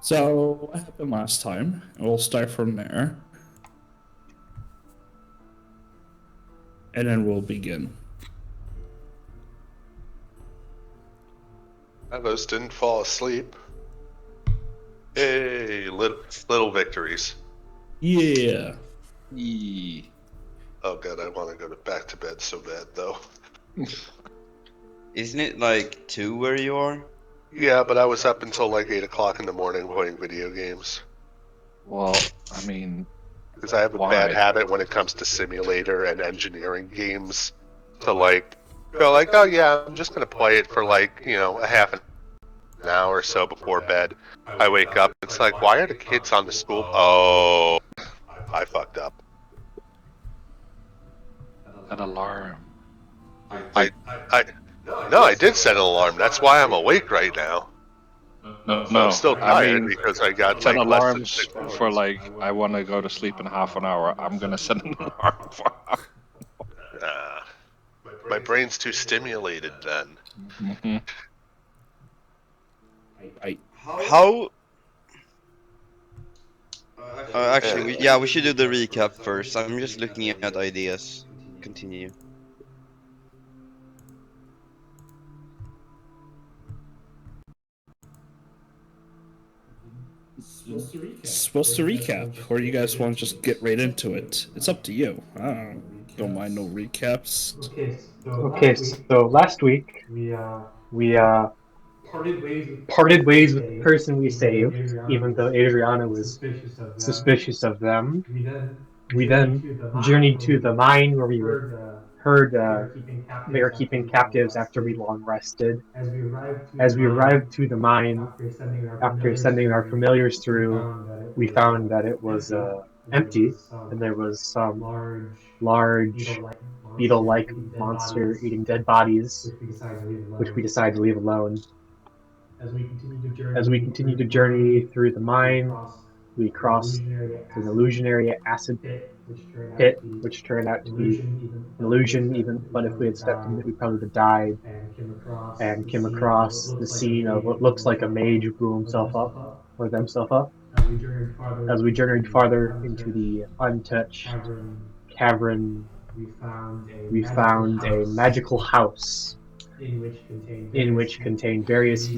So, what happened last time? We'll start from there. And then we'll begin. Others didn't fall asleep. Hey, little victories. Yeah. Oh god, I want to go back to bed so bad though. Isn't it like 2 where you are? Yeah, but I was up until like 8 o'clock in the morning playing video games. Well, I mean, Because I have a why? bad habit when it comes to simulator and engineering games to like go like, oh yeah, I'm just gonna play it for like, a half an hour or so before bed. I wake up, it's like, why are the kids on the school? Oh, I fucked up. An alarm. No, I did set an alarm. That's why I'm awake right now. No, So I'm still I tired mean, because I got set like less than alarms 6 hours. for like, I want to go to sleep in half an hour. I'm gonna set an alarm for. My brain's too stimulated then. Mm-hmm. How? Actually, we should do the recap first. I'm just looking at ideas. Continue. Supposed to recap, or you guys want to just get right into it? It's up to you. I don't mind no recaps. Okay, so last week we parted ways with the person we saved, even though Adriana was suspicious of them. We then journeyed to the mine where we heard they were keeping captives after we long rested. As we arrived to the mine, after sending our familiars through, we found that it was empty, and there was some large beetle-like monster eating dead bodies, which we decided to leave alone. As we continued to journey through the mine, we crossed an illusionary acid pit, which turned out to be an illusion. Even but if we had stepped in it, we probably would have died. And came across the scene of what looks like a mage who blew himself up or themselves up. As we journeyed farther into the untouched cavern, we found a magical house in which contained various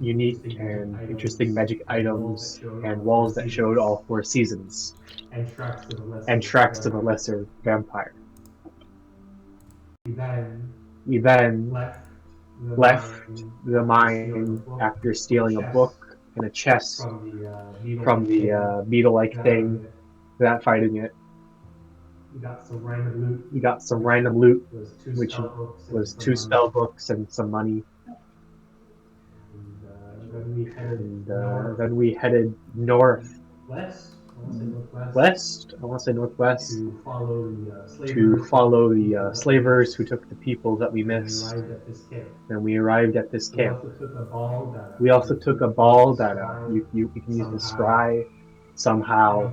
unique and interesting magic items and walls that showed all 4 seasons and tracks to the lesser vampire. We then left the mine after stealing a book and a chest from the beetle-like thing without fighting it. We got some random loot, which was 2 spell books and some money. And then we headed north. West? I want to say northwest. To follow the slavers who took the people that we missed. And we arrived at this camp. We also took a ball that you can use to scry somehow.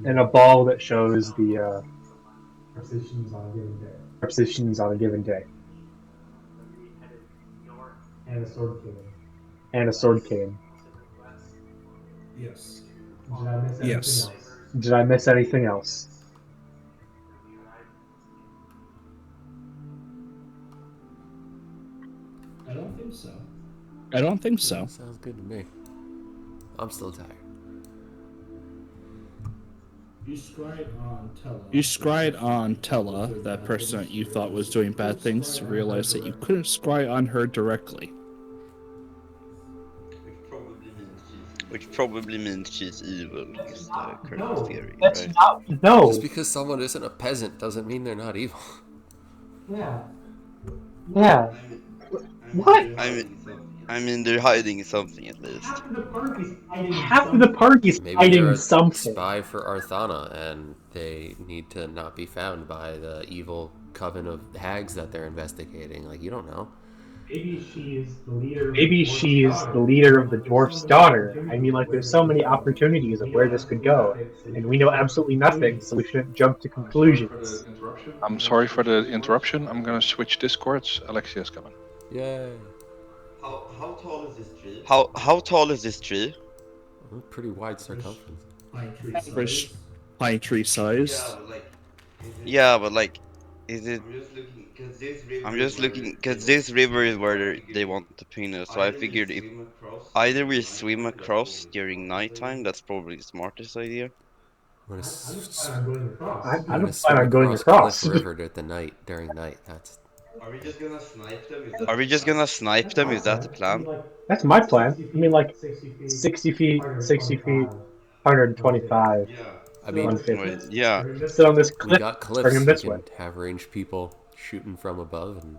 And a ball that shows the positions on a given day. And a sword cane. Yes. Did I miss anything else? I don't think so. I don't think so. Sounds good to me. I'm still tired. You scryed on Tella, that person that you thought was doing bad things, to realize that you couldn't scry on her directly. Which probably means she's evil, is the current theory, That's right? not. No. Just because someone isn't a peasant doesn't mean they're not evil. Yeah. What? I mean, they're hiding something at least. Half of the party's Maybe hiding they're a something. spy for Arthana, and they need to not be found by the evil coven of hags that they're investigating. Like, you don't know. Maybe she is the leader of the dwarf's daughter. I mean, like, there's so many opportunities of where this could go, and we know absolutely nothing, so we shouldn't jump to conclusions. I'm sorry for the interruption. I'm gonna switch discords. Alexia's coming. Yay. How tall is this tree? Pretty wide circumference. Average pine tree sized. Yeah, but like, is it? I'm just looking because this river is where they want to pin us. So I figured if either we swim across during nighttime, that's probably the smartest idea. We're gonna, I don't s- plan on going across. we're I gonna don't plan swim on going across Cliff across. River during night. That's Are we just gonna snipe them? Is that the plan? That's my plan. I mean, like 60 feet, 60 feet, 125, I mean, 150. Yeah. Sit on this we cliff. got Bring them cliffs. We this way. can have ranged people shooting from above, and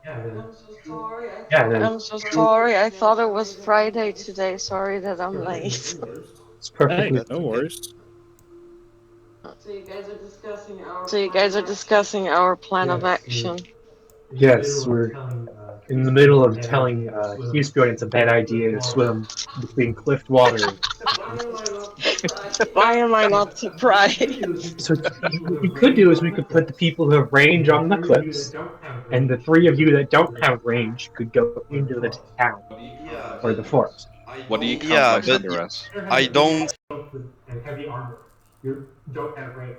I'm so sorry. Yeah, and then I'm so sorry. I thought it was Friday today. Sorry that I'm late. it's Hey, perfectly. no worries. So you guys are discussing our plan of action. Yes, we're in the middle of telling Houston it's a bad idea to swim between cliff water. Why am I not surprised? So what we could do is we could put the people who have range on the cliffs, and the three of you that don't have range could go into the town or the forest. What do you count Yeah, but Lysander as? I don't. And heavy armor. You don't have range.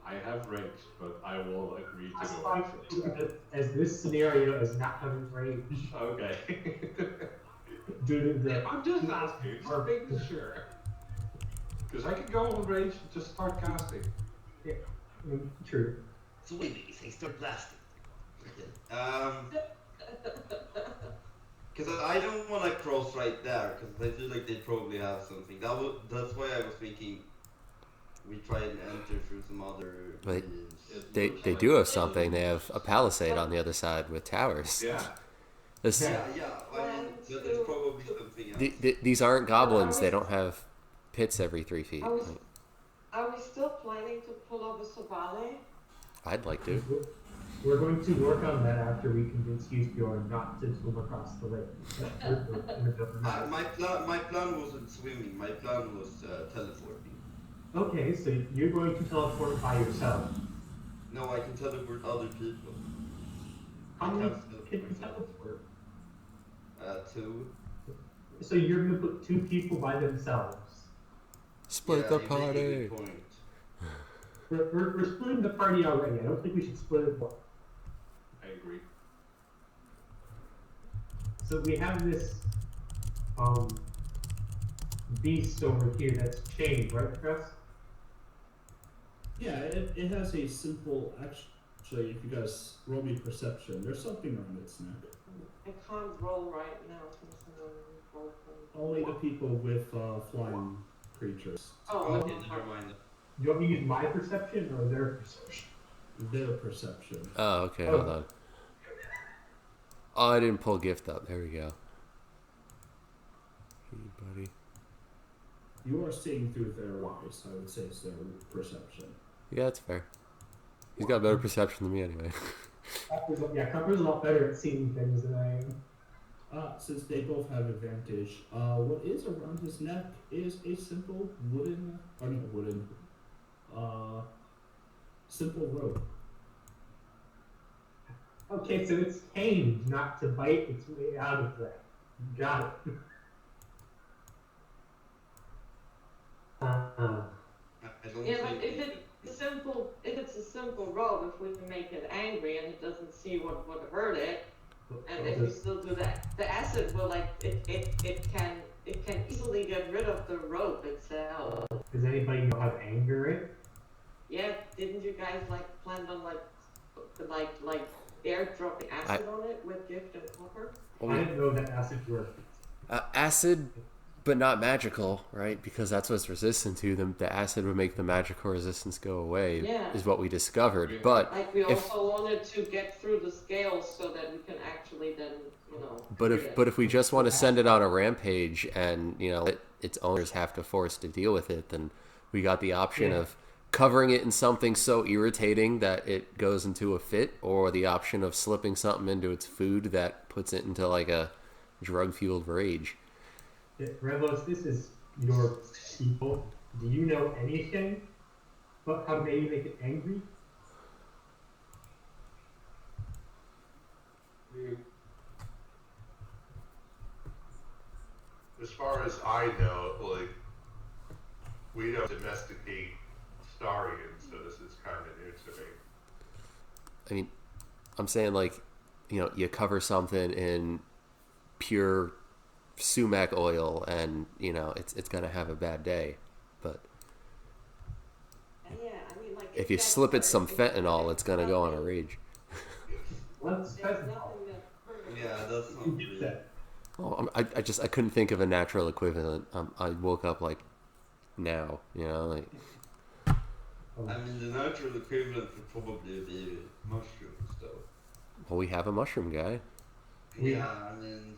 I have range, but I will agree to go. As this scenario is not having range. Okay. Due to the I'm just asking, just making sure. Because I can go on range and just start casting. True. So wait, I start blasting. Because I don't want to cross right there, because I feel like they probably have something. That's why I was thinking we try and enter through some other But means. they do have something. They have a palisade on the other side with towers. Yeah. This, Yeah, I mean, but there's probably something else. these aren't goblins. They don't have pits every 3 feet. Are we still planning to pull over Savale? I'd like to. We're going to work on that after we convince Houston not to swim across the lake. My plan wasn't swimming. My plan was teleporting. Okay, so you're going to teleport by yourself. No, I can teleport other people. How I many can't can you teleport teleport? 2. So you're going to put 2 people by themselves. Split the party. We're splitting the party already. I don't think we should split it more. I agree. So we have this beast over here that's chained, right, Chris? Yeah, it has a simple, actually, if you guys roll me perception, there's something around its neck. I can't roll right now since I'm broken. Only the people with flying creatures. Oh, Okay, never mind. Do you want me to use my perception or their perception? Their perception. Oh, okay. Hold on. Oh, I didn't pull gift up. There we go. Hey, buddy. You are seeing through their eyes, I would say it's their perception. Yeah, that's fair. He's got better perception than me anyway. Copper's a lot better at seeing things than I am. Since they both have advantage, what is around his neck is a simple simple rope. Okay, so it's tamed not to bite its way out of that. Got it. Yeah, but if it's a simple rope, if we can make it angry and it doesn't see what would hurt it, and if we still do that, the acid will it can easily get rid of the rope itself. Does anybody know how to anger it? Yeah, didn't you guys plan on airdropping acid on it with gift and copper? I didn't know that acid worked. Acid, but not magical, right? Because that's what's resistant to them. The acid would make the magical resistance go away, Yeah. is what we discovered. But We if also wanted to get through the scales so that we can actually then, but if we just want to send it on a rampage and its owners have to force to deal with it, then we got the option of covering it in something so irritating that it goes into a fit, or the option of slipping something into its food that puts it into like a drug-fueled rage. Yeah, Revos, this is your people. Do you know anything about how to maybe make it angry? as far as I know, like we don't domesticate Starians, so this is kind of new to me. I mean, I'm saying like, you cover something in pure sumac oil, and it's gonna have a bad day. But Yeah, I mean, like if if you that's slip it hurt, some fentanyl, it's gonna go on a rage. Let's there's fentanyl. nothing that hurt. Yeah, that's not You get real. that. Oh, I couldn't think of a natural equivalent. I woke up like now, like. I mean, the natural equivalent would probably be mushrooms, though. Well, we have a mushroom guy. Yeah, I mean,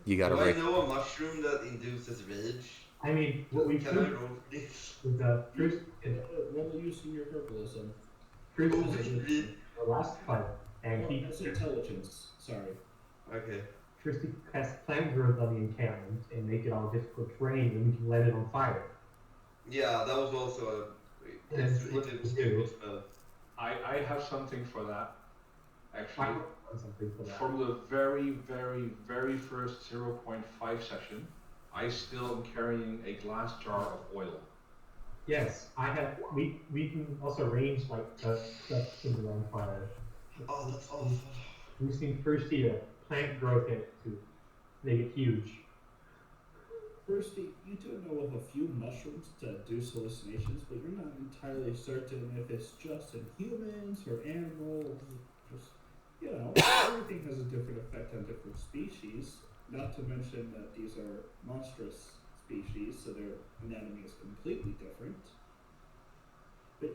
You gotta do I break. know a mushroom that induces rage? I mean, what we Can I could roll for this? is first Roll using your herbalism. first Oh, As a really? wisdom. the last fight, and Well, he that's intelligence. Sorry. Okay. first he cast plant growth on the encampment and make it all difficult terrain, and we can light it on fire. Yeah, that was also a. Yes, It's what a to do. stupid spell. I have something for that. I Actually, want something for that. from the very, very, very first 0.5 session, I still am carrying a glass jar of oil. Yes, I have. We can also arrange like stuff things around fire. Oh, that's awful. Boosting first year plant growth it to make it huge. First, you do know of a few mushrooms that induce hallucinations, but you're not entirely certain if it's just in humans or animals. Just, everything has a different effect on different species. Not to mention that these are monstrous species, so their anatomy is completely different. But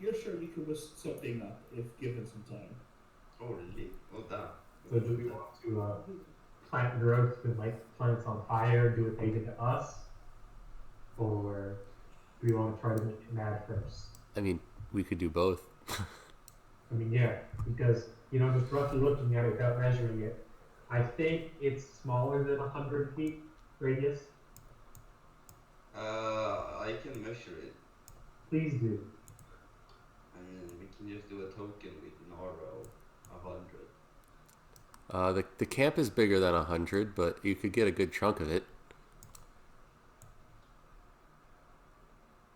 you're sure you can whisk something up if given some time. Oh, really? Oh, damn. So do we want to plant growth with like plants on fire, do what they did to us, or do we want to try to make it mad first? I mean, we could do both. I mean, yeah, because just roughly looking at it without measuring it, I think it's smaller than 100 feet radius. I can measure it. Please do. I mean, we can just do a token with Naro, 100. The camp is bigger than 100, but you could get a good chunk of it.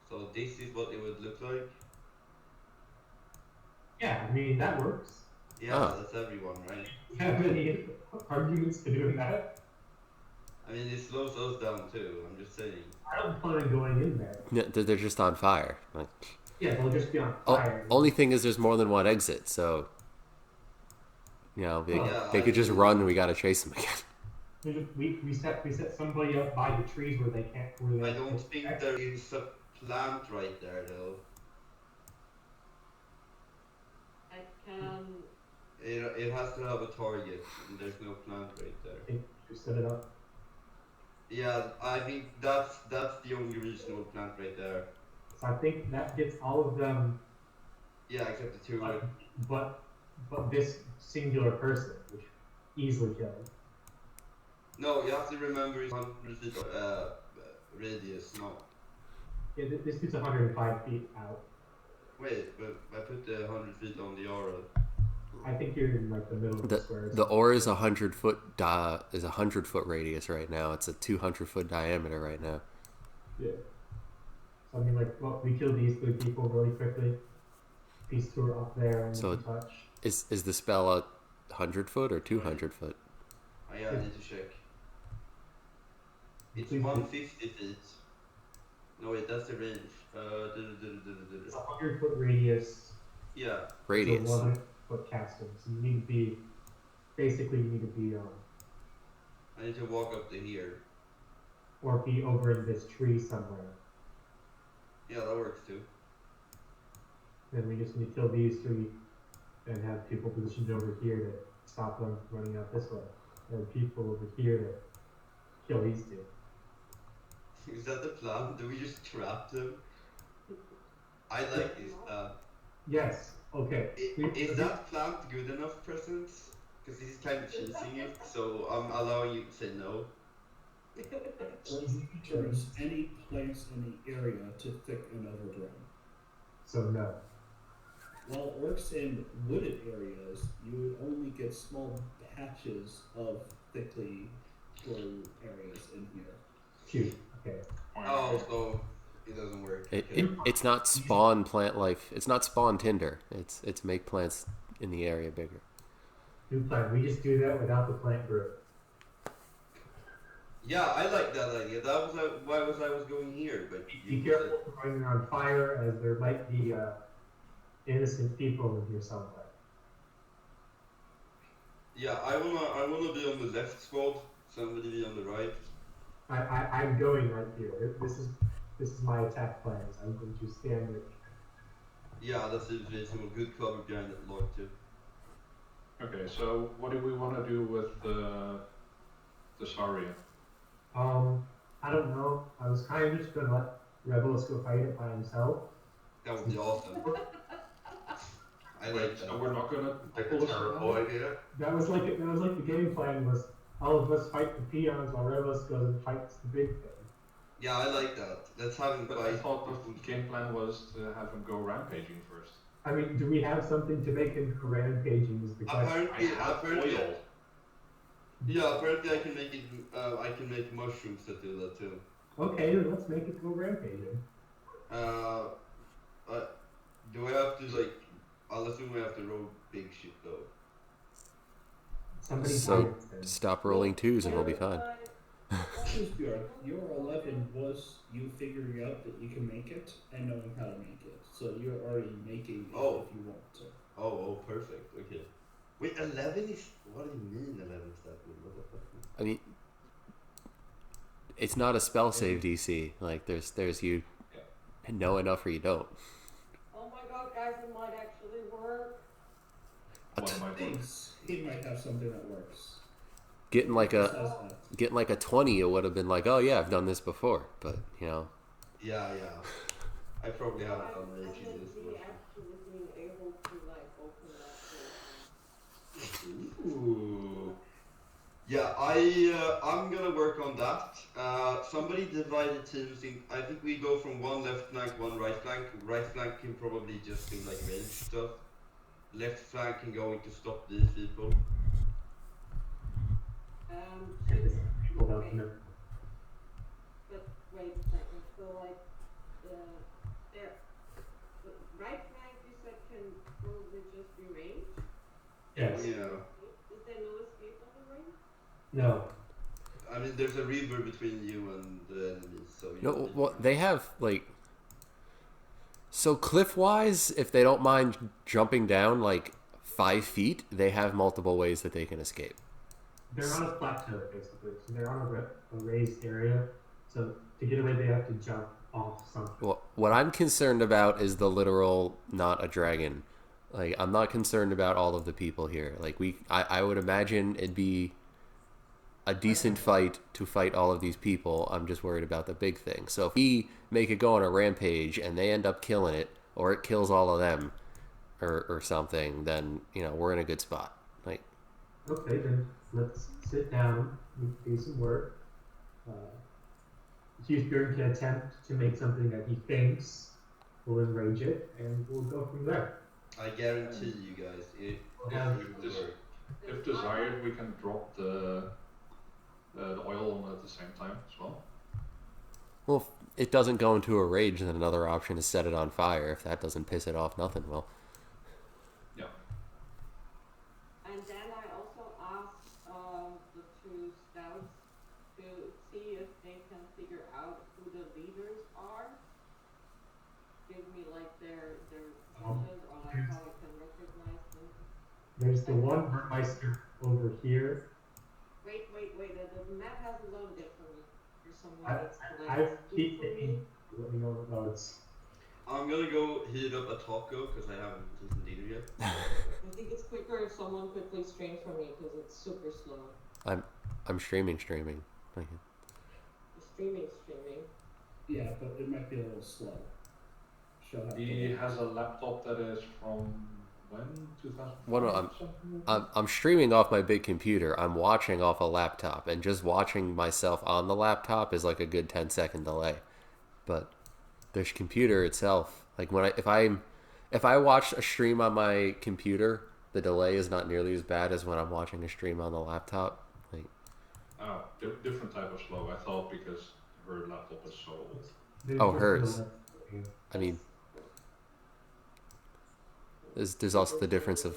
So this is what it would look like? Yeah, I mean, that works. Yeah, Oh. that's everyone, right? Have any arguments to doing that? I mean, it slows us down too, I'm just saying. I don't plan on going in there. Yeah, they're just on fire. Like, Yeah, they'll just be on fire. only thing is there's more than one exit, so they could just run and we gotta chase them again. We set somebody up by the trees where they can't. I don't think there is a plant right there, though. I can. It has to have a target, and there's no plant right there. I think you set it up. Yeah, I think that's the only reasonable plant right there. So I think that gets all of them, Yeah, except the two. but this singular person, which easily killed. No, you have to remember it's 100 feet radius. No, Yeah, this dude's 105 feet out. wait, but I put the 100 feet on the aura. I think you're in like the middle of the square. The ore is 100 foot is 100 foot radius right now. It's a 200 foot diameter right now. Yeah. So I mean, like, well, we killed these three people really quickly. These two are up there and So we can touch. Is the spell a 100 foot or 200 foot? Oh, yeah, I need to check. It's Please do. 150 feet. No, wait, that's the range. It's a 100-foot radius. Yeah. Radius. So 100-foot casting. So you need to be, basically, you need to be I need to walk up to here. or be over in this tree somewhere. Yeah, that works too. Then we just need to kill these three and have people positioned over here to stop them from running out this way. And people over here to kill these two. Is that the plan? Do we just trap them? I like this plan. Yes, okay. Is that plant good enough, Presence? Because he's kind of chasing it, so I'm allowing you to say no. Turns any plants in the area to thick and overgrown. So no. While it works in wooded areas, you would only get small patches of thickly exploring areas in here. Shoot. Okay. Wow. Oh, so it doesn't work. Okay. It's not spawn plant life. It's not spawn tinder. It's make plants in the area bigger. New plan. We just do that without the plant group. Yeah, I like that idea. That was why I was going here, but Be you careful said for going on fire, as there might be innocent people in here somewhere. yeah. I wanna be on the left squad. Somebody be on the right. I'm going right here. This is my attack plans. I'm going to stand it. Yeah, that seems reasonable. Good cover behind that log too. Okay, so what do we want to do with the Saurian? I don't know. I was kind of just gonna let Revelus go fight it by himself. That would be awesome. I Wait, like that. so we're not gonna Like a terrible idea. That was like the game plan was all of us fight the peons while Revelus goes and fights the big thing. Yeah, I like that. Let's have him But I fight. thought the game plan was to have him go rampaging first. I mean, do we have something to make him go rampaging? Is the question. Apparently, Oil. yeah. Apparently, I can make it. I can make mushrooms that do that too. Okay, then let's make it go rampaging. Do I have to like? I'll assume I have to roll big shit though. Somebody So fight it then. stop rolling twos and we'll be fine. Bjorn, your 11 was you figuring out that you can make it and knowing how to make it. So you're already making it Oh. if you want to. Oh, perfect. Okay. Wait, 11 is. What do you mean 11 is that good? What the fuck? I mean, it's not a spell save DC. Like there's you know enough or you don't. Oh my god, guys, it might actually work. What might work? He might have something that works. Getting like Says a that. getting like a 20, it would have been like, oh yeah, I've done this before. But you know, Yeah. I probably haven't done And raging then this the much. actually being able to like open that door. Ooh. Yeah, I'm gonna work on that. Somebody divided teams in. I think we go from one left flank, one right flank. Right flank can probably just do like range stuff. Left flank can go in to stop these people. People don't Okay. know. But wait a second. So like there, the right flank you said can probably just be range. Yes. Yeah. Is there no escape on the range? No. I mean, there's a river between you and the enemies, so you no. don't Well, they have like. So cliff wise, if they don't mind jumping down like 5 feet, they have multiple ways that they can escape. They're on a plateau, basically. So they're on a raised area. So to get away, they have to jump off something. Well, what I'm concerned about is the literal not a dragon. Like I'm not concerned about all of the people here. Like I would imagine it'd be a decent fight to fight all of these people. I'm just worried about the big thing. So if we make it go on a rampage and they end up killing it, or it kills all of them, or something, then you know we're in a good spot. Like Okay, then let's sit down and do some work. Bjorn can attempt to make something that he thinks will enrage it, and we'll go from there. I guarantee you guys, it Yeah. will work. If desired, we can drop the oil on at the same time as well. well, if it doesn't go into a rage, then another option is set it on fire. If that doesn't piss it off, nothing will. Yeah. And then I also asked the two scouts to see if they can figure out who the leaders are. Give me like their positions or like how I can recognize them. There's the one Burmeister over here. Wait, the map hasn't loaded yet for me. For some I reason, it's like keep for me. let me know what loads. I'm gonna go heat up a taco because I haven't eaten dinner yet. I think it's quicker if someone quickly streams for me because it's super slow. I'm streaming. Like, The streaming. Yeah, but it might be a little slow. She'll have He to. has a laptop that is from when? 2005? Well, no, something like that? I'm streaming off my big computer. I'm watching off a laptop, and just watching myself on the laptop is like a good 10-second delay. But the computer itself, like when if I watch a stream on my computer, the delay is not nearly as bad as when I'm watching a stream on the laptop. Like, Oh, different type of slow. I thought because her laptop is so old. There's Oh, just no hers. left game. I mean, That's there's also the difference of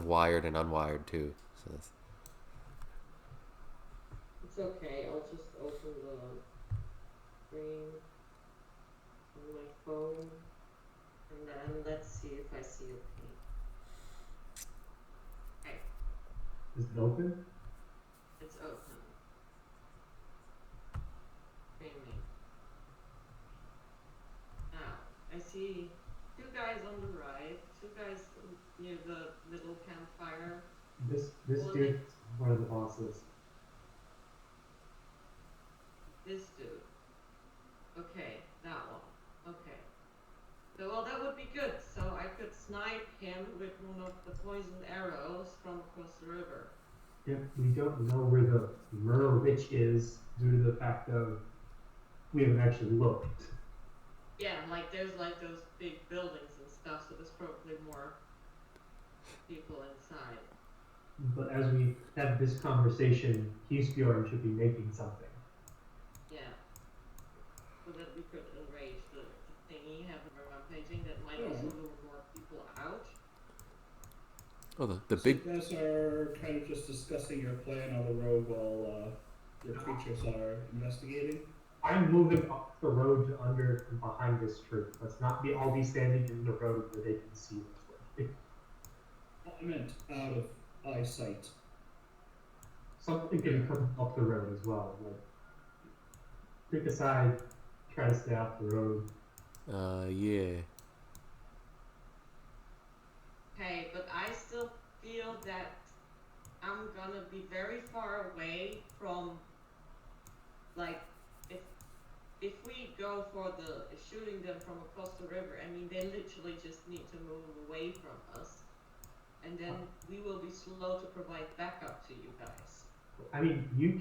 wired and unwired too. So that's, it's okay. I'll just open the screen on my phone, and then let's see if I see a ping. Okay, Is it open? it's open. Streaming. Now, I see two guys on the right, two guys near the middle campfire. This Well, dude is one of the bosses. This dude. Okay, that one. Okay. So, well, that would be good. So I could snipe him with one of the poisoned arrows from across the river. Yep, we don't know where the murder witch is due to the fact of we haven't actually looked. Yeah, like there's like those big buildings and stuff, so there's probably more people inside. But as we have this conversation, Husbjorn should be making something. Yeah. So that we could enrage the thingy, have a rampaging that might also lure more people out. oh, the So big. you guys are kind of just discussing your plan on the road while your creatures are investigating. I'm moving up the road to under and behind this tree. Let's not be all be standing in the road where they can see us. I meant out of eyesight. Something can come up the road as well. Like pick a side, try to stay off the road. Yeah. Okay, but I still feel that I'm gonna be very far away from, like, if we go for the shooting them from across the river, I mean, they literally just need to move away from us, and then we will be slow to provide backup to you guys. I mean, you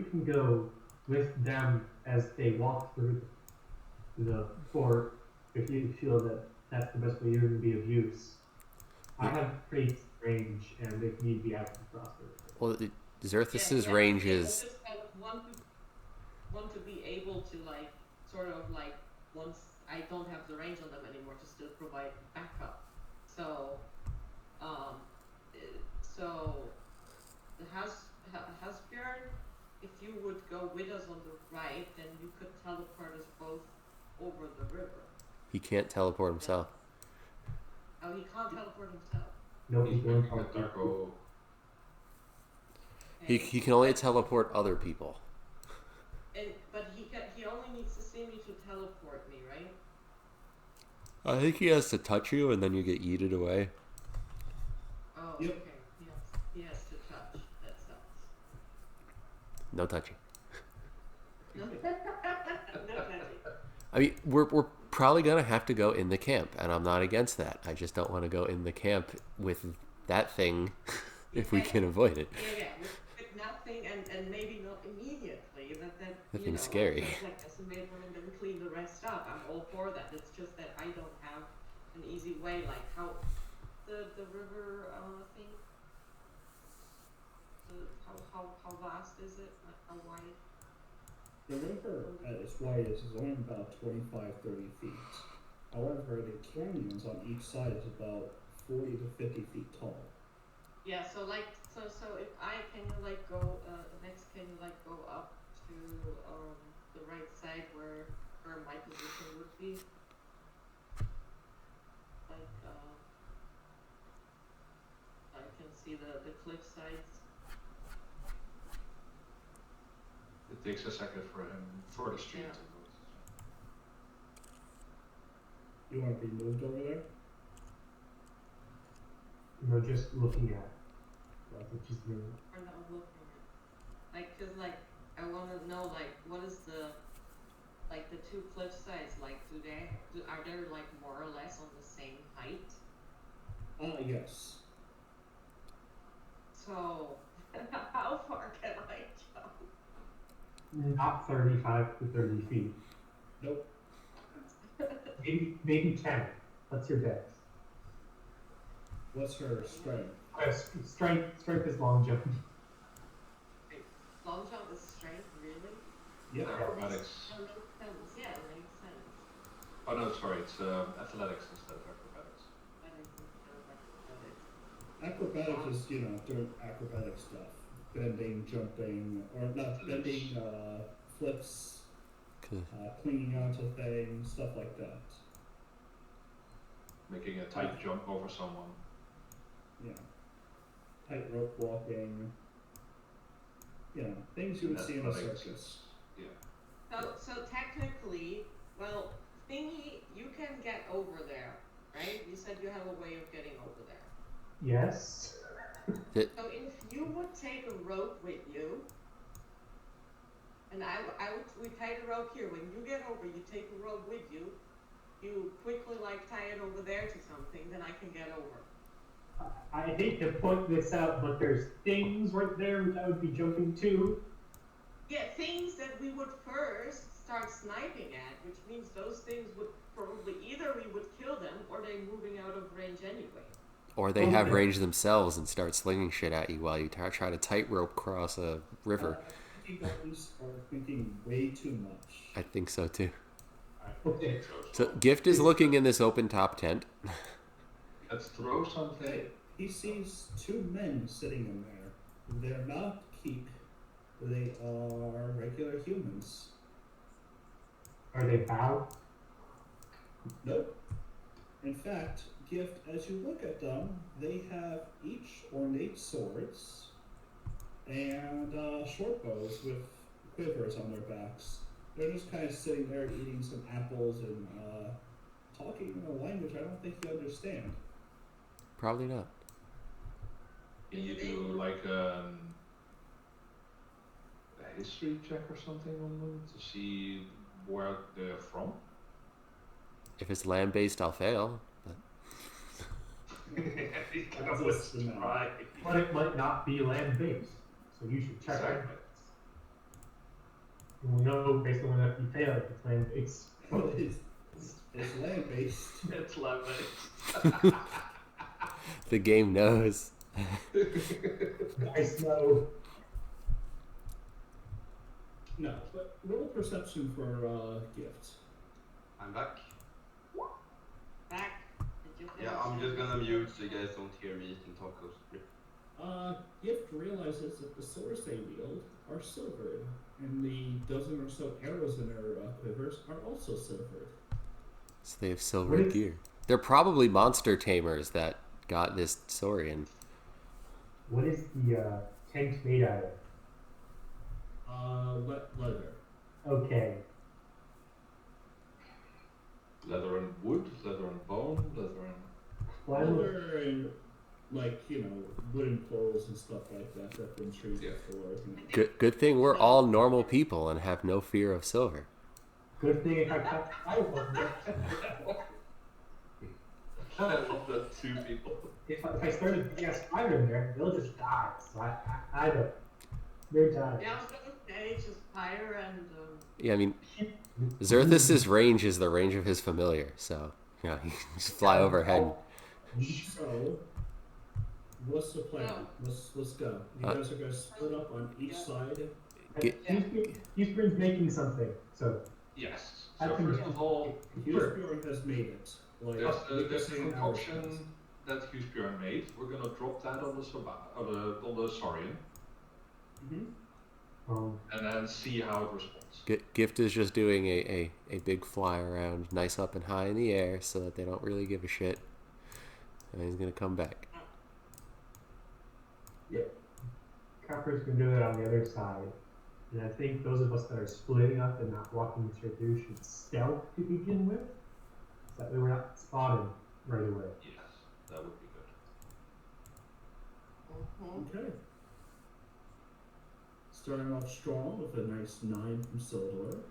can go with them as they walk through the fort if you feel that that's the best way you're going to be of use. I have pretty range, and if need be, I can cross the river. Well, Xerthes's range is. I just kind of want to be able to, like, sort of like, once I don't have the range on them anymore, to still provide backup. So, the Hasbjörn, if you would go with us on the right, then you could teleport us both over the river. He can't teleport himself. Oh, he can't teleport himself. No, He's he's going making a taco. He can only teleport other people. But he only needs to see me to teleport me, right? I think he has to touch you, and then you get yeeted away. Oh, Yep. okay. He has to touch. That sucks. No touching. No, no touching. I mean, we're probably gonna have to go in the camp, and I'm not against that. I just don't want to go in the camp with that thing if we can avoid it. Yeah, with nothing, and maybe not immediately. That thing's scary. Like decimate them and then clean the rest up. I'm all for that. It's just that I don't have an easy way, like how the river thing. How vast is it? Like how wide? The river at its widest is only about 25-30 feet. However, the canyons on each side is about 40 to 50 feet tall. Yeah, so if I can like go next, can you like go up to the right side where my position would be, like I can see the cliff sides. It takes a second for the street to move. You want to be moved over there? No, just looking at. That's what she's doing. Or not looking at, like, cause like I want to know like what is the two cliff sides like? Are they like more or less on the same height? Yes. So how far can I jump? Not 35 to 30 feet. Nope. Maybe 10. What's your dex? What's her strength? Strength is long jump. Long jump is strength, really? Yeah. Acrobatics. That makes sense. Yeah, it makes sense. Oh no, sorry, it's athletics instead of acrobatics. Athletics instead of acrobatics. Acrobatics is, doing acrobatic stuff. Bending, jumping, or not bending, flips, clinging onto things, stuff like that. Making a tight jump over someone. Yeah. Tightrope walking. Things you would see in a circus. Yeah. So technically, well, thingy, you can get over there, right? You said you have a way of getting over there. Yes. So if you would take a rope with you, and we tie the rope here. When you get over, you take a rope with you. You quickly tie it over there to something, then I can get over. I hate to point this out, but there's things right there which I would be jumping to. Yeah, things that we would first start sniping at, which means those things would probably either we would kill them or they're moving out of range anyway. Or they have range themselves and start slinging shit at you while you try to tightrope cross a river. You guys are thinking way too much. I think so too. Okay. So Gift is looking in this open top tent. Let's throw something. Okay. He sees two men sitting in there. They're not Keek. They are regular humans. Are they bowed? Nope. In fact, Gift, as you look at them, they have each ornate swords and short bows with quivers on their backs. They're just kind of sitting there eating some apples and talking in a language I don't think you understand. Probably not. Can you do a history check or something on them to see where they're from? If it's land-based, I'll fail. But... You can always try. But it might not be land-based, so you should check it. We'll know based on if you fail if it's land-based. Well, it's land-based. It's land-based. The game knows. Nice know. No, but roll perception for Gift. I'm back. Back. Yeah, I'm just gonna mute so you guys don't hear me eating tacos. Gift realizes that the swords they wield are silvered, and the dozen or so arrows in their quivers are also silvered. So they have silver gear. They're probably monster tamers that got this saurian. What is the tent made out of? Leather. Okay. Leather and wood, leather and bone, Leather and wooden poles and stuff like that that been trees before. Good thing we're all normal people and have no fear of silver. Good thing if I cut I wasn't. I love that two people. If I started to spider in there, they'll just die. So I don't. They're dying. Yeah, I was gonna say just fire and. Yeah, I mean, Xerthus' range is the range of his familiar, so you just fly overhead. So, what's the plan? Let's go. You guys are gonna split up on each side. Houston's making something, so. Yes. So first of all, Husbjorn has made it. There's a concoction that Husbjorn made. We're gonna drop that on the Saurian. And then see how it responds. Gift is just doing a big fly around, nice up and high in the air, so that they don't really give a shit. And he's gonna come back. Yep. Copper's gonna do that on the other side. And I think those of us that are splitting up and not walking straight through should stealth to begin with. So that way we're not spotted right away. Yes, that would be good. Okay. Starting off strong with a nice 9 from Sildor.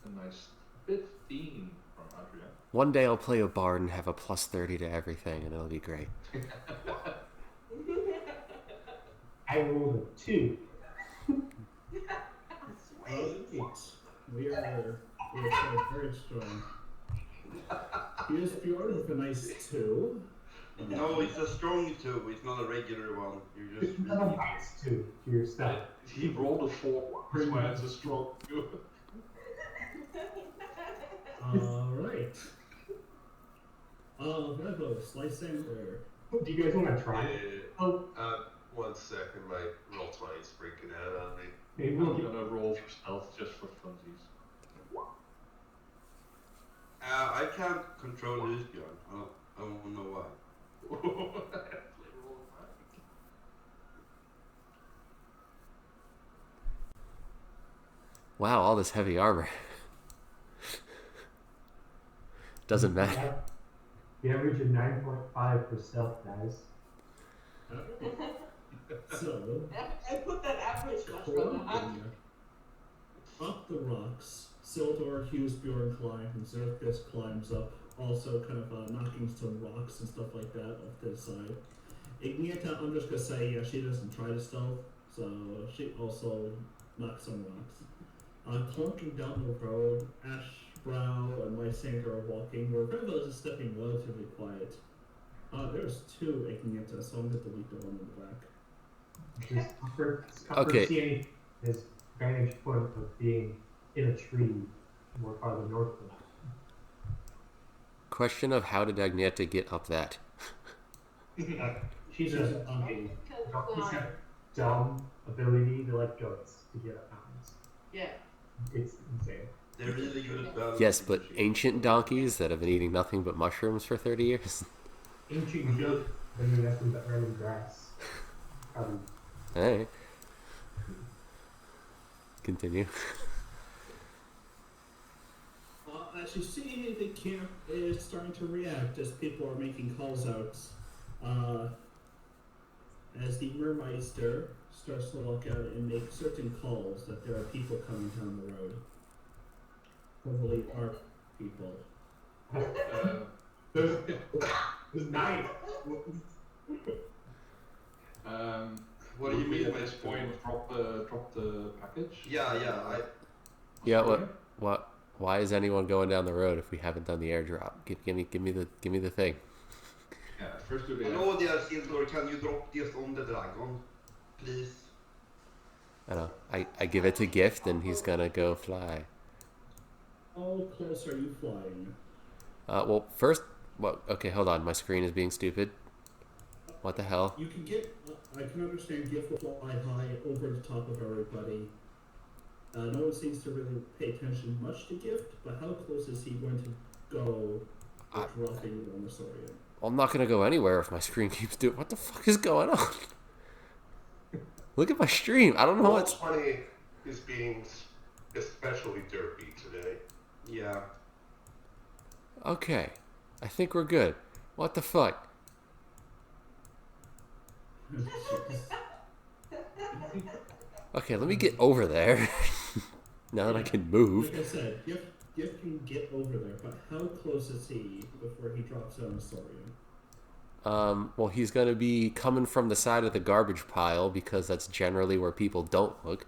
A nice 15 from Adria. One day I'll play a bard and have a plus 30 to everything, and it'll be great. I rolled a 2. We are very strong. Here's Bjorn with a nice 2. No, it's a strong 2. It's not a regular one. You're just You have a reading it. nice too to your stuff. He rolled a 4, that's why it's a strong 2. Alright. Revos, Lysander. Do you guys want to try? Oh, 1 second, my roll 20's freaking out on me. maybe I'm we'll get. gonna roll for stealth just for funsies. I can't control Husbjorn. I don't know why. Wow, all this heavy armor. Doesn't matter. The average of 9.5 for stealth, guys. So, I put that average much further up. Up the rocks, Sildor, Hughesbjorn climbs, and Zerthus climbs up, also kind of knocking some rocks and stuff like that off to the side. Ignita, I'm just gonna say, yeah, she doesn't try to stealth, so she also knocks some rocks. Clunking down the road, Ashbrow and Lysander are walking, where Revos is stepping relatively quiet. There's 2 Ignita, so I'm gonna delete the one in the back. Okay. Seeing his vantage point of being in a tree more farther north than that. Question of how did Agneta get up that? She's just unpaid. She's got a dumb ability to like goats to get up mountains. Yeah. It's insane. They're really good at balancing. Yes, but machines. ancient donkeys that have been eating nothing but mushrooms for 30 years? Ancient goat, I mean, nothing but random grass. Probably. Alright. Continue. As you see, the camp is starting to react as people are making calls out. As the Mermeister starts to walk out and make certain calls that there are people coming down the road. Hopefully, our people. There's 9. What do you mean at by this point? Drop the package. Yeah. Yeah, what? Why is anyone going down the road if we haven't done the airdrop? Give me the thing. Yeah, first do the. Hello there, Sildor. Can you drop this on the dragon, please? I know. I give it to Gift and he's gonna go fly. How close are you flying? Well, first, okay, hold on. My screen is being stupid. What the hell? You can get. I can understand Gift will fly high over the top of everybody. No one seems to really pay attention much to Gift, but how close is he going to go dropping on the Saurian? I'm not gonna go anywhere if my screen keeps doing. What the fuck is going on? Look at my stream. I don't know Roll what's. 20 is being especially derpy today. Yeah. Okay, I think we're good. What the fuck? Okay, let me get over there. Now that I can move. Like I said, Gift can get over there, but how close is he before he drops on the Saurian? Well, he's gonna be coming from the side of the garbage pile because that's generally where people don't look.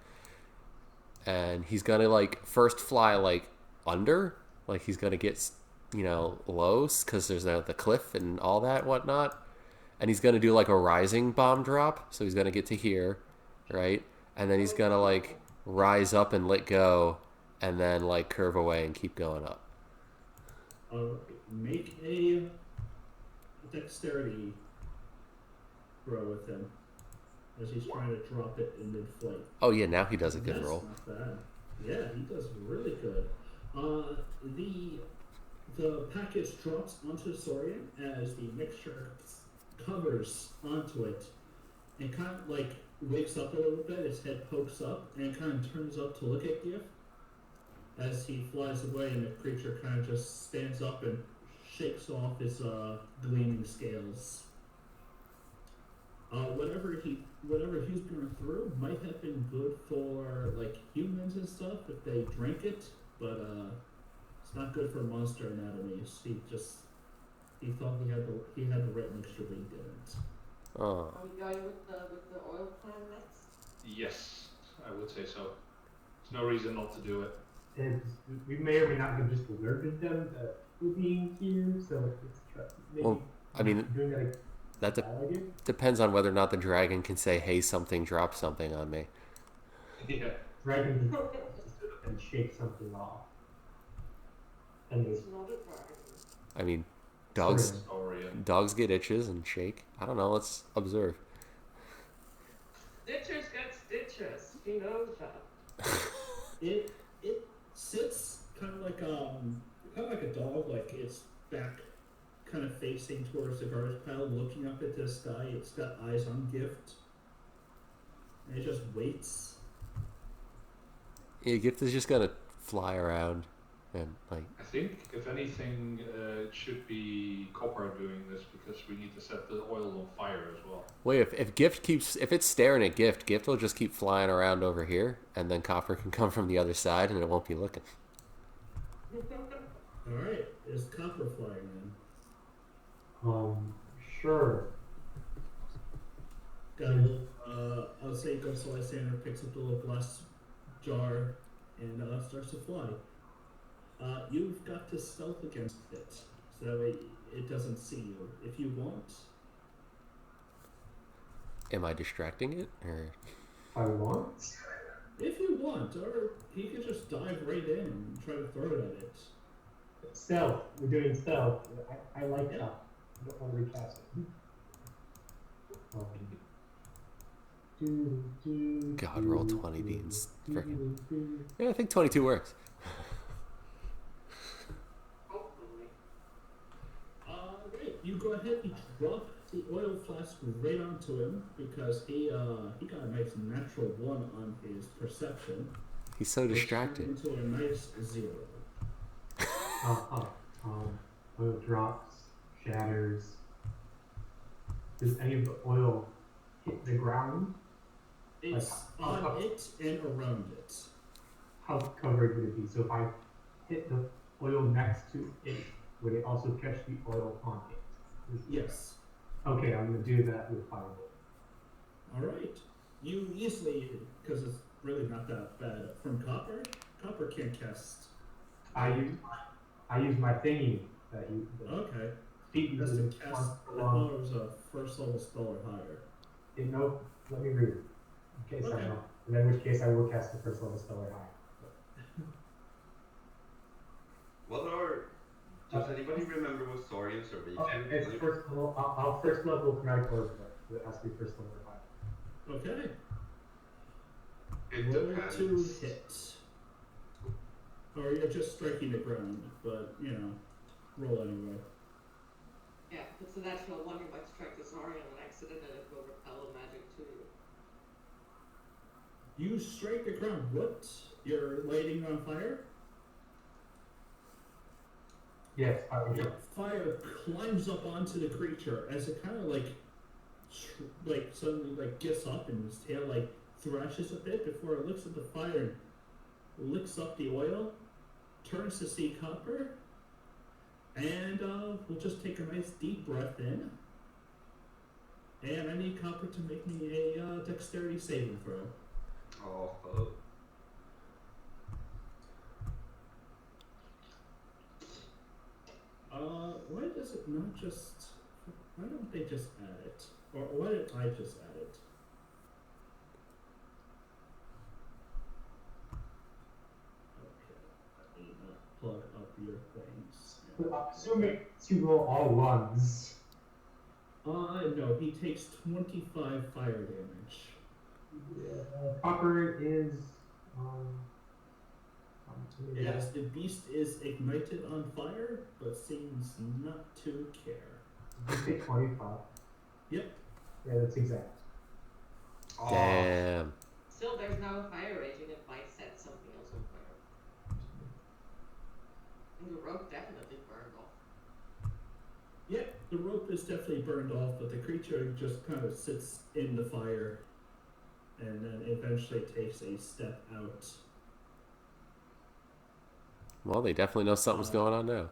And he's gonna like first fly like under, like he's gonna get low because there's the cliff and all that whatnot. And he's gonna do like a rising bomb drop, so he's gonna get to here, right? And then he's gonna like rise up and let go, and then like curve away and keep going up. Make a dexterity roll with him as he's trying to drop it in mid-flight. Oh yeah, now he does a good That's roll. not bad. Yeah, he does really good. The package drops onto the Saurian as the mixture covers onto it and kind of like wakes up a little bit. His head pokes up and kind of turns up to look at Gift as he flies away, and the creature kind of just stands up and shakes off his gleaming scales. Whatever he's going through might have been good for like humans and stuff if they drink it, but it's not good for monster anatomy. He thought he had the right mixture, but he didn't. Oh. Are we going with the oil plan next? Yes, I would say so. There's no reason not to do it. And we may or may not have just alerted them that we're being here, so it's maybe Well, I mean, doing that that Bad idea? depends on whether or not the dragon can say, "Hey, something, drop something on me." Yeah. Dragon can stood up and shake something off. And It's they not a dragon. I mean, sort dogs of. Saurian. dogs get itches and shake. I don't know. Let's observe. Stitches get stitches. She knows that. It sits kind of like a dog, like its back kind of facing towards the garbage pile, looking up at the sky. It's got eyes on Gift, and it just waits. Yeah, Gift is just gonna fly around and like. I think, if anything, it should be Copper doing this because we need to set the oil on fire as well. Wait, if Gift keeps if it's staring at Gift will just keep flying around over here, and then Copper can come from the other side, and it won't be looking. All right, is Copper flying then? Sure. Got a little, I'll say goes to Lysander, picks up the little glass jar, and starts to fly. You've got to stealth against it, so that way it doesn't see you. If you want, Am I distracting it, or? I want. or he could just dive right in and try to throw it at it. Stealth. We're doing stealth. I like Yeah. that. I don't want to recast it. God, roll 20 beans. Frickin'. Yeah, I think 22 works. Hopefully. Right, you go ahead and drop the oil flask right onto him because he got a nice natural 1 on his perception. He's so which distracted. turned into a nice 0. Oil drops, shatters. Does any of the oil hit the ground? It's on it and around it. How covered would it be? So if I hit the oil next to it, would it also catch the oil on it? Yes. Okay, I'm gonna do that with Firebolt. All right. You easily, because it's really not that bad. From Copper, Copper can't cast. I use my thingy that you. Okay. Speed That's uses to cast. once I per thought long. it was a first level spell or higher. No, let me read it. In case Okay. I know. And in which case I will cast the first level spell or higher. What are? Does anybody remember what Saurians are weak Okay, to? it's first level. I'll first level chromatic orb, but it has to be first level or higher. Okay. It Roll depends. to hit. Or you're just striking the ground, but roll anyway. Yeah, if it's a natural 1, you might strike the Saurian on accident and it will repel a magic to you. You strike the ground. What? You're lighting on fire? Yes, I will. Yeah, fire climbs up onto the creature as it kind of like suddenly gets up and its tail thrashes a bit before it looks at the fire and licks up the oil, turns to see Copper, and we'll just take a nice deep breath in. And I need Copper to make me a dexterity saving throw. Oh. Why does it not just? Why don't they just add it? Or why did I just add it? Okay, let me plug up your things. I'm assuming to roll all ones. No, he takes 25 fire damage. Copper is. Yes, the beast is ignited on fire, but seems not to care. You say 25. Yep. Yeah, that's exact. Oh. Damn. Still, there's no fire raging, it might set something else on fire. And the rope definitely burned off. Yep, the rope is definitely burned off, but the creature just kind of sits in the fire and then eventually takes a step out. Well, they definitely know something's going on now.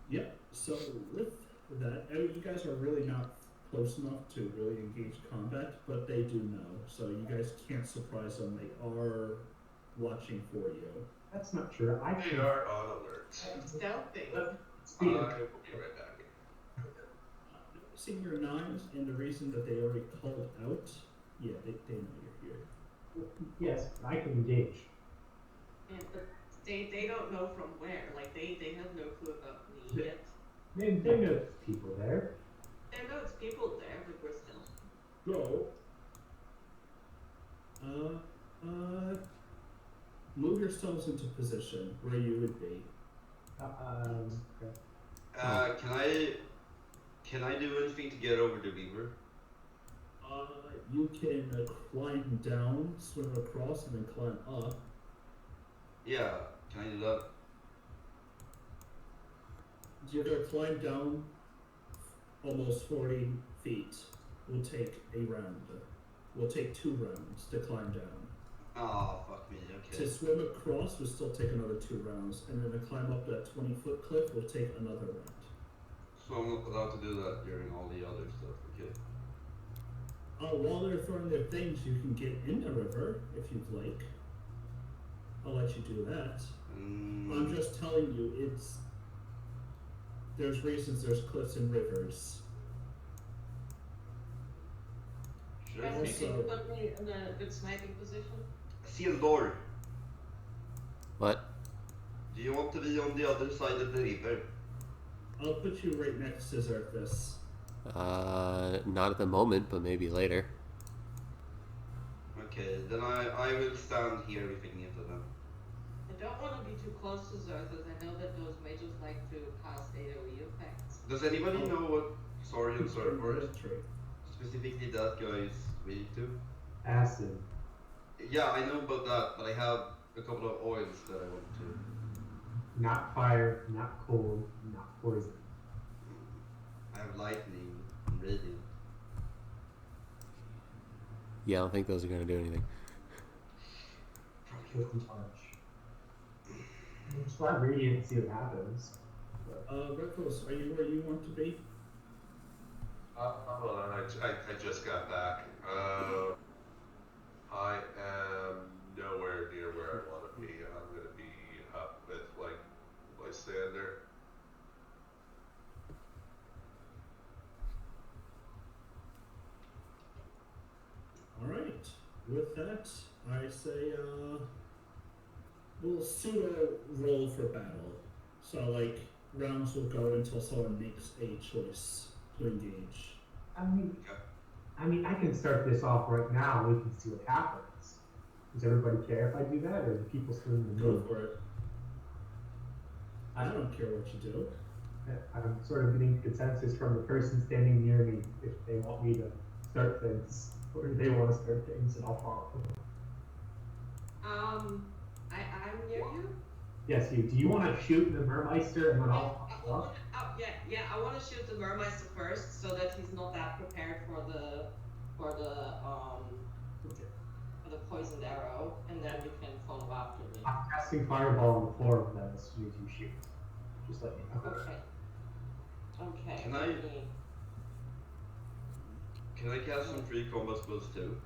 Yep, so with that, you guys are really not close enough to really engage combat, but they do know, so you guys can't surprise them. They are watching for you. That's not true. I They can. are on alert. Stealthy. Speed. I will be right back. seeing your knives and the reason that they already called out, yeah, they know you're here. Yes, I can engage. Yeah, but they don't know from where. Like they have no clue about me yet. They know there's people there. They know it's people there, but we're still. So, move yourselves into position where you would be. Okay. Can I do anything to get over the beaver? You can climb down, swim across, and then climb up. Yeah, can I do that? You're gonna climb down almost 40 feet. Will take a round. Will take 2 rounds to climb down. Oh, fuck me, okay. To swim across will still take another 2 rounds, and then to climb up that 20-foot cliff will take another round. So I'm not allowed to do that during all the other stuff, okay? While they're throwing their things, you can get in the river if you'd like. I'll let you do that. I'm just telling you, there's reasons there's cliffs and rivers. Sure. Guys, can you put me in a good sniping position? Sildor, What? do you want to be on the other side of the river? I'll put you right next to Xerxes. Not at the moment, but maybe later. Okay, then I will stand here with Agneta then. I don't want to be too close to Xerxes. I know that those mages like to cast AoE effects. Does anybody know what Saurian Surfer is? True. Specifically that guy is weak to? Acid. Yeah, I know about that, but I have a couple of oils that I want to. Not fire, not cold, not poison. I have lightning and radiant. Yeah, I don't think those are gonna do anything. Probably with touch. Just let radiant and see what happens. Reckless, are you where you want to be? Hold on, I just got back. I am nowhere near where I want to be. I'm going to be up with, like, Lysander. Alright. With that, I say, we'll pseudo roll for battle. So, like, rounds will go until someone makes a choice to engage. I mean, I can start this off right now. We can see what happens. Does everybody care if I do that, or do people still need to Go move? for it. I don't care what you do. I'm sort of getting consensus from the person standing near me if they want me to start things, or if they want to start things, and I'll follow. I'm near you. Yes, you. Do you want to shoot the Mermeister and then I'll follow up? Yeah, I want to shoot the Mermeister first, so that he's not that prepared for the poisoned arrow, and then you can follow after me. I'm casting Fireball on the floor of them as soon as you shoot. Just let me know. Okay. Can I cast some free combat spells too?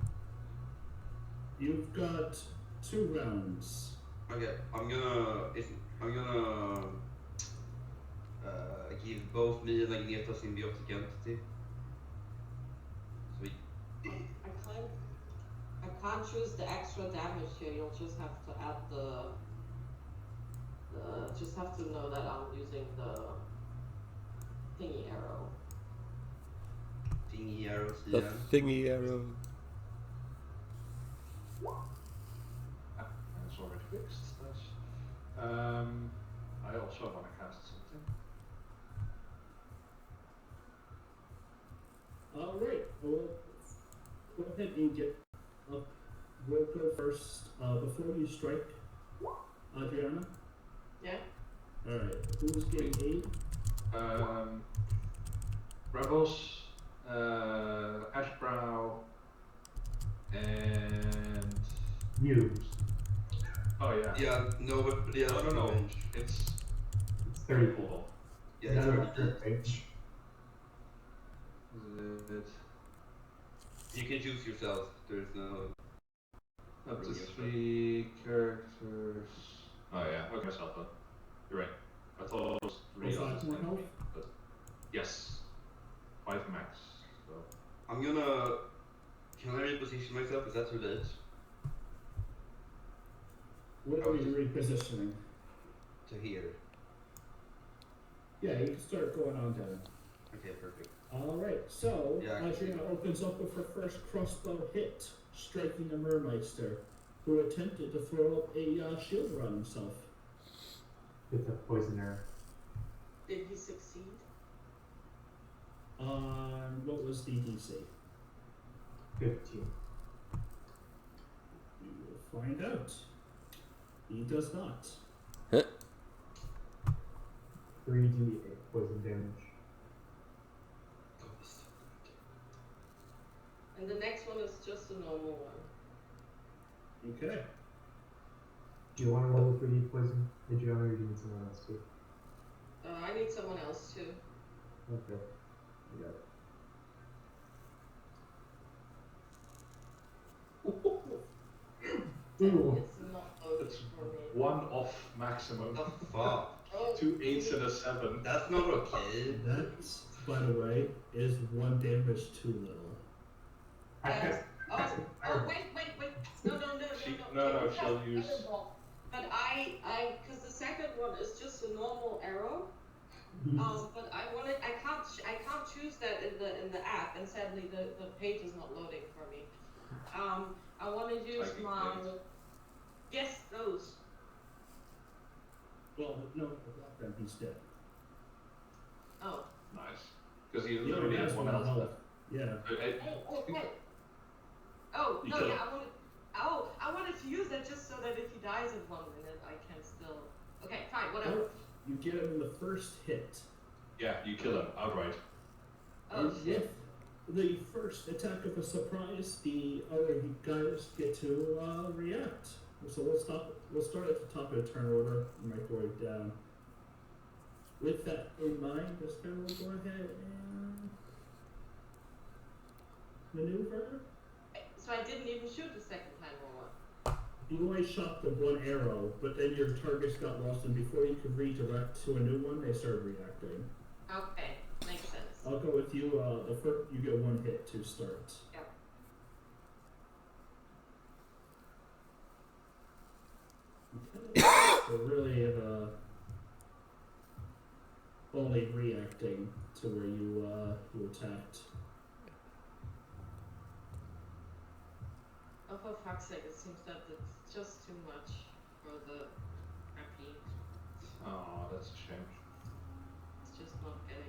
You've got 2 rounds. Okay, I'm gonna give both me and Agneta symbiotic entity. Sweet. I can't choose the extra damage here. You'll just have to add the just have to know that I'm using the thingy arrow. Thingy arrows, The yeah. thingy arrow. It's already fixed. Nice. I also want to cast something. Alright, well, go ahead and get up. We'll go first. Before you strike, Adriana? Yeah? Alright, who's getting aid? Rebels, Ashbrow, and You. oh yeah. Yeah, nobody else No. range. It's 30 cool. Yeah, it's None of already us are range. Is it You can choose yourself. There's no. up to 3 characters? Oh yeah, okay, myself then. You're right. I thought it was 3 Oh, 5 others more than health? me, but yes. 5 max. I'm gonna. Can I reposition myself? Is that too late? What are you repositioning? To here. Yeah, you can start going on down. Okay, perfect. Alright, so Yeah, Adriana opens up with her first crossbow hit, striking the Mermeister, who attempted to throw up a shield around himself. With a poison arrow. Did he succeed? What was the DC? 15. We will find out. He does not. 3d8 poison damage. And the next one is just a normal one. Okay. Do you want to roll the 3d poison? Adriana, or do you need someone else too? I need someone else too. Okay. I got it. Ooh. It's not loaded It's for me. 1 off maximum. What the fuck? Oh, 2 8s and a 7. That's not okay. That, by the way, is 1 damage too little. yes. Oh, wait. No. No, she'll use. But because the second one is just a normal arrow. But I can't choose that in the app, and sadly the page is not loading for me. I want to use my. Yes, those. Well, no, then he's dead. Oh. Nice. Because he He literally only has one else health. left. Yeah. Okay. Oh, You no, kill yeah, him. I wanted to use that just so that if he dies in 1 minute, I can still. Okay, fine, whatever. Oh, you get him in the first hit. Yeah, you kill him outright. Oh, And shit. with the first attack of a surprise, the other guys get to react. So we'll start at the top of the turn order and make our way down. With that in mind, this guy will go ahead and maneuver. So I didn't even shoot the second time or what? You only shot the one arrow, but then your targets got lost, and before you could redirect to a new one, they started reacting. Okay, makes sense. I'll go with you. The first, you get 1 hit to start. Yep. Okay. So really, only reacting to where you attacked. Oh, for fuck's sake, it seems that it's just too much for the crappy. Oh, that's a shame. It's just not getting.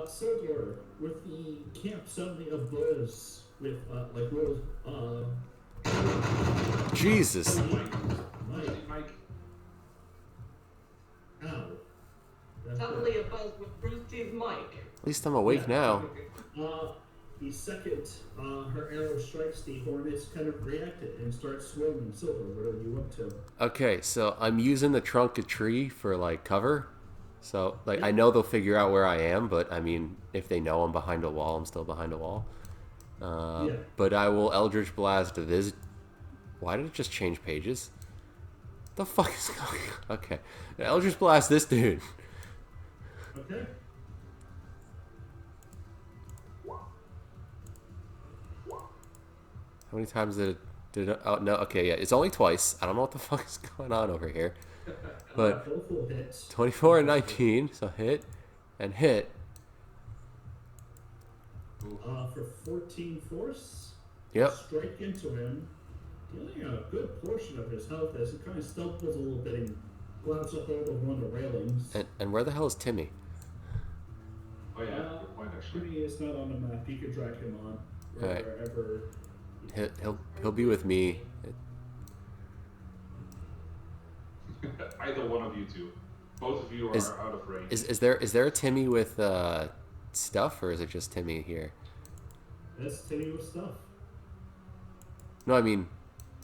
Sildor, with the camp suddenly abuzz with like little Jesus. Mike. Ow. Suddenly a buzz with Bruce T's mic. At least I'm awake now. The second her arrow strikes, the hornets kind of reacted and start swarming Silver. What are you up to? Okay, so I'm using the trunk of tree for like cover. So like I know they'll figure out where I am, but I mean if they know I'm behind a wall, I'm still behind a wall. Yeah. But I will Eldritch Blast this. Why did it just change pages? The fuck is going on? Okay. Eldritch Blast this dude. Okay. How many times did it oh no, okay, yeah, it's only twice. I don't know what the fuck is going on over here. But Both will hit. 24 and 19, so hit and hit. For 14 force. Yep. Strike into him, dealing a good portion of his health as he kind of stumbles a little bit and grabs a hold of one of the railings. And where the hell is Timmy? Oh yeah, good point actually. Timmy is not on the map. You could drag him on Alright. wherever. He'll be with me. Either one of you two. Both of you are out of range. Is there a Timmy with stuff, or is it just Timmy here? That's Timmy with stuff. No, I mean,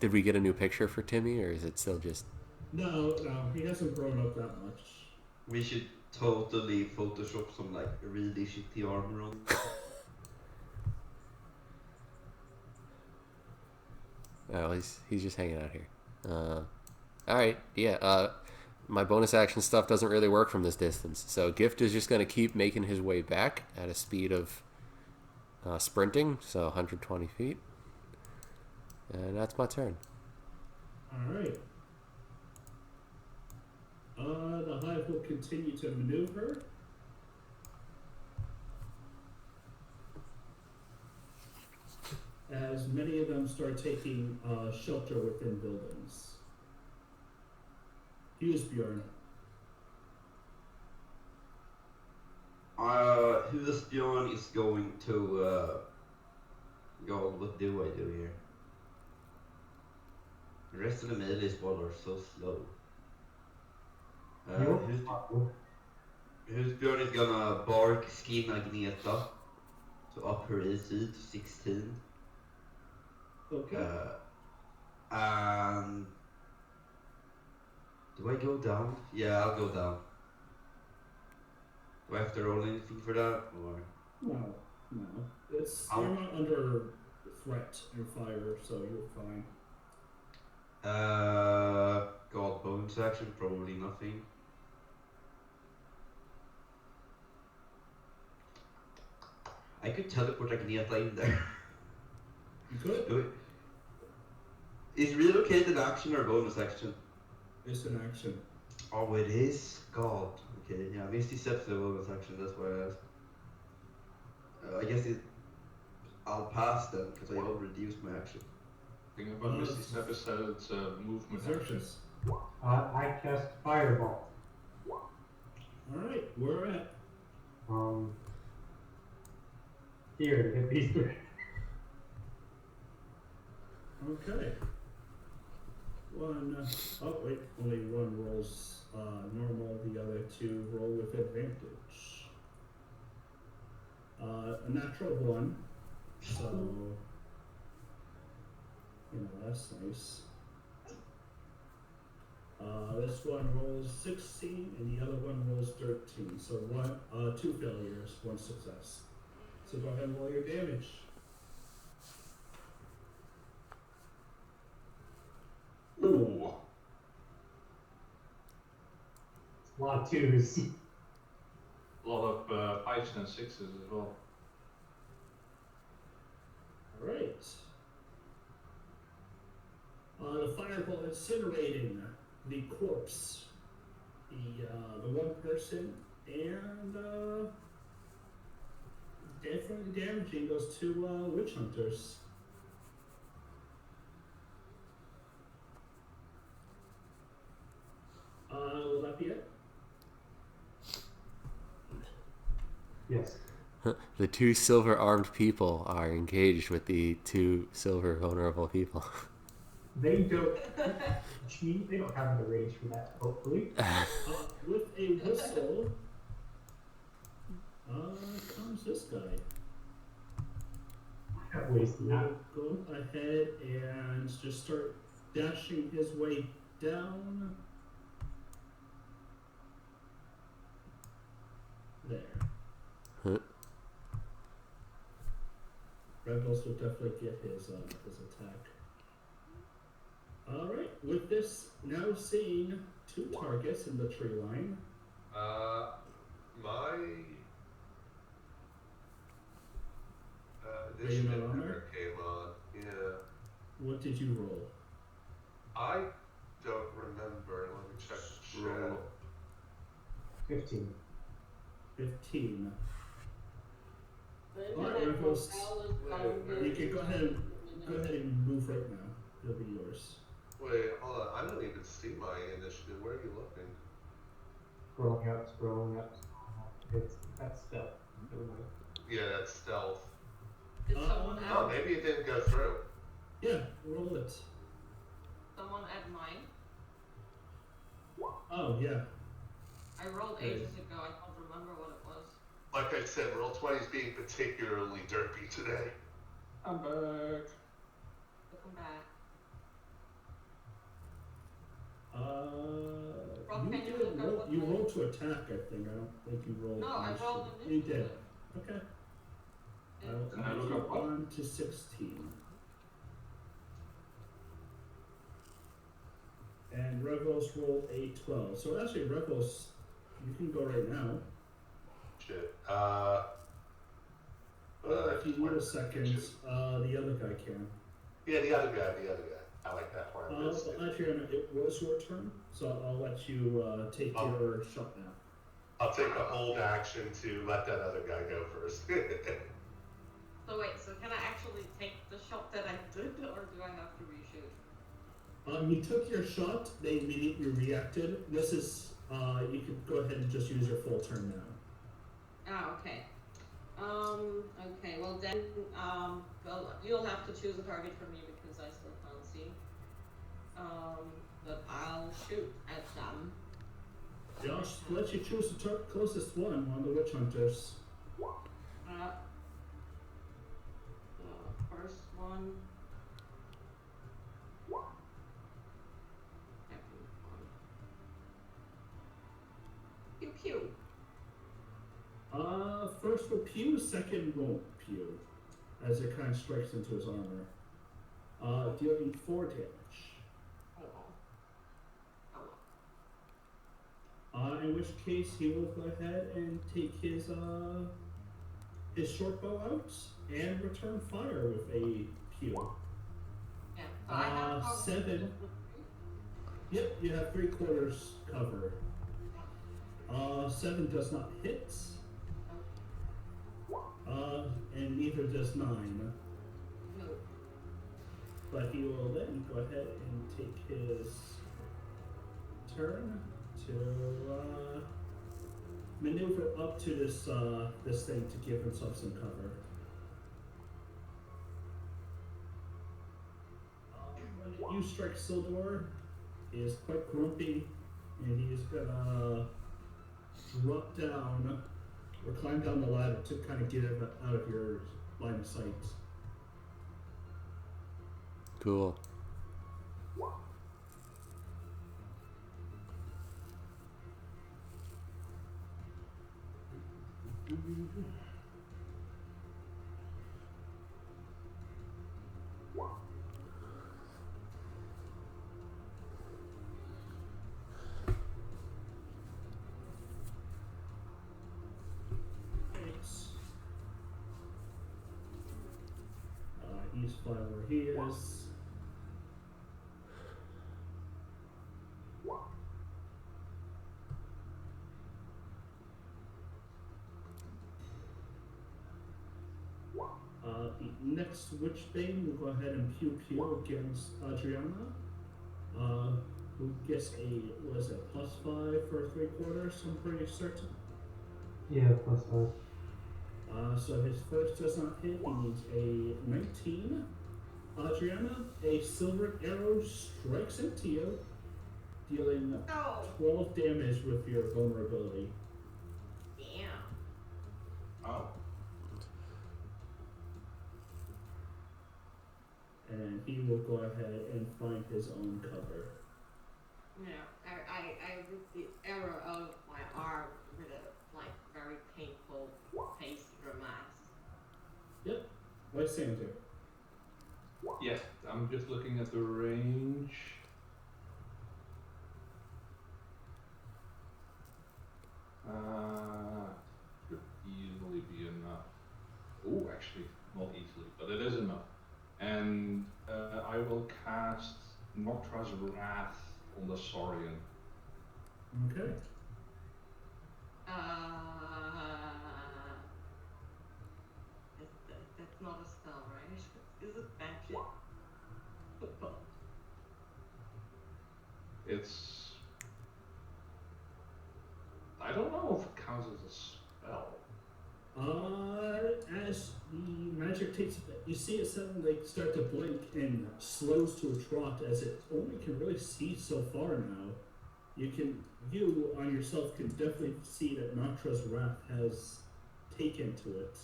did we get a new picture for Timmy, or is it still just? No, he hasn't grown up that much. We should totally Photoshop some like really shitty armor on. Oh, he's just hanging out here. All right, yeah. My bonus action stuff doesn't really work from this distance, so Gift is just going to keep making his way back at a speed of sprinting, so 120 feet, and that's my turn. All right. The hive will continue to maneuver. As many of them start taking shelter within buildings. Bjorn. Bjorn is going to God, what do I do here? The rest of the melee squad are so slow. Bjorn is gonna bark skin Agneta to up her AC to 16. Okay. And do I go down? Yeah, I'll go down. Do I have to roll anything for that, or? No. You're not under threat and fire, so you're fine. God, bonus action, probably nothing. I could teleport Agneta in there. You could. Is relocate an action or bonus action? It's an action. Oh, it is? God. Okay, yeah, Misty Steps is a bonus action, that's why I asked. I guess I'll pass then, because I already used my action. The thing about Misty Step is that it's a movement action. I cast Fireball. Alright, where at? Here to hit these three. Okay. Oh wait, only one rolls normal, the other two roll with advantage. A natural 1, so that's nice. This one rolls 16 and the other one rolls 13, so 2 failures, 1 success. So go ahead and roll your damage. Ooh. A lot of 2s. A lot of 5s and 6s as well. Alright. The fireball incinerating the corpse, the one person, and definitely damaging those 2 witch hunters. Will that be it? Yes. The 2 silver-armed people are engaged with the 2 silver vulnerable people. They don't cheat. They don't have the range for that, hopefully. With a whistle, comes this guy. Wasting that. Go ahead and just start dashing his way down. There. Huh. Rebels will definitely get his attack. Alright, with this now seeing 2 targets in the tree line. Initiative never came on. Yeah. What did you roll? I don't remember. Let me check the chat. 15. 15. The Alright, internet Rebels, profile is probably you can go ahead and move right now. It'll be yours. Wait, hold on. I don't even see my initiative. Where are you looking? Scrolling up. That's stealth. Never mind. Yeah, that's stealth. Did someone add? Oh, maybe it didn't go through. Yeah, roll it. Someone add mine? Oh, yeah. I rolled ages ago. I don't remember what it was. Like I said, Roll20 is being particularly derpy today. I'm back. Welcome back. Rob, can you look up what You my- rolled to attack, I think. I don't think you rolled. No, I rolled You did. initiative. Okay. It- I will Can I add look you up what? on to 16. And Revos rolled a 12. So actually, Revos, you can go right now. Shit. Or if you need a second, the other guy can. Yeah, the other guy. I like that plan. Well, Adriana, it was your turn, so I'll let you take your shot now. I'll take a hold action to let that other guy go first. So wait, so can I actually take the shot that I did, or do I have to reshoot? You took your shot, they immediately reacted. This is, you can go ahead and just use your full turn now. Ah, okay. Okay, well then, well, you'll have to choose a target for me because I still can't see. But I'll shoot at them. Josh, let you choose the closest one of the witch hunters. The first one. Second one. Pew pew. First will pew, second won't pew, as it kind of strikes into his armor. Dealing 4 damage. In which case he will go ahead and take his short bow out and return fire with a pew. Yeah, so I have 7. Yep, you have 3/4 cover. 7 does not hit. And neither does 9. No. But he will then go ahead and take his turn to maneuver up to this thing to give himself some cover. When you strike Sildor, he is quite grumpy, and he is gonna drop down or climb down the ladder to kind of get it out of your line of sight. Cool. He's fine where he is. The next Witchbane will go ahead and pew pew against Adriana, who gets a, what is it, +5 for 3/4, I'm pretty certain. Yeah, +5. So his first does not hit, he needs a 19. Adriana, a silver arrow strikes into you, dealing 12 damage with your vulnerability. Damn. Oh. And he will go ahead and find his own cover. Yeah, I ripped the arrow out of my arm with a very painful face grimace. Yep. White Sander. Yes, I'm just looking at the range. Should easily be enough. Oh, actually, not easily, but it is enough. And I will cast Noctra's Wrath on the Saurian. Okay. That's not a spell, right? Is it magic? It's... I don't know if it counts as a spell. As the magic takes effect, you see it suddenly start to blink and slows to a trot as it only can really see so far now. You on yourself can definitely see that Noctra's Wrath has taken to it.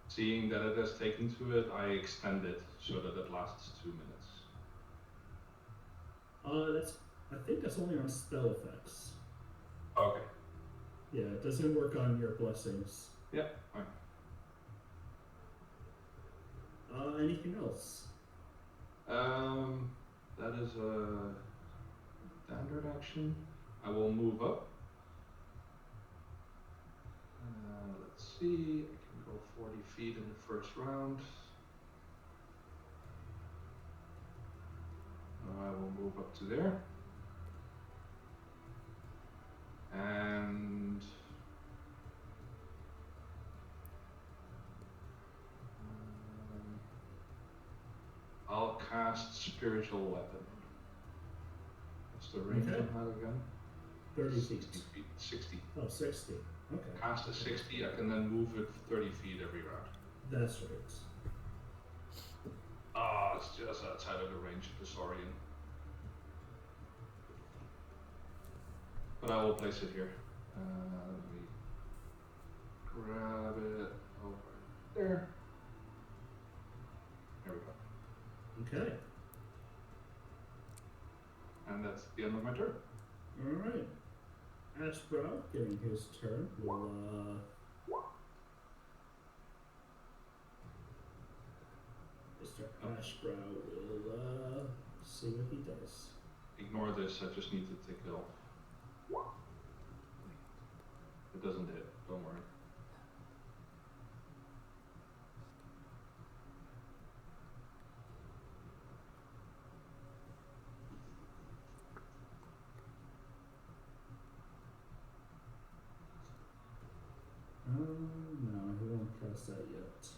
Seeing that it has taken to it, I extend it so that it lasts 2 minutes. I think that's only on spell effects. Okay. Yeah, it doesn't work on your blessings. Yeah, fine. Anything else? That is standard action. I will move up. Let's see, I can go 40 feet in the first round. I will move up to there. And I'll cast Spiritual Weapon. What's the range Okay. on that again? 30 60 feet. feet. 60. Oh, 60. Okay. Cast a 60, I can then move it 30 feet every round. That's right. Ah, it's just outside of the range of the Saurian. But I will place it here. Let me grab it over there. There we go. Okay. And that's the end of my turn. Alright. Ashbrow, getting his turn, will Mr. Ashbrow will see what he does. Ignore this, I just need to take it off. It doesn't hit, don't worry. No, he won't cast that yet.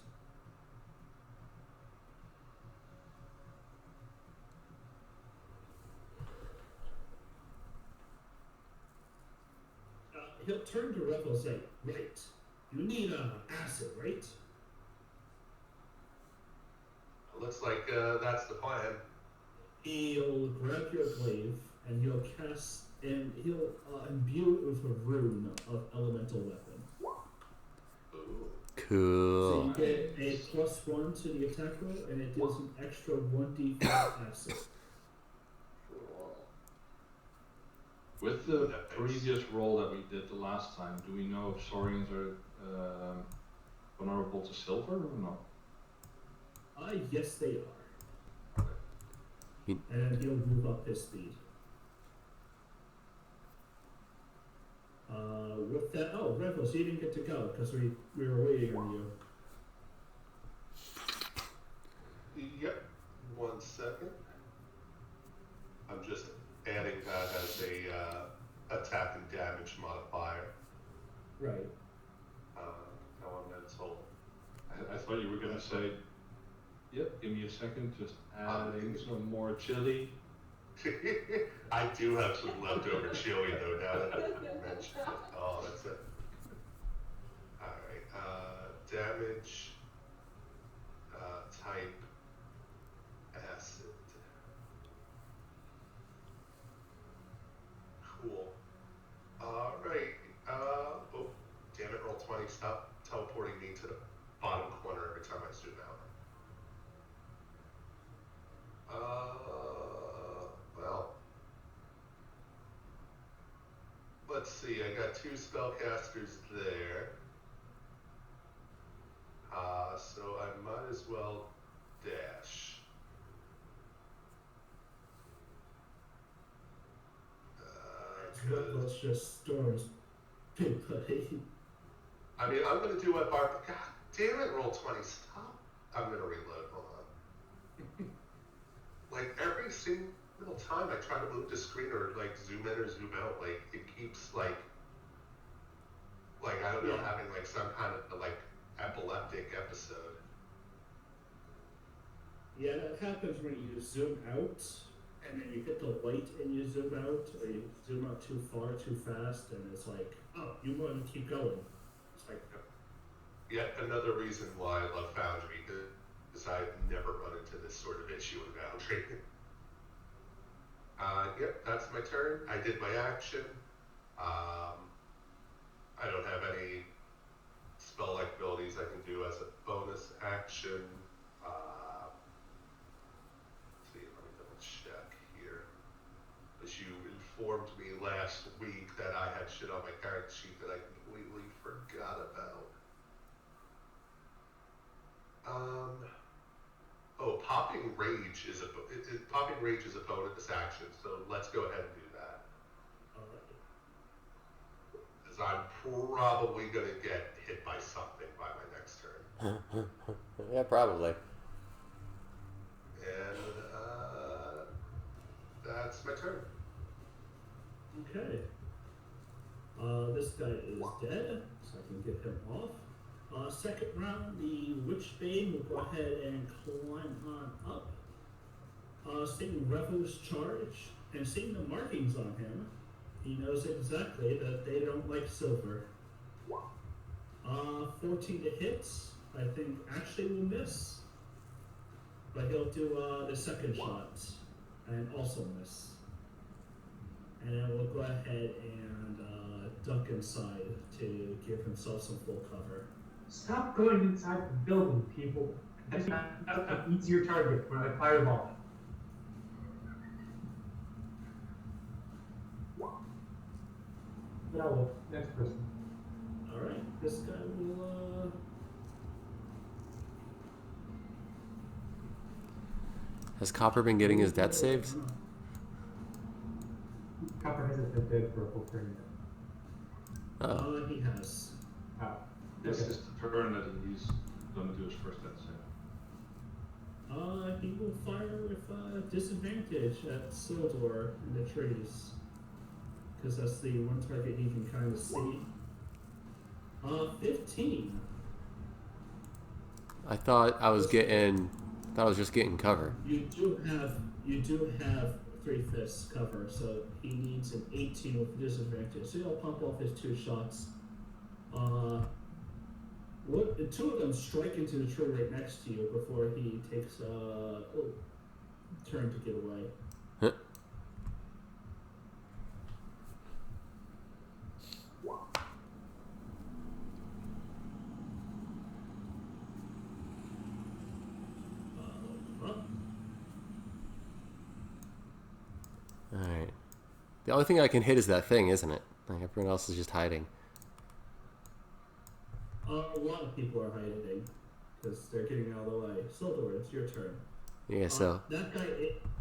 He'll turn to Revel and say, right, you need acid, right? Looks like that's the plan. He'll grab your glaive and he'll cast, and he'll imbue it with a rune of elemental weapon. Ooh. So Cool. you get a +1 to the attack roll, and it deals an extra 1d4 acid. With the previous roll that we did the last time, do we know if Saurians are vulnerable to silver or no? Yes, they are. He- And he'll move up his speed. With that, oh, Revels, you didn't get to go because we were waiting on you. Yep. 1 second. I'm just adding that as a attack and damage modifier. Right. How I'm mental. I thought you were gonna say, yep, give me a second, just adding Um, some more chili. I do have some leftover chili though. Now that you mentioned it. Oh, that's it. All right. Damage. Type. Acid. Cool. All right. Oh, damn it! Roll 20. Stop teleporting me to the bottom corner every time I zoom out. Well, let's see. I got 2 spellcasters there. So I might as well dash. Revels just storms Big Buddy. I mean, I'm gonna do what Barbara. God damn it! Roll 20. Stop. I'm gonna reload. Hold on. Like every single time I try to move the screen or like zoom in or zoom out, like it keeps like I don't know, having like some kind of like epileptic episode. Yeah, that happens when you zoom out, and then you hit the light and you zoom out, or you zoom out too far, too fast, and it's like, oh, you want to keep going. It's like, Yet another reason why I love Foundry, because I've never run into this sort of issue in Foundry. Yep, that's my turn. I did my action. I don't have any spell-like abilities I can do as a bonus action. Let's see, let me double check here. Because you informed me last week that I had shit on my character sheet that I completely forgot about. Oh, popping rage is a bonus action, so let's go ahead and do that. probably gonna get hit by something by my next turn. Yeah, probably. And that's my turn. Okay. This guy is dead, so I can get him off. Second round, the Witchbane will go ahead and climb on up. Seeing Revo's charge and seeing the markings on him, he knows exactly that they don't like silver. 14 to hit, I think actually will miss. But he'll do the second shot and also miss. And then we'll go ahead and duck inside to give himself some full cover. Stop going inside the building, people. That's an easier target for the fireball. No, next person. Alright, this guy will Has Copper been getting his death saves? Copper hasn't been dead for a full turn yet. Oh. he has. Oh. This Okay. is the turn that he's gonna do his first death save. He will fire with disadvantage at Sildor in the trees. Because that's the one target he can kind of see. 15. I thought I was just getting cover. You do have 3 fists cover, so he needs an 18 with disadvantage. So he'll pump off his 2 shots. Two of them strike into the tree right next to you before he takes a turn to get away. Huh. Alright. The only thing I can hit is that thing, isn't it? Like everyone else is just hiding. A lot of people are hiding because they're getting out of the way. Sildor, it's your turn. Yeah, so That guy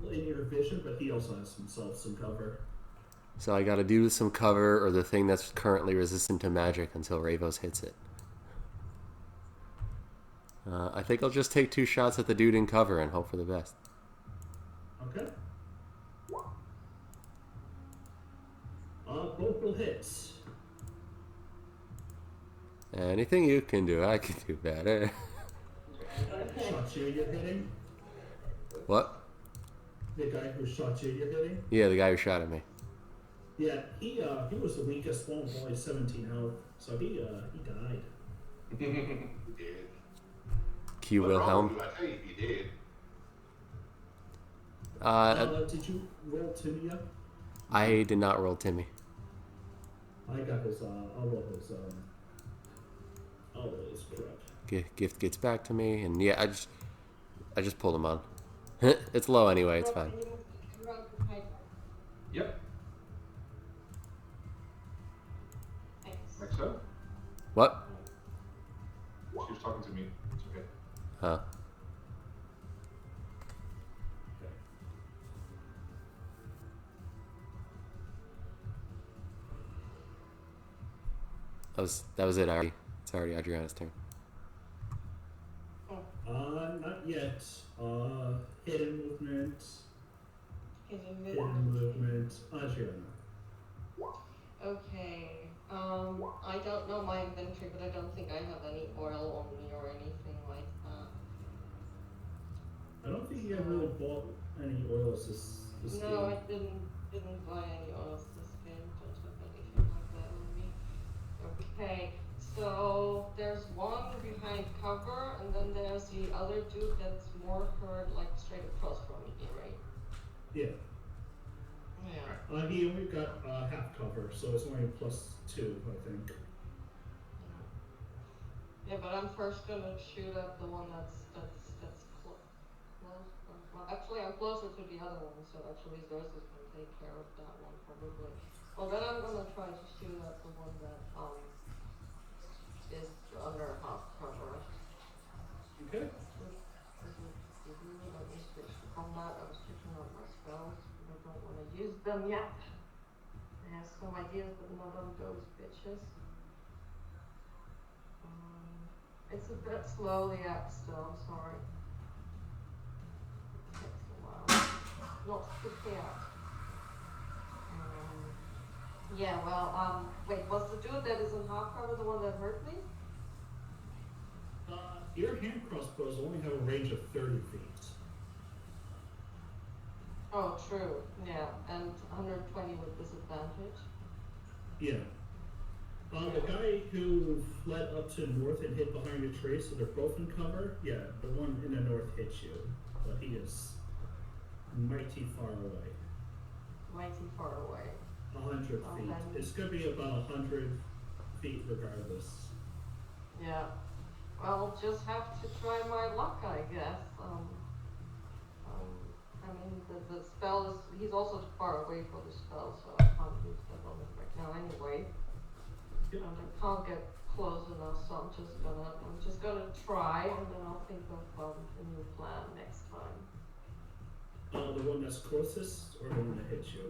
in your vision, but he also has himself some cover. so I gotta do some cover or the thing that's currently resistant to magic until Ravos hits it. I think I'll just take 2 shots at the dude in cover and hope for the best. Okay. Both will hit. Anything you can do, I can do better. Shot you, you're hitting. What? The guy who shot you, you're hitting. Yeah, the guy who shot at me. Yeah, he was the weakest one with only 17 health, so he died. He did. Q What's wrong Wilhelm. with you? I tell you, he did. Did you roll Timmy up? I did not roll Timmy. I got his. I'll roll his correct. Gift gets back to me, and yeah, I just pulled him on. It's low anyway. It's fine. Yep. Next up. What? She was talking to me. It's okay. Huh? That was it. It's already Adriana's turn. Not yet. Hidden movement. Hidden movement. Adriana. Okay. I don't know my inventory, but I don't think I have any oil on me or anything like that. I don't think you really bought any oils this game. No, I didn't buy any oils this game. Don't have anything like that on me. Okay, so there's one behind cover, and then there's the other dude that's more hurt, like straight across from me, right? Yeah. Yeah. He only got half cover, so it's only +2, I think. Yeah, but I'm first gonna shoot at the one that's close. Well, actually, I'm closer to the other one, so actually Zeus is gonna take care of that one probably. Well, then I'm gonna try to shoot at the one that is under half cover. Okay. Let me switch to combat. I was checking out my spells, but I don't want to use them yet. I have some ideas, but not on those bitches. It's a bit slow, the app still, I'm sorry. It takes a while. Not prepared. Yeah, well, wait, was the dude that is in half cover the one that hurt me? Your hand crossbows only have a range of 30 feet. Oh, true. Yeah, and 120 with disadvantage. Yeah. The guy who fled up to the north and hid behind a tree, so they're both in cover. Yeah, the one in the north hits you, but he is mighty far away. Mighty far away. 100 feet. Then... It's gonna be about 100 feet regardless. Yeah. I'll just have to try my luck, I guess. I mean, the spell is... He's also too far away for the spell, so I can't use that on him right now anyway. Yep. And I can't get close enough, so I'm just gonna try, and then I'll think of a new plan next time. The one that's closest or the one that hits you?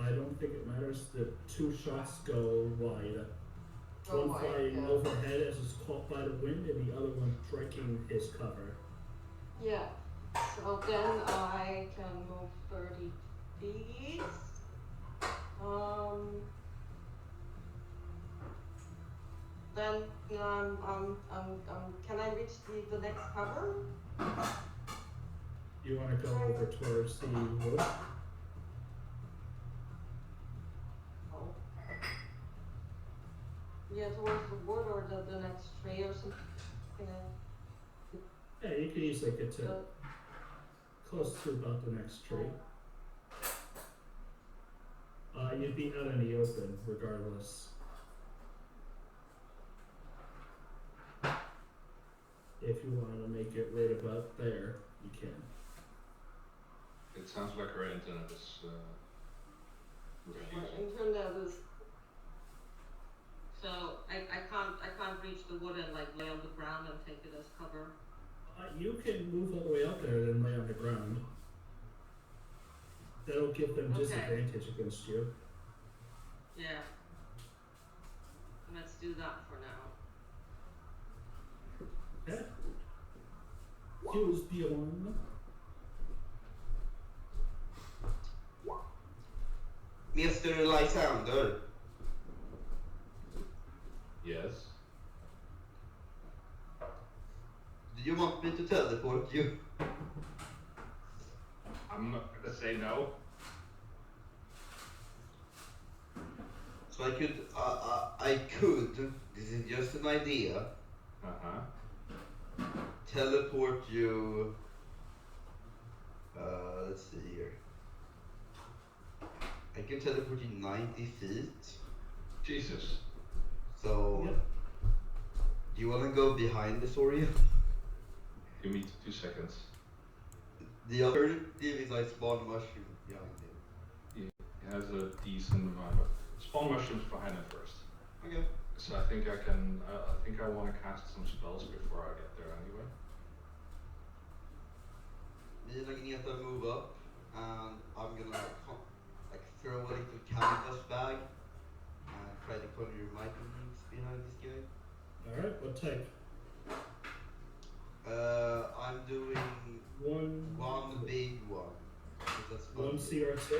I don't think it matters. The two shots go wide. One flying overhead as it's caught by the wind, and the other one striking his cover. Yeah. So then I can move 30 feet. Then can I reach the next cover? You want to go over towards the wood? Oh. Yeah, towards the wood or the next tree or something. Yeah, you can easily get to close to about the next tree. You'd be out in the open regardless. If you want to make it right about there, you can. It sounds like her internet is refusing. My internet is... So I can't reach the wood and like lay on the ground and take it as cover. You can move all the way out there and lay on the ground. That'll give them disadvantage against you. Yeah. Let's do that for now. Okay. Use Bjorn. Mr. Lysander. Yes. Do you want me to teleport you? I'm not gonna say no. So I could, this is just an idea, teleport you, let's see here. I can teleport you 90 feet. Jesus. So, do you want to go behind the Soria? Give me 2 seconds. The alternative is I spawn mushroom behind him. He has a decent amount of spawn mushrooms behind him first. Okay. So I think I can. I think I want to cast some spells before I get there anyway. Me and Agneta move up, and I'm gonna throw a little canvas bag and try to corner your microbeams behind this guy. Alright, what type? I'm doing one big one. That's fun. One CR2?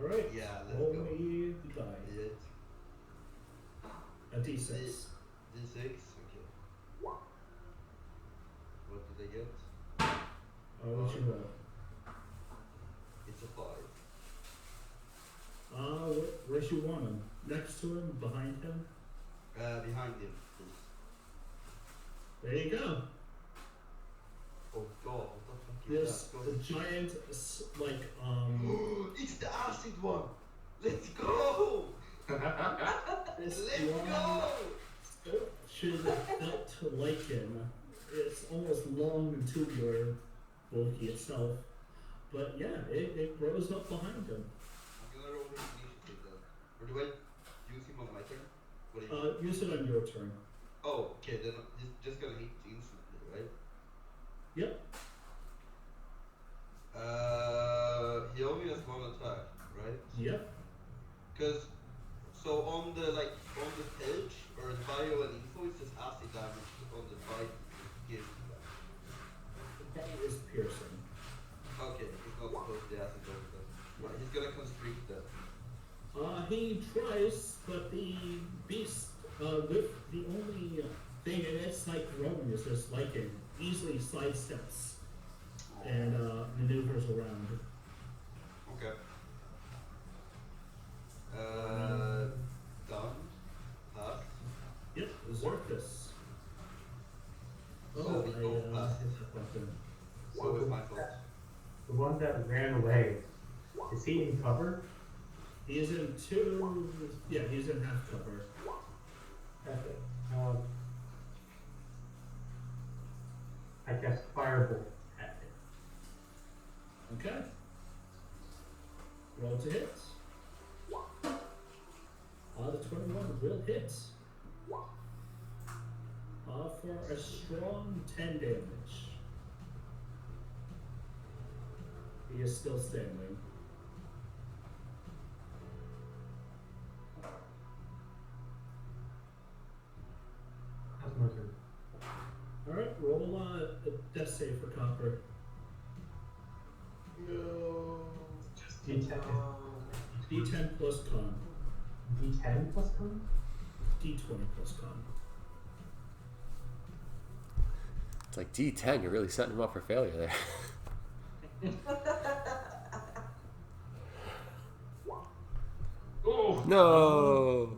Alright. Yeah, let's roll go. me the die. It. A D6. D6, okay. What did I get? What'd you roll? It's a 5. Where'd you want him? Next to him? Behind him? Behind him, please. There you go. Oh god, what the fuck This is that? the giant, It's the acid one! Let's go! this Let's one go! should have felt like him. It's almost long and tubular, bulky itself. But yeah, it grows up behind him. I'm gonna roll his initiative then. Or do I use him on my turn? What do you Use it on your turn. Oh, okay, then he's just gonna hit instantly, right? Yep. He only has one attack, right? Yep. Because, so on the page, or the bio and info, it says acid He tries, but the beast, with the only thing in its like growing is this lichen, easily sidesteps and maneuvers around. Okay. Done. Pass. Yep, Zorkus. So Oh, the I pass. hit that button. What was my fault? The one that ran away, is he in cover? He is in two. Yeah, he's in half cover. Okay. I cast Firebolt at him. Okay. Roll to hit. The 21 will hit. For a strong 10 damage. He is still standing. That's my turn. Alright, roll a death save for Copper. No. Just D10. D10 plus con. D10 plus con? D20 plus con. It's like D10. You're really setting him up for failure there. Oh No.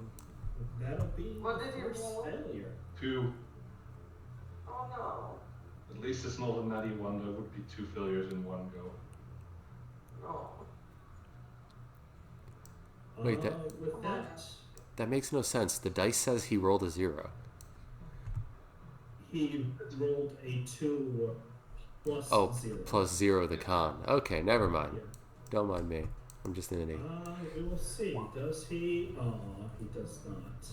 That'll be What did you first roll? failure. 2. Oh no. At least it's not a natty one. There would be 2 failures in one go. No. Wait, With that, that makes no sense. The dice says he rolled a 0. he rolled a 2 plus Oh, 0. plus 0 the con. Okay, never mind. Yeah. Don't mind me. I'm just an idiot. We will see. Does he? He does not.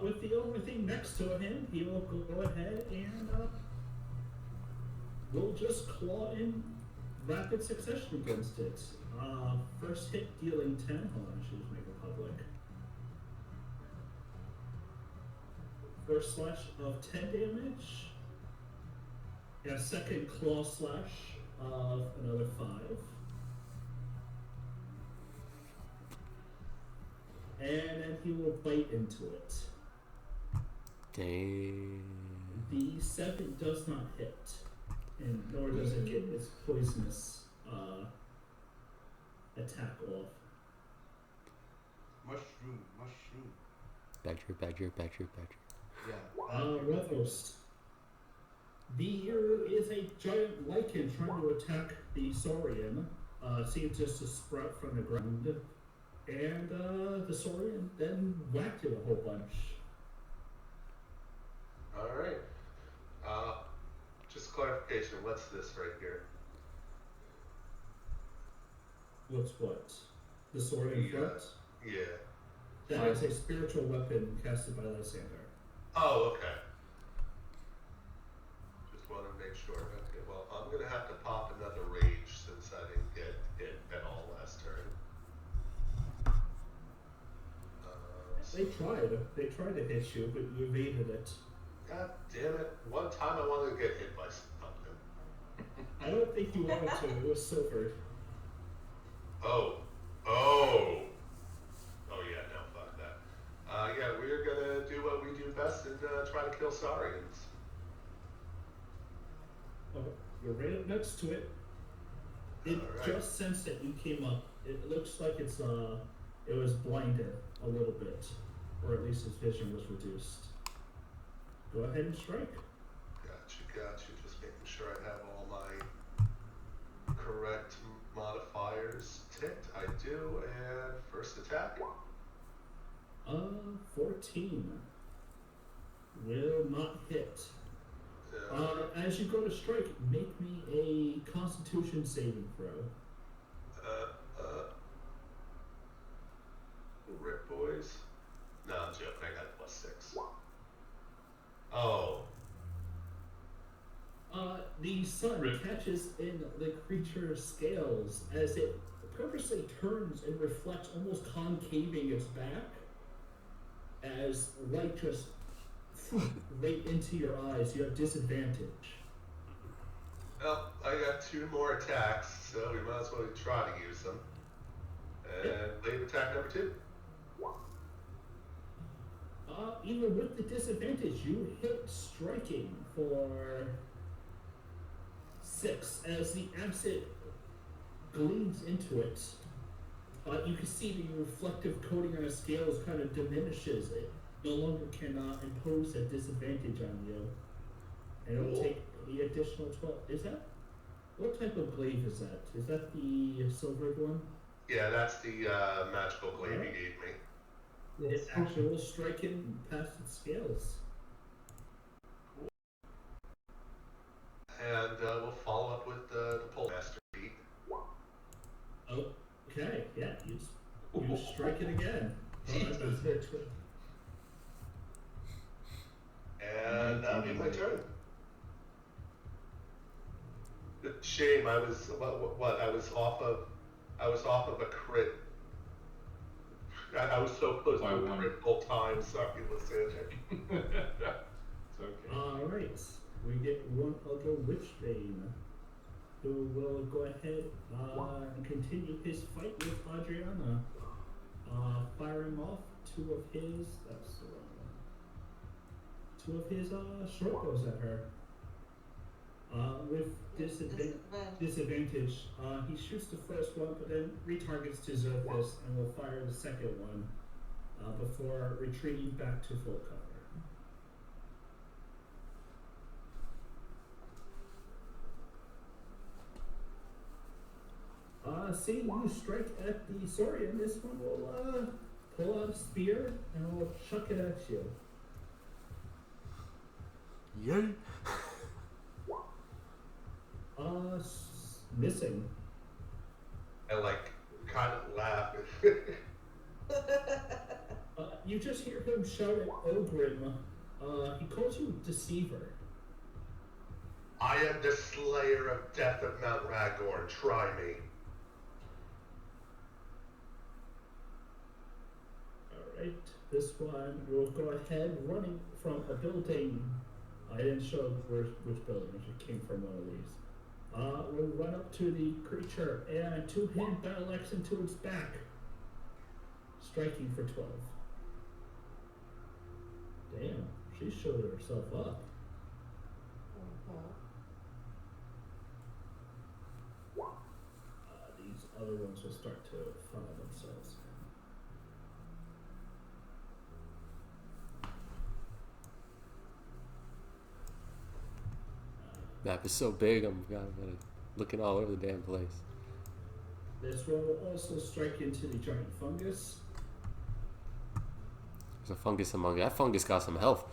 With the only thing next to him, he will go ahead and we'll just claw in rapid succession against it. First hit dealing 10. Hold on, I should just make it public. First slash of 10 damage. And a second claw slash of another 5. And then he will bite into it. Dang. The 7 does not hit, and nor does it get its poisonous attack off. Mushroom. Badger. Yeah. Ravos. There is a giant lichen trying to attack the Saurian. Seems just to sprout from the ground. And the Saurian then whacked it a whole bunch. Alright. Just clarification, what's this right here? What's what? The sword in front? Yeah. That is a spiritual weapon casted by Lysander. Oh, okay. Just want to make sure. Okay, well, I'm going to have to pop another rage since I didn't get hit at all last turn. They tried to hit you, but you evaded it. God damn it. One time I wanted to get hit by something. I don't think you wanted to. It was silvered. Oh, yeah, no, fuck that. Yeah, we're gonna do what we do best and try to kill Saurians. Okay, you're right up next to it. It Alright. just sensed that you came up. It looks like it was blinded a little bit, or at least its vision was reduced. Go ahead and strike. Gotcha. Just making sure I have all my correct modifiers ticked. I do, and first attack. 14 will not hit. As you go to strike, make me a Constitution saving throw. Rip boys. No, I'm joking. I got +6. Oh. The sun catches in the creature's scales as it purposely turns and reflects, almost concaving its back, as light just right into your eyes. You have disadvantage. Well, I got 2 more attacks, so we might as well try to use them. And wave attack number 2. Even with the disadvantage, you hit striking for 6 as the acid gleams into it. You can see the reflective coating on the scales kind of diminishes. It no longer can impose a disadvantage on you. And it'll take the additional 12. Is that? What type of glaive is that? Is that the silvered one? Yeah, that's the magical glaive you gave me. It actually will strike in past its scales. And we'll follow up with the pole master feat. Okay, yeah, you strike it again. And that'll be my turn. Shame, I was what? I was off of a crit. I was so close to a critical time. Sorry, Lysander. It's okay. All right, we get one other Witchbane, who will go ahead and continue his fight with Adriana, firing off 2 of his. That's the wrong one. 2 of his short bows at her. With disadvantage, he shoots the first one, but then retargets to Zerthus and will fire the second one before retreating back to full cover. Seeing you strike at the Saurian, this one will pull out a spear and will chuck it at you. Yay! Missing. I kind of laugh. You just hear him shout at Ogrim. He calls you Deceiver. I am the Slayer of Death of Mount Ragorn. Try me. Alright, this one will go ahead running from a building. I didn't show which building, it came from one of these. We'll run up to the creature and 2-hand battle axe into its back, striking for 12. Damn, she showed herself up. These other ones will start to funnel themselves. Map is so big, I'm gotta looking all over the damn place. This one will also strike into the giant fungus. There's a fungus among that fungus got some health.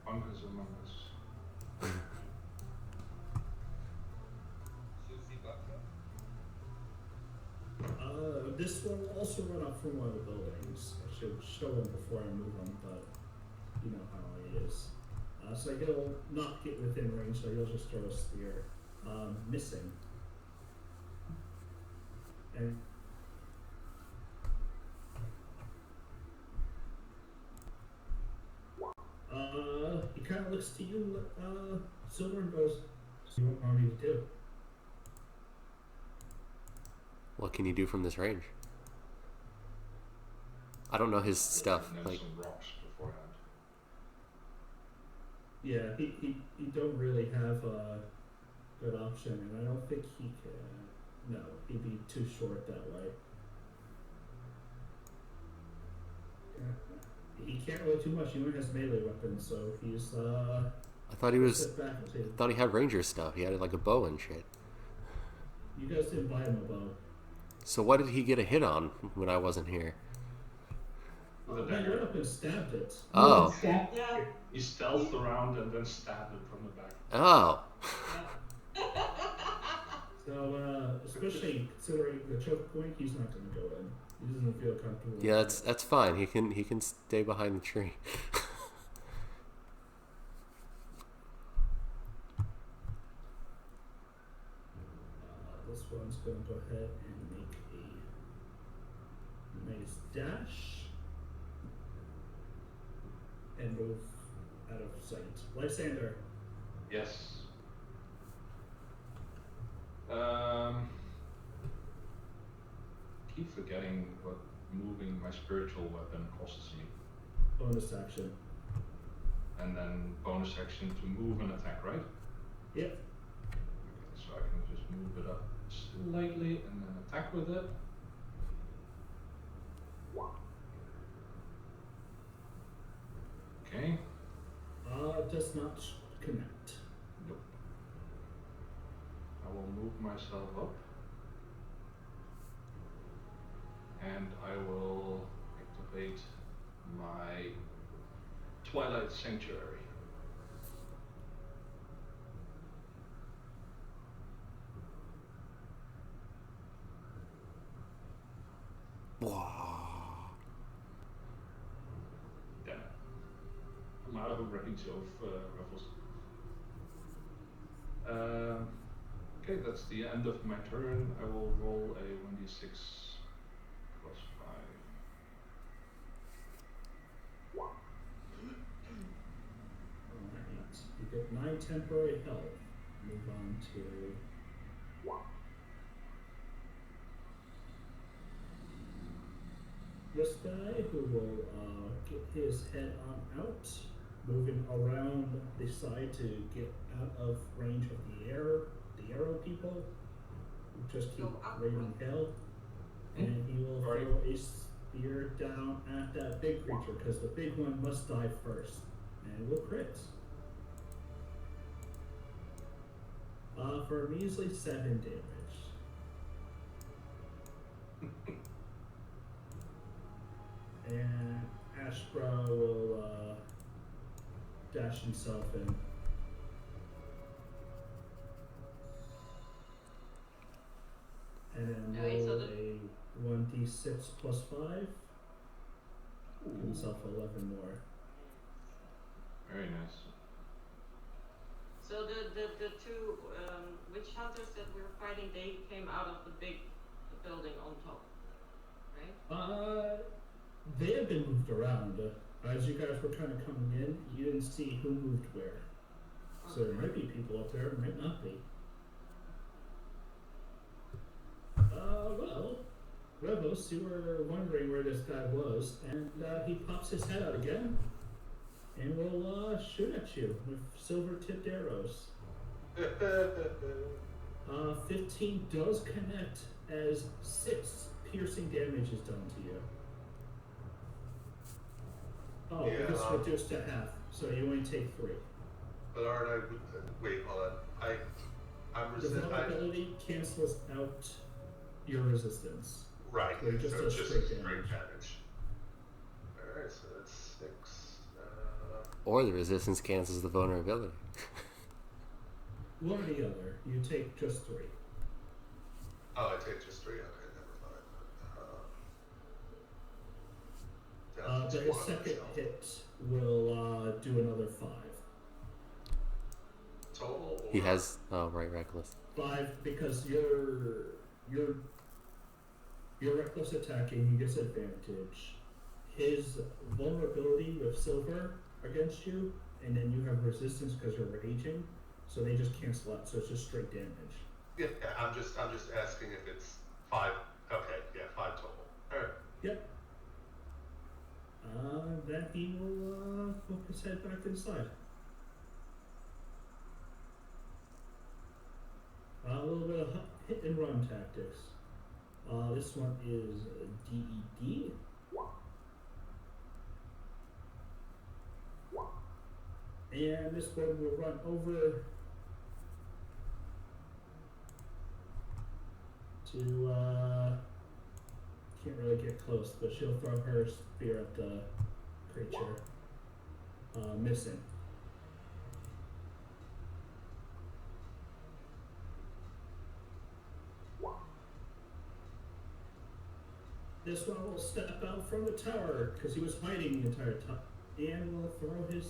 Fungus among us. This one will also run up from one of the buildings. I should show him before I move him, but you know how he is. So he'll not get within range, so he'll just throw a spear. Missing. And he kind of looks to you, Silver, and goes, "So what do you want me to do?" What can you do from this range? I don't know his stuff. And then Like, some rocks beforehand. Yeah, he don't really have a good option, and I don't think he can. No, he'd be too short that way. He can't really do much. He only has melee weapons, so he's I thought he was. sit back and say, I thought he had ranger stuff. He had like a bow and shit. "You guys didn't buy him a bow." So what did he get a hit on when I wasn't here? With a He ran dagger. up and stabbed it. Oh. Yeah. He stealthed around and then stabbed him from the back. Oh. So, especially considering the choke point, he's not going to go in. He doesn't feel comfortable. Yeah, that's fine. He can stay behind the tree. This one's going to go ahead and make a nice dash. and move out of sight. Lysander. Yes. Keep forgetting what moving my spiritual weapon costs me. Bonus action. And then bonus action to move and attack, right? Yep. Okay, so I can just move it up slightly and then attack with it. Okay. Does not connect. Nope. I will move myself up. And I will activate my Twilight Sanctuary. Wow. Damn it. I'm out of range of Ruffles. Okay, that's the end of my turn. I will roll a 1d6 plus 5. Alright. You get 9 temporary health. Move on to this guy, who will get his head on out, moving around the side to get out of range of the arrow people, who just keep Go up, raining hell. And he will Alright. throw a spear down at that big creature, because the big one must die first. And will crit. For a measly 7 damage. And Ashbra will dash himself in. And then Alright, so roll the- a 1d6 plus 5. Give himself 11 more. Very nice. So the two witch hunters that we were fighting, they came out of the big building on top, right? They have been moved around. As you guys were kind of coming in, you didn't see who moved where. So there might be people up there, might not be. Well, Revos, you were wondering where this guy was, and he pops his head out again, and will shoot at you with silver-tipped arrows. 15 does connect, as 6 piercing damage is done to you. Oh, Yeah, it's reduced to half, so you only take 3. But aren't I? Wait, hold on. I'm The resistant. vulnerability cancels out your resistance. Right. So it just so does just straight straight damage. damage. All right, so that's 6. Or the resistance cancels the vulnerability. One or the other. You take just 3. Oh, I take just 3. Okay, never mind. But his second hit will do another 5. Total. Or... He has reckless. 5 because you're reckless attacking. He gets advantage. His vulnerability with silver against you, and then you have resistance because you're raging, so they just cancel out. So it's just straight damage. Yeah, I'm just asking if it's 5. Okay, yeah, 5 total. All right. Yep. Then he will poke his head back inside. A little bit of hit and run tactics. This one is DED. And this one will run over to, can't really get close, but she'll throw her spear at the creature. Missing. This one will step out from the tower because he was hiding the entire time, and will throw his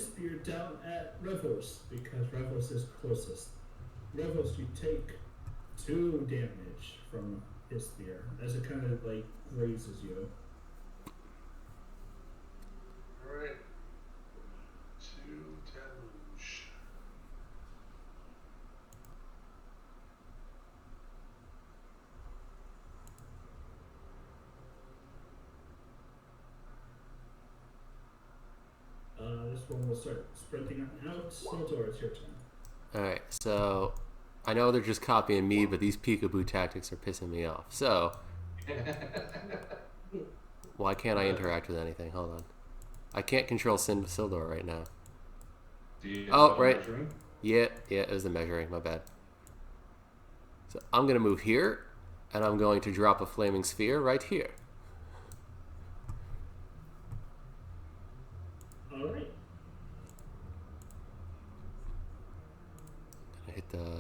spear down at Revos because Revos is closest. Revos, you take 2 damage from his spear as it kind of like grazes you. start sprinting out. Sildor, it's your turn. All right, so I know they're just copying me, but these peekaboo tactics are pissing me off. So why can't I interact with anything? Hold on. I can't control Sildor right now. Do you Oh, have right. measuring? Yeah, it was the measuring. My bad. So I'm going to move here, and I'm going to drop a flaming sphere right here. All right.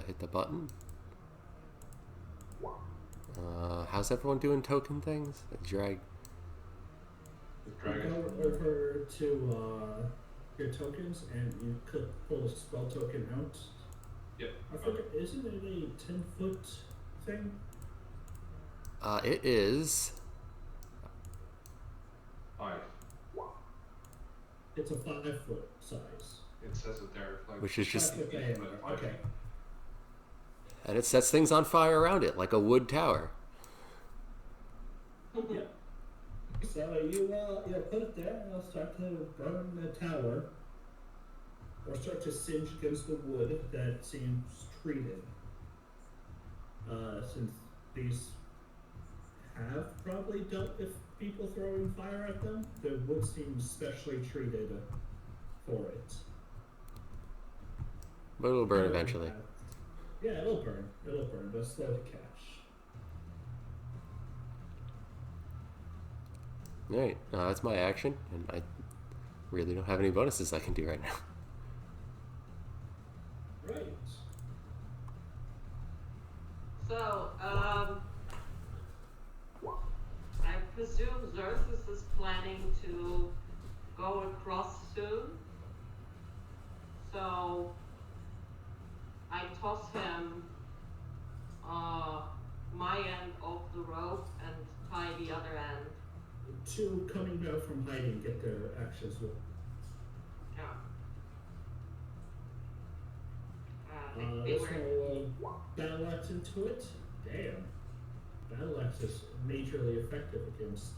Hit the button. How's everyone doing token things? Drag. Drag it Go from there. over to your tokens and you could pull a spell token out. Yep. I forget, isn't it a 10-foot thing? It is. 5. It's a 5-foot size. It says it there. Like Which is just. 5-foot diameter. but 5 Okay. feet. And it sets things on fire around it, like a wood tower. Yeah. So you put it there and it'll start to burn the tower. Or start to singe against the wood that seems treated. Since these have probably dealt with people throwing fire at them, the wood seems specially treated for it. But it'll burn eventually. Yeah, it'll burn. It'll burn, but slow to catch. Alright, that's my action, and I really don't have any bonuses I can do right now. Right. So, I presume Xerxes is planning to go across soon. So, I toss him my end of the rope and tie the other end. Two coming out from hiding get their actions. Yeah. They This were will battle axe into it. Damn. Battle axe is majorly effective against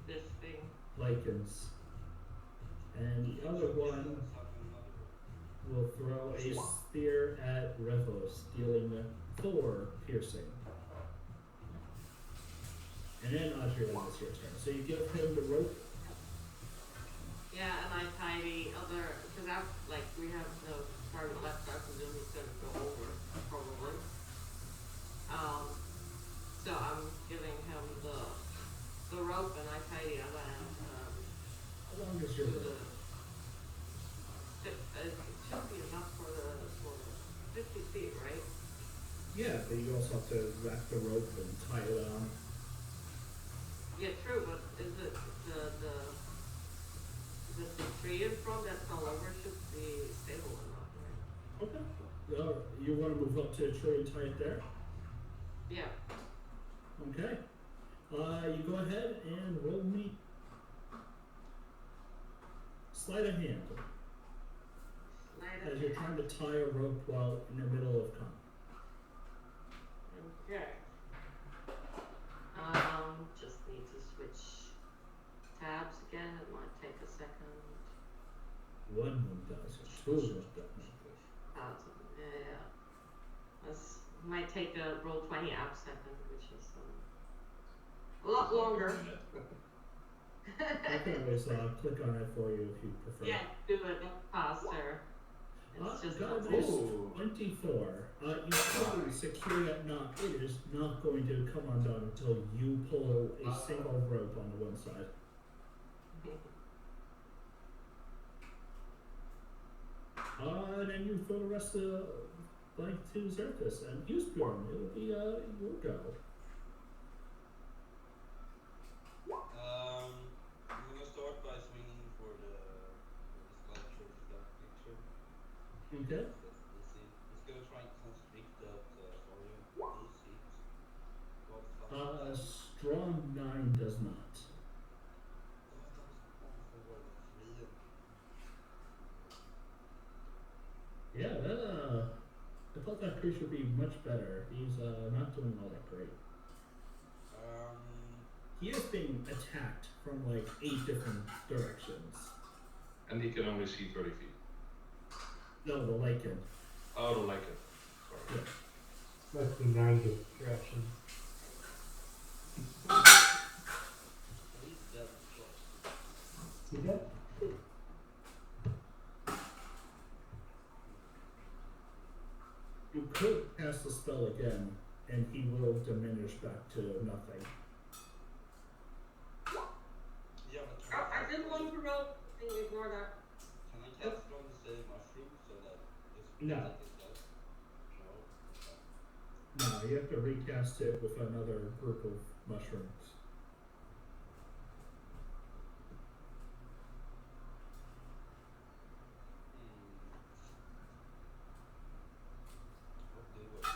this thing. lichens. And the other one will throw a spear at Revos, dealing 4 piercing. And then Adrian, it's your turn. So you give him the rope. Yeah, and I tie the other, because we have no target left, I presume he's gonna go over, probably. So I'm giving him the rope and I tie the other end, How long is to your the, rope? it should be enough for 50 feet, right? Yeah, but you also have to wrap the rope and tie it on. Yeah, true, but is it the tree in front that fell over should be stable enough, right? Okay. You want to move up to a tree and tie it there? Yeah. Okay. You go ahead and roll me sleight of hand Sleight of as you're trying to tie a rope while in the middle of combat. Okay. Just need to switch tabs again. It might take a second. One of them does, two of them don't. Yeah. This might take a roll 20 app second, which is a lot longer. I can always click on it for you if you prefer. Yeah, do it faster. It's just got not this Ooh. 24. You totally secure that knot. It is not going to come undone until you pull a single rope on the one side. And then you throw the rest of the blank to Xerxes and Usbjorn. It'll be your go. I'm gonna start by swinging for the sculpture picture. Okay. That's easy. He's gonna try and constrict that Saurian. Does it? 12 Strong 9 does not. Oh, that was 1 for 3 and Yeah, I thought that creature would be much better. He's not doing all that great. He is being attacked from like 8 different directions. And he can only see 30 feet. No, the lichen. Oh, the lichen. Sorry. Yeah. Must be 90 directions. So he's dead as well. See that? You could cast the spell again, and he will diminish back to nothing. Yeah, but can I I cast did it one on, to roll. Can you ignore that? can I cast it on the same mushroom so that this No. pathetic is dead? No? Okay. No, you have to recast it with another group of mushrooms. What do I do here?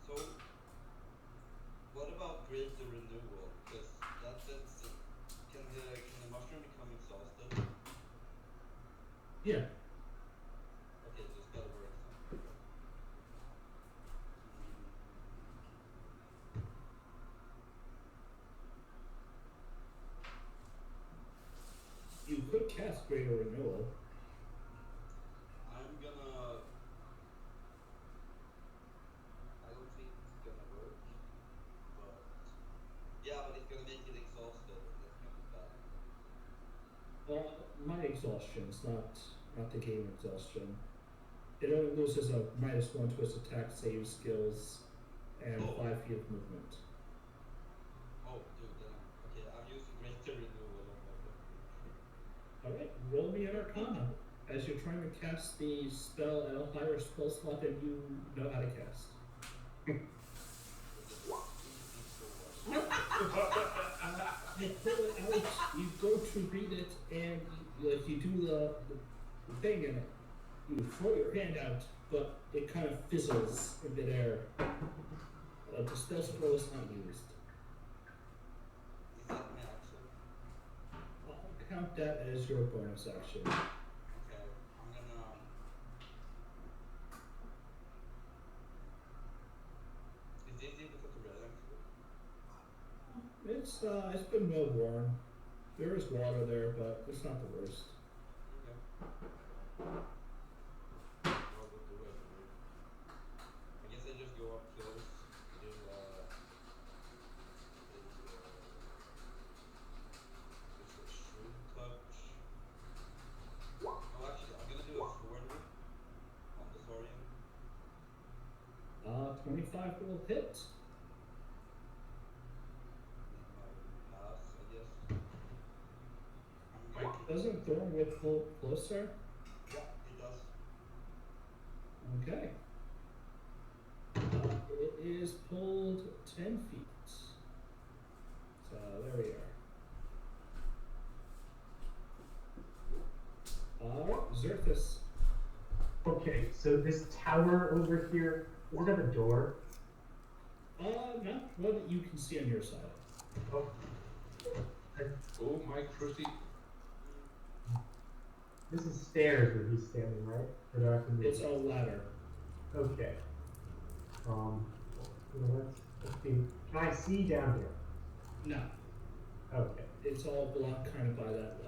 So, what about greater renewal? Because that says, can the mushroom become exhausted? Yeah. Okay, so spell works then. Okay. You could cast Greater Renewal. I'm gonna. I don't think it's gonna work, but yeah, but it's gonna make it exhausted, and that's gonna be bad. My exhaustion's not the game exhaustion. It only loses a -1 to its attack, save, skills, and Oh. 5 feet of movement. Oh, dude, then okay. I'm using greater renewal on my weapon. Alright, roll me an Arcana. As you're trying to cast the spell at a higher spell slot than you know how to cast. Is it easy 4? You pull it out, you go to read it, and you do the thing, and you throw your hand out, but it kind of fizzles in midair. The spell scroll is not used. Is that my action? I'll count that as your bonus action. Okay, I'm gonna. Is this easy to put the red line through? It's been well worn. There is water there, but it's not the worst. Okay. Well, what do I do? I guess I just go up close, do just a shrewd touch. Oh, actually, I'm gonna do a sword whip on the Saurian. 25 will hit. Need my pass, I guess. I'm gonna Mike? Doesn't Thorn Whip pull closer? Yeah, it does. Okay. It is pulled 10 feet. So there we are. Alright, Xerthus. Okay, so this tower over here, does it have a door? Not one that you can see on your side. Oh, Oh, Mike, Frosty. this is stairs where he's standing, right? Or do I have to move? It's a ladder. Okay. You know, let's see. Can I see down here? No, Okay. it's all blocked kind of by that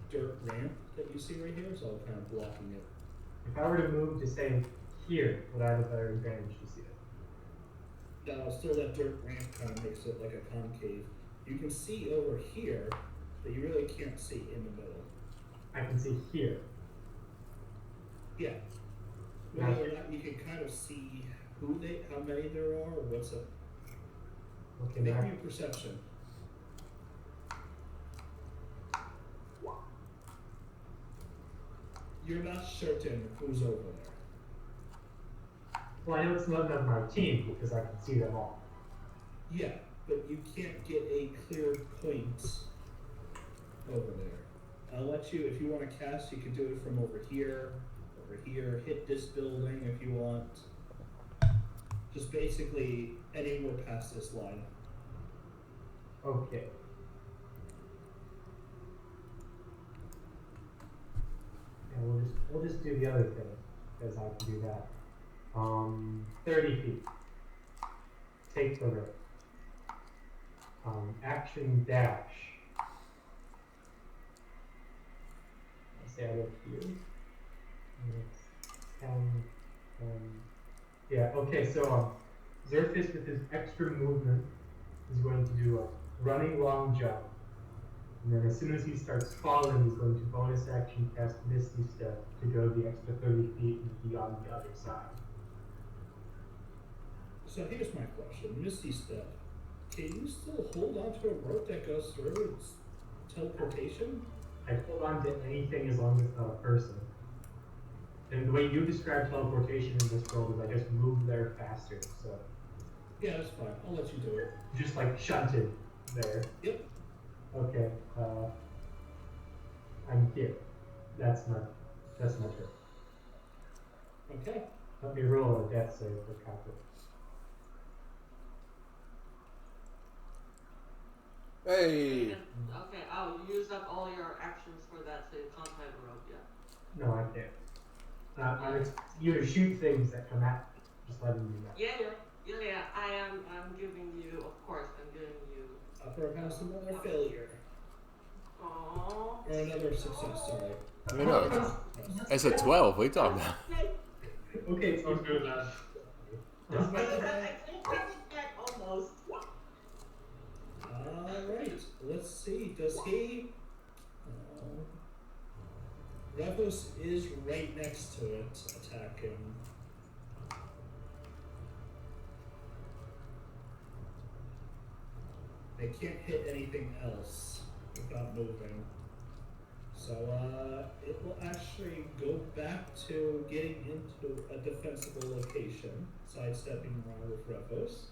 dirt ramp that you see right here. It's all kind of blocking it. If I were to move to say here, would I have a better advantage to see it? Now, still that dirt ramp kind of makes it like a concave. You can see over here, but you really can't see in the middle. I can see here. Yeah. Whether or not you can kind of see how many there are, or what's up. Okay, Make now, me a perception. You're not certain who's over there. well, I know it's none of my team because I can see them all. Yeah, but you can't get a clear point over there. I'll let you, if you want to cast, you can do it from over here, hit this building if you want. Just basically anywhere past this line. Okay. And we'll just do the other thing because I can do that. 30 feet. take the risk. Action dash. Let's add it here. And it's 10, 10. Yeah, okay, so Zerthis with his extra movement is going to do a running long jump. And then as soon as he starts falling, he's going to bonus action cast Misty Step to go the extra 30 feet and be on the other side. So here's my question, Misty Step. Can you still hold on to a rope that goes through its teleportation? I hold on to anything as long as it's not a person. And the way you describe teleportation in this world is I just move there faster, so. Yeah, that's fine. I'll let you do it. Just like shunted there. Yep. Okay, I'm here. That's my turn. Okay. Let me roll a death save for Copper. Hey. Okay, oh, you used up all your actions for that, so you can't have a rope yet. No, I can't. I'm expecting you to shoot things that come at me. Just letting you know. Yeah. I'm giving you, of course, I'm giving you. Upper pass another failure. Aww. Or another success, sorry. I don't know. It's a 12. What are you talking about? Okay, Don't do that. Despite the fact I can't take it back almost. Alright, let's see. Does he. Revos is right next to it, attacking. They can't hit anything else without moving. So, it will actually go back to getting into a defensible location, sidestepping around with Revos.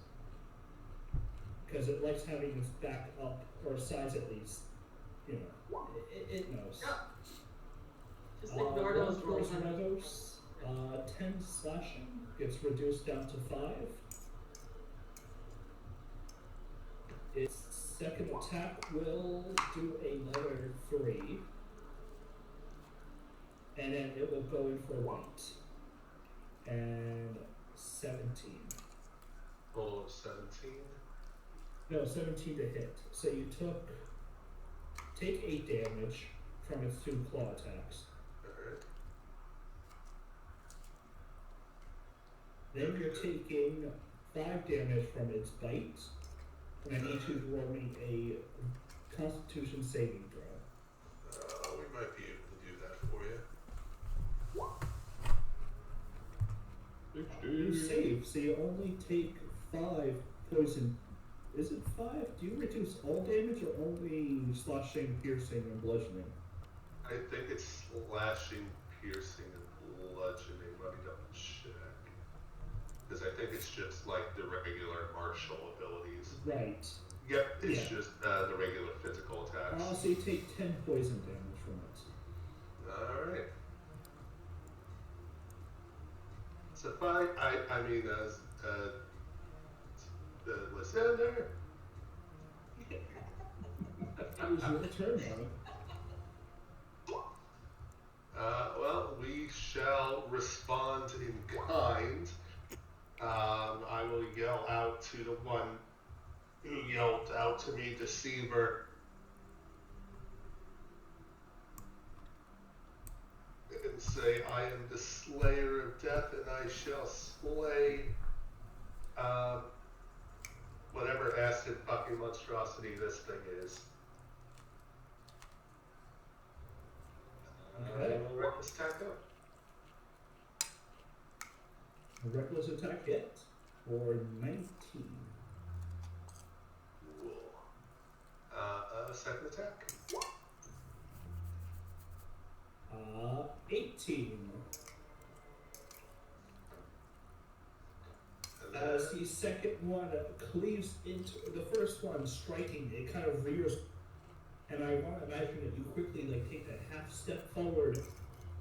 Because it likes having its back up, or sides at least. You know, it knows. Just ignore those rolls. Revos, 10 slashing gets reduced down to 5. Its second attack will do another 3. And then it will go in for white. And 17. Roll of 17. No, 17 to hit. So you take 8 damage from its 2 claw attacks. Alright. Then you're taking 5 damage from its bite. And I need you to roll me a Constitution saving throw. We might be able to do that for you. You save, so you only take 5 poison. Is it 5? Do you reduce all damage or only slashing, piercing, and bludgeoning? I think it's slashing, piercing, and bludgeoning. Let me double check. Because I think it's just like the regular martial abilities. Right. Yep, it's just the regular physical attacks. So you take 10 poison damage from it. Alright. So if I mean, the Lysander. It was your turn, though. Well, we shall respond in kind. I will yell out to the one who yelled out to me, Deceiver. And say, I am the Slayer of Death, and I shall slay whatever acid fucking monstrosity this thing is. Okay. Reckless attack up. A reckless attack hit for 19. Cool. Second attack. 18. As the second one cleaves into the first one, striking, it kind of rears. And I want to imagine that you quickly take that half step forward,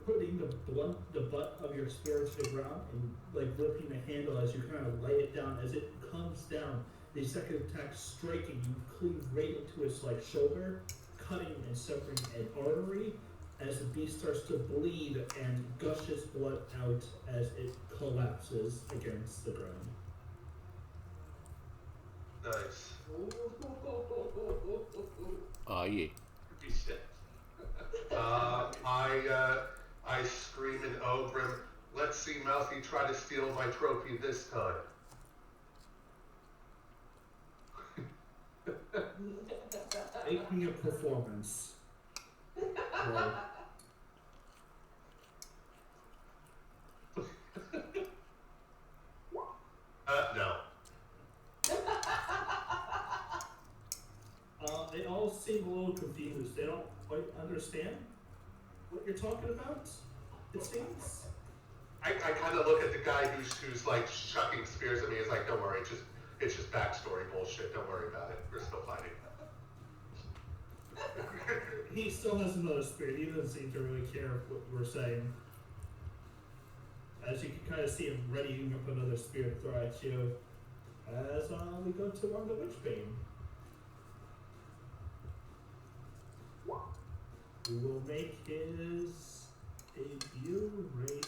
putting the butt of your spear to the ground and gripping the handle as you kind of lay it down. As it comes down, the second attack striking, you cleave right into its shoulder, cutting and severing an artery. As the beast starts to bleed and gushes blood out as it collapses against the ground. Nice. Oh yeah. Reset. I scream in Ogrim. Let's see Mouthy try to steal my trophy this time. Make me a performance. Roll. No. They all seem a little confused. They don't quite understand what you're talking about, it seems. I kind of look at the guy who's like chucking spears at me. It's like, don't worry, it's just backstory bullshit. Don't worry about it. We're still fighting. He still has another spear. He doesn't seem to really care what you were saying. As you can kind of see him readying up another spear to throw at you. As we go to on the Witchbane. We will make his debut right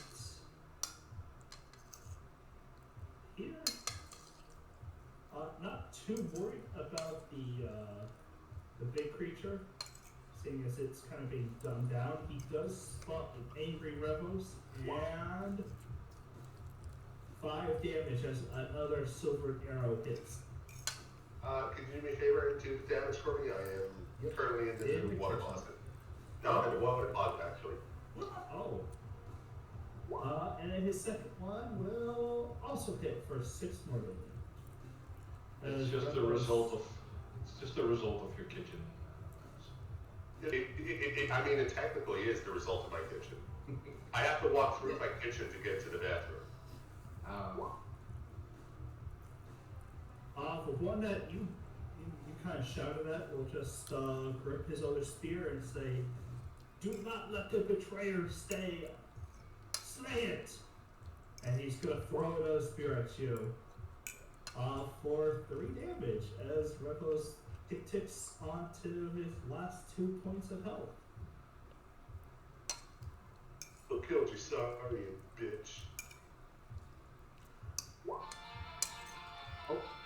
here. Not too worried about the big creature, seeing as it's kind of being dumbed down. He does spot an angry Revos and 5 damage as another silver arrow hits. Can you do me a favor and do the damage for me? I am currently in the water closet. No, I'm in the water closet actually. Oh. And then his second one will also hit for 6 more damage. It's just a result of your kitchen. I mean, it technically is the result of my kitchen. I have to walk through my kitchen to get to the bathroom. The one that you kind of shouted at will just grip his other spear and say, "Do not let the betrayer stay. Slay it!" And he's gonna throw another spear at you. For 3 damage as Revos ticks onto his last 2 points of health. Who killed you, sorry, you bitch?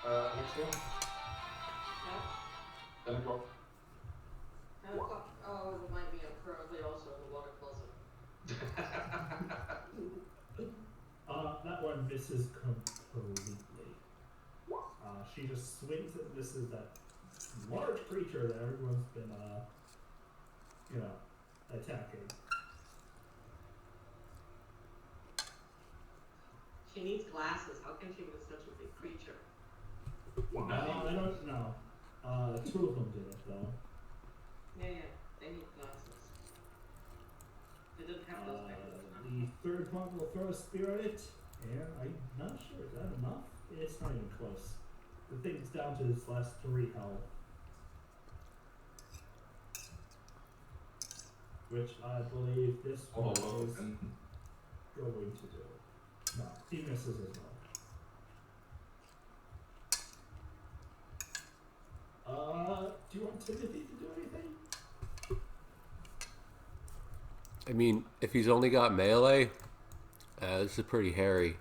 Next one. 10 o'clock. 10 o'clock. Oh, remind me, I'm currently also in the water closet. That one misses completely. She just swings and misses that large creature that everyone's been, attacking. She needs glasses. How can she miss such a big creature? I don't know. 2 of them did it though. Yeah, they need glasses. They didn't have those back then. The third one will throw a spear at it, and I'm not sure, is that enough? It's not even close. The thing's down to its last 3 health. Which I believe this one is going to do. No, he misses as well. Do you want Timothy to do anything? I mean, if he's only got melee, this is pretty hairy.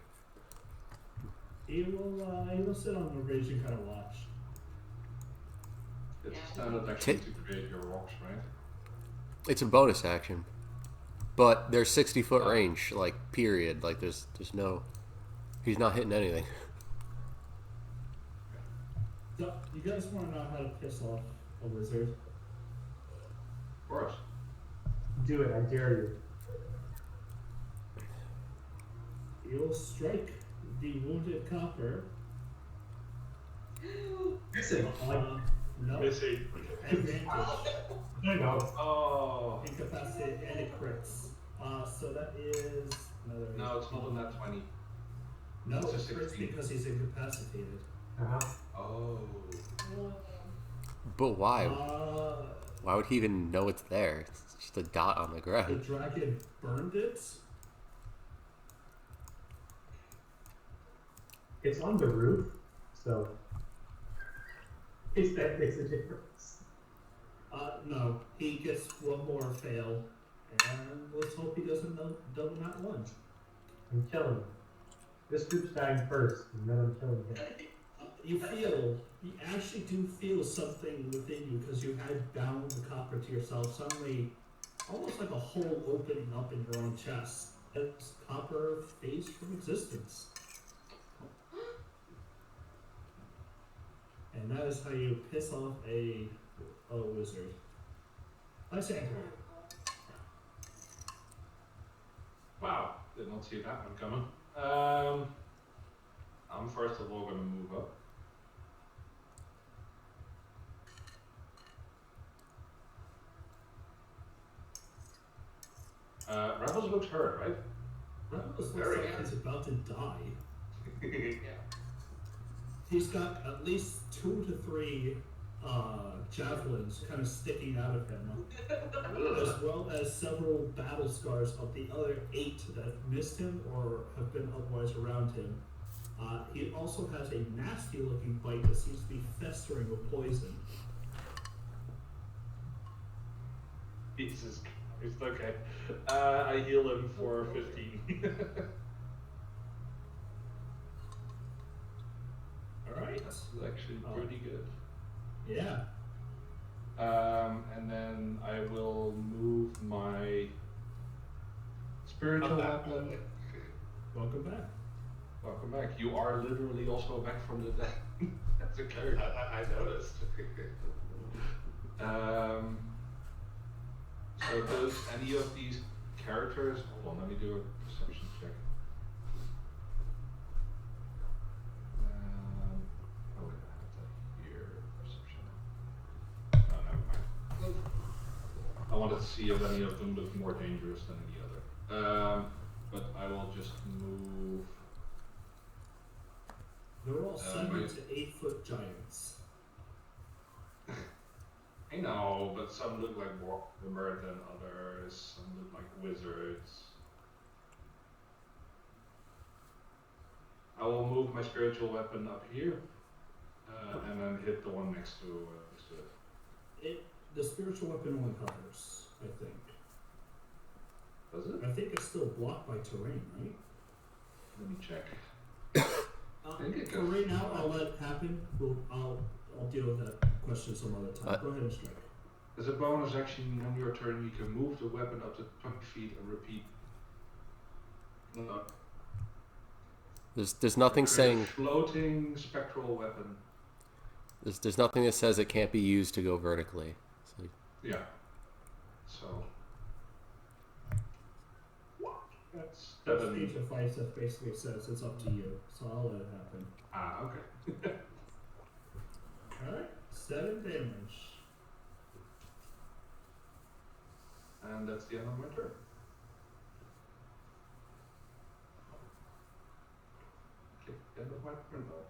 He will sit on the ridge and kind of watch. It's a standard action to create your rocks, right? It's a bonus action, but there's 60-foot range, like period. Like there's no, he's not hitting anything. So, you guys want to know how to piss off a wizard? Of course. Do it, I dare you. You'll strike the wounded copper. Missing. No. Missing. Advantage. No. Oh. Incapacitate and it crits. So that is another. No, it's not a nat 20. No, It's a it crits 16. because he's incapacitated. Oh. But why? Uh, Why would he even know it's there? It's just a dot on the the ground. dragon burned it. It's on the roof, so if that makes a difference. No, he gets one more fail, and let's hope he doesn't double that one. I'm killing him. This group's dying first, and then I'm killing him. you actually do feel something within you because you had bound the copper to yourself. Suddenly, almost like a hole opening up in your own chest as copper fades from existence. And that is how you piss off a wizard. Lysander. Wow, did not see that one coming. I'm first of all going to move up. Rebels looks hurt, right? Rebels looks like he's about to die. Yeah. He's got at least 2 to 3 javelins kind of sticking out of him, as well as several battle scars of the other 8 that have missed him or have been otherwise around him. He also has a nasty looking bite that seems to be festering with poison. Jesus Christ, okay. I heal him for 15. Alright. That's actually pretty good. Yeah. And then I will move my spiritual weapon. Welcome back. Welcome back. You are literally also back from the dead. That's a character. I noticed. So does any of these characters, hold on, let me do a perception check. Oh wait, I have that here, perception. Oh, never mind. I wanted to see if any of them look more dangerous than any other. But I will just move. They're all 7 to 8 foot giants. I know, but some look like more armored than others, some look like wizards. I will move my spiritual weapon up here, and then hit the one next to it. The spiritual weapon only hovers, I think. Does it? I think it's still blocked by terrain, right? Let me check. For right now, I'll let it happen. I'll deal with that question some other time. Go ahead and strike. As a bonus action on your turn, you can move the weapon up to 20 feet and repeat. There's nothing saying Floating spectral weapon. there's nothing that says it can't be used to go vertically. So. Yeah. So that's That stage of fight stuff basically says it's up to you, so I'll let it happen. Ah, okay. Alright, 7 damage. And that's the end of my turn. Okay, end of my turn though.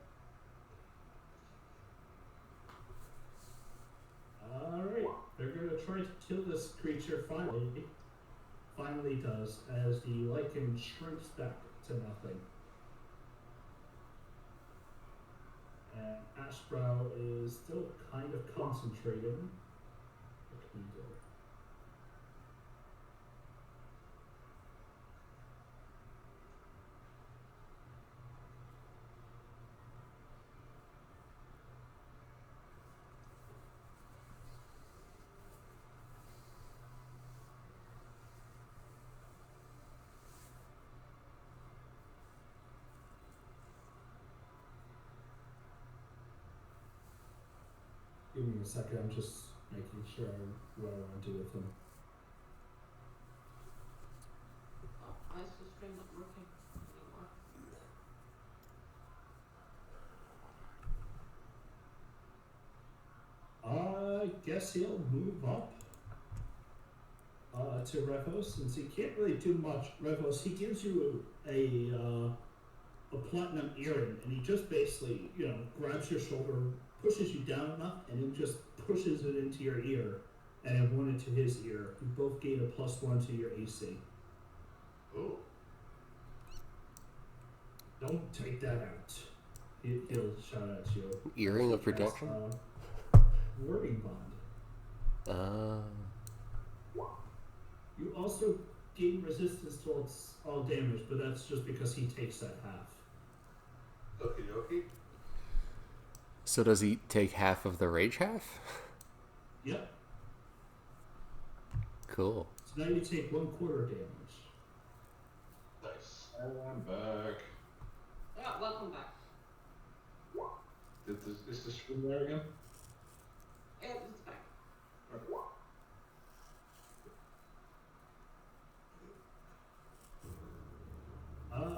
Alright, they're gonna try to kill this creature finally. Finally does, as the lichen shrinks back to nothing. And Ashbrow is still kind of concentrating. What can you do? Give me a second, I'm just making sure what I want to do with him. Oh, why is the stream not working anymore? I guess he'll move up to Revos, since he can't really do much. Revos, he gives you a platinum earring, and he just basically, grabs your shoulder, pushes you down enough, and then just pushes it into your ear, and then 1 into his ear. You both gain a +1 to your AC. Ooh. Don't take that out. He'll shout at you. Earring of protection? Wording bond. You also gain resistance to all damage, but that's just because he takes that half. Okie dokie. So does he take half of the rage half? Yep. Cool. So now you take 1/4 damage. Nice. I'm back. Yeah, welcome back. Is the stream there again? Yeah, it's back. Okay.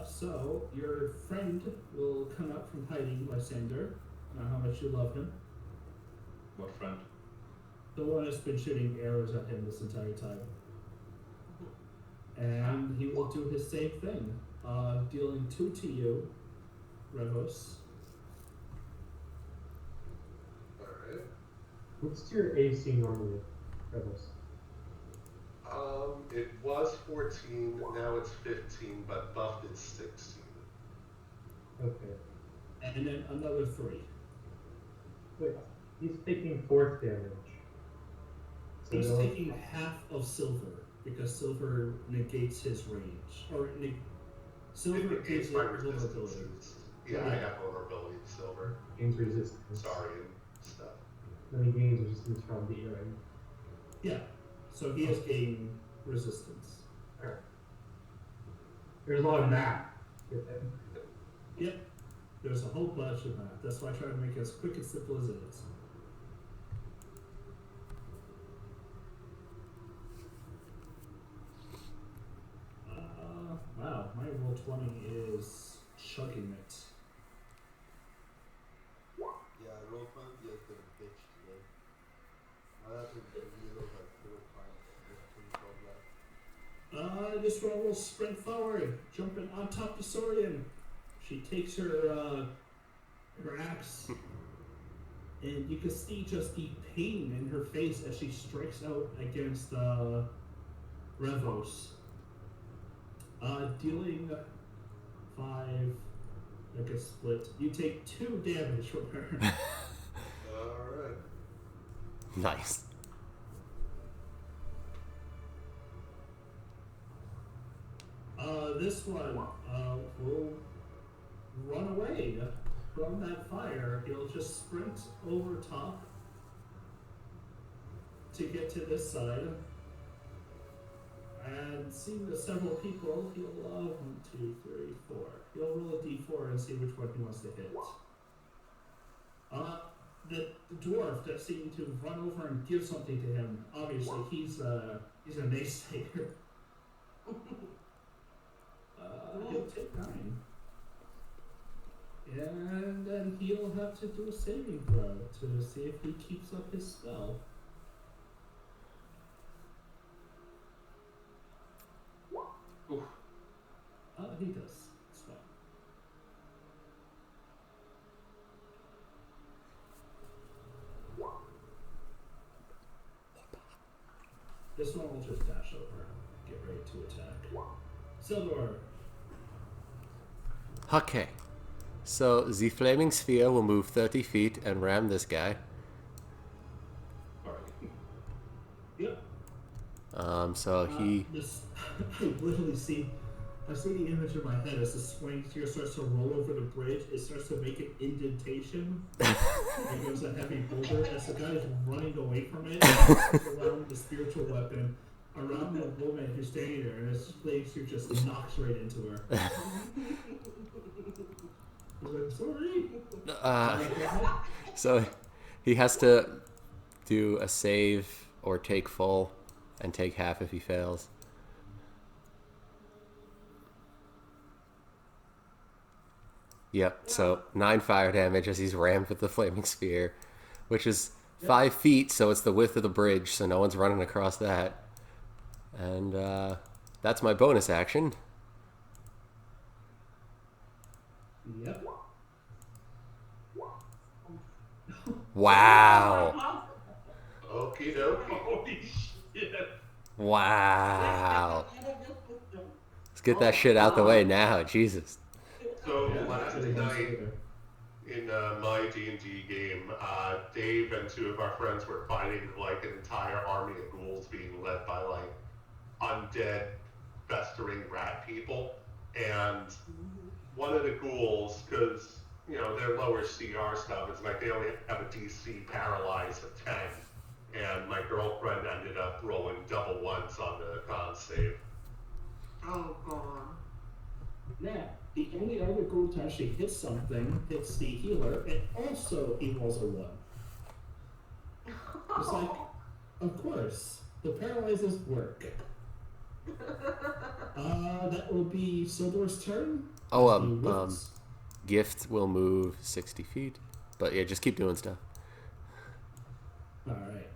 So your friend will come out from hiding, Lysander. Know how much you love him. What friend? The one that's been shooting arrows at him this entire time. And he will do his same thing, dealing 2 to you, Revos. Alright. What's your AC normally, Rebels? It was 14, now it's 15, but buffed it's 16. Okay. And then another 3. Wait, he's taking 4th damage. So He's they'll- taking half of silver, because silver negates his range. Or silver It gives negates it my vulnerability. resistances. Yeah, I have vulnerability to silver. gains resistance. Sorry and stuff. Then he gains resistance from the earring. Yeah. So he has gained resistance. Alright. There's a lot of math with him. Yep. There's a whole bunch of that. That's why I try to make it as quick and simple as it is. Wow, my roll 20 is chugging it. Yeah, roll 20 has been a bitch today. I had to reload like 4 times with 20 left. This one will sprint forward, jumping on top of Sorian. She takes her axe, and you can see just the pain in her face as she strikes out against Revos. Dealing 5, like a split. You take 2 damage from her. Alright. Nice. This one will run away from that fire. He'll just sprint over top to get to this side. And seeing the several people, he'll 1, 2, 3, 4. He'll roll a d4 and see which one he wants to hit. The dwarf that seemed to run over and give something to him. Obviously, he's a naysayer. He'll take 9. And then he'll have to do a saving throw to see if he keeps up his spell. Oof. He does. It's fine. This one will just dash over. Get ready to attack. Sildor. Okay. So the flaming sphere will move 30 feet and ram this guy. Alright. Yep. So he. This, I literally see. I see the image in my head as the swing here starts to roll over the bridge. It starts to make an indentation. It goes a heavy boulder as the guy is running away from it. Around the spiritual weapon, around the woman who's standing there, and his flaming sphere just knocks right into her. He's like, sorry. So he has to do a save or take full and take half if he fails. Yep, so 9 fire damage as he's rammed with the flaming sphere, which is 5 feet, so it's the width of the bridge, so no one's running across that. And that's my bonus action. Yep. Wow. Okie dokie. Holy shit. Wow. Let's get that shit out the way now, Jesus. So Yeah, last that's night in my D&D game, Dave and 2 of our friends were fighting like an entire army of ghouls being led by like undead, festering rat people. And one of the ghouls, because their lower CR stuff. It's like they only have a DC paralyze of 10, and my girlfriend ended up rolling double ones on the con save. Oh god. Now, the only other goal to actually hit something hits the healer, and also he rolls a 1. It's like, of course, the paralyzes work. That will be Sildor's turn. Oh, As he whiffs. Gift will move 60 feet. But yeah, just keep doing stuff. Alright.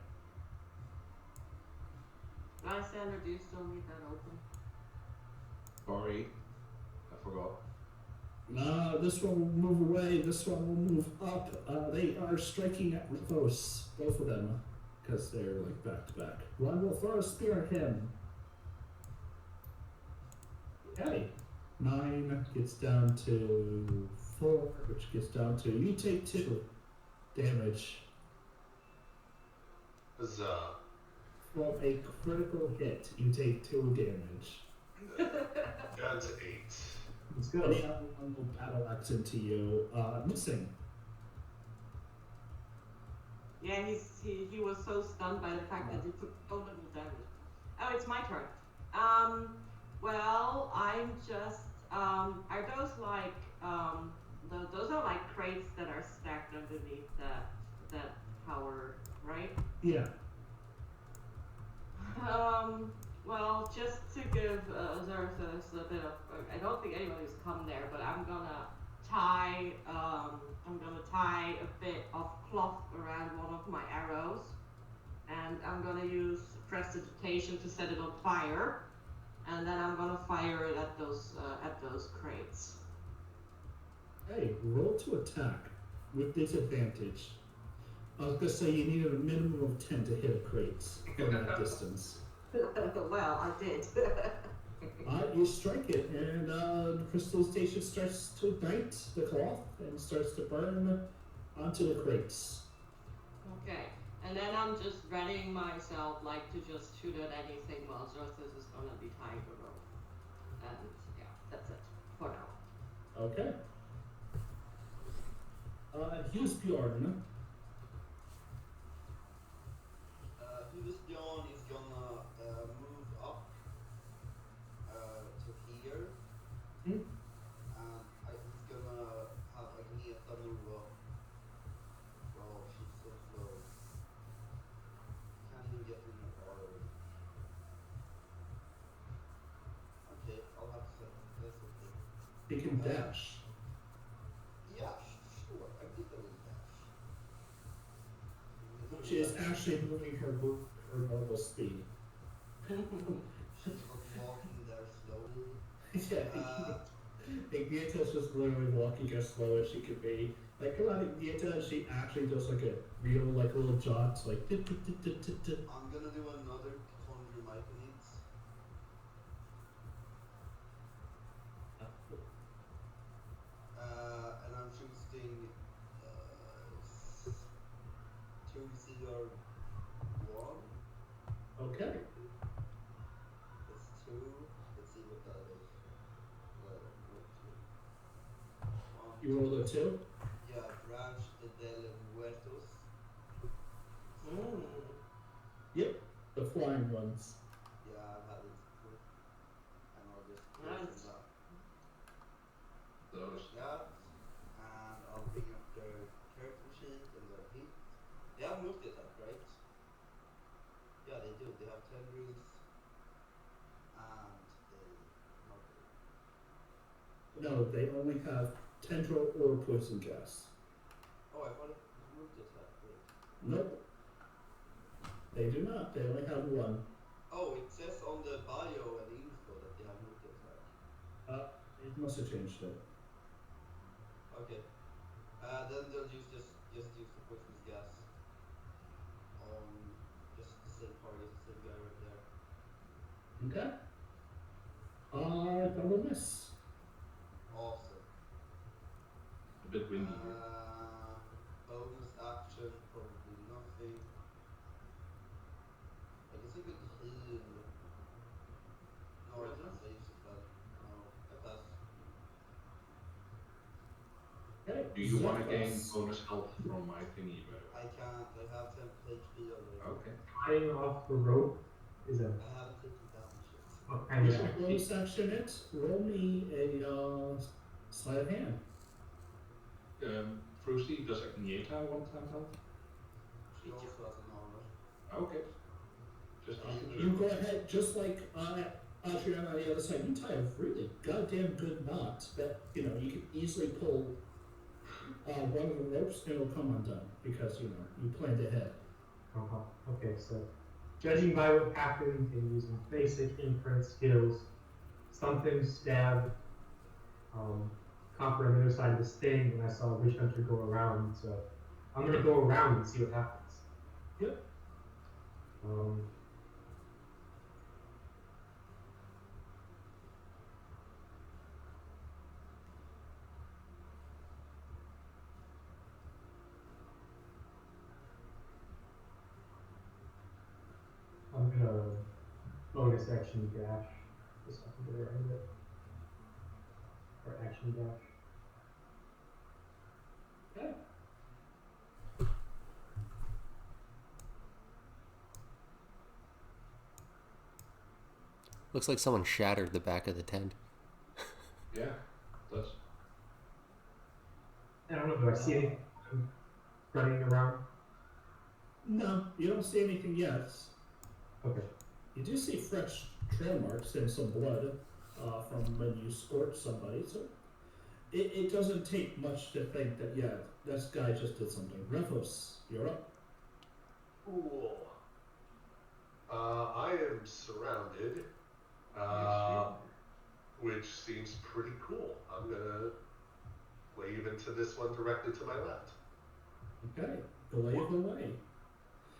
Lysander, do you still need that open? Sorry, I forgot. This one will move away, this one will move up. They are striking at Rivos, both of them, because they're like back to back. One will throw a spear at him. Okay. 9 gets down to 4, which gets down to you take 2 damage Huzzah. from a critical hit. You take 2 damage. Down to 8. Let's go. And the other one will battle axe into you, missing. Yeah, he was so stunned by the fact that he took so little damage. Oh, it's my turn. Well, I'm just are those like those are like crates that are stacked underneath that tower, right? Yeah. Well, just to give Xerxes a bit of, I don't think anybody's come there, but I'm gonna tie a bit of cloth around one of my arrows, and I'm gonna use prestidigitation to set it on fire, and then I'm gonna fire it at those crates. Hey, roll to attack with disadvantage. I was gonna say you needed a minimum of 10 to hit a crate from that distance. Well, I did. You strike it, and the crystallization starts to ignite the cloth and starts to burn onto the crates. Okay, and then I'm just readying myself like to just shoot at anything while Xerxes is gonna be tying the rope. And yeah, that's it for now. Okay. Here's Bjorn. Huvudspion is gonna move up to here. Hmm? And he's gonna have Agneta move up. Well, she's so slow. Can't even get in her arrow. Okay, I'll have to set that's okay. He can dash. Yeah, sure. Agneta will dash. She is actually moving her normal speed. She's not walking there slowly. Yeah. Agneta's just literally walking as slow as she could be. Like, come on, Agneta, she actually does like a real, like, little jaunt, like, I'm gonna do another conjure myconids. And I'm choosing 2 CR 1. Okay. That's 2. Let's see what that is. What 2? 1, You rolled a 2? Yeah, Branch del Muertos. Yep. The flying ones. Yeah, I've had it before. And I'll just Nice. that. Those. That. And I'll bring up their character sheet and their hit. They have multi-attack, right? Yeah, they do. They have tendrils. And they... No, they only have tendril or poison gas. Oh, I thought it was multi-attack. Wait. Nope. They do not. They only have 1. Oh, it says on the bio and info that they have multi-attack. It must have changed it. Okay. Then they'll just use the poisonous gas on just the same target, the same guy right there. Okay. Double miss. Awesome. A bit windy here. Bonus action, probably nothing. I guess I could heal. No, I can't save so bad. No, I pass. Okay. Do you want to gain Zephyros. bonus health from my thingy, by the way? I can't. I have 10 HP already. Okay. Flying off the rope is a I haven't taken damage yet. what kind of Yeah, action? bonus action it. Roll me a sleight of hand. Fruity, does Agnieszka want 10 health? She also has an armor. Okay. Just making You sure. go ahead, just like Adriana on the other side. You tie a really goddamn good knot that you can easily pull one of the ropes and it'll come undone because you planned ahead. Okay, so judging by what happened and using basic inference skills, something stabbed Copper on the other side of this thing, and I saw a witch hunter go around. So I'm gonna go around and see what happens. Yep. I'm gonna bonus action dash just so I can get around it. Or action dash. Okay. Looks like someone shattered the back of the tent. Yeah, it does. I don't know, do I see anything running around? No, you don't see anything yet. Okay. You do see fresh trail marks and some blood from when you scorched somebody, so it doesn't take much to think that, this guy just did something. Revos, you're up. Cool. I am surrounded, Yes, you are. which seems pretty cool. I'm gonna wave into this one directly to my left. Okay, glaive away.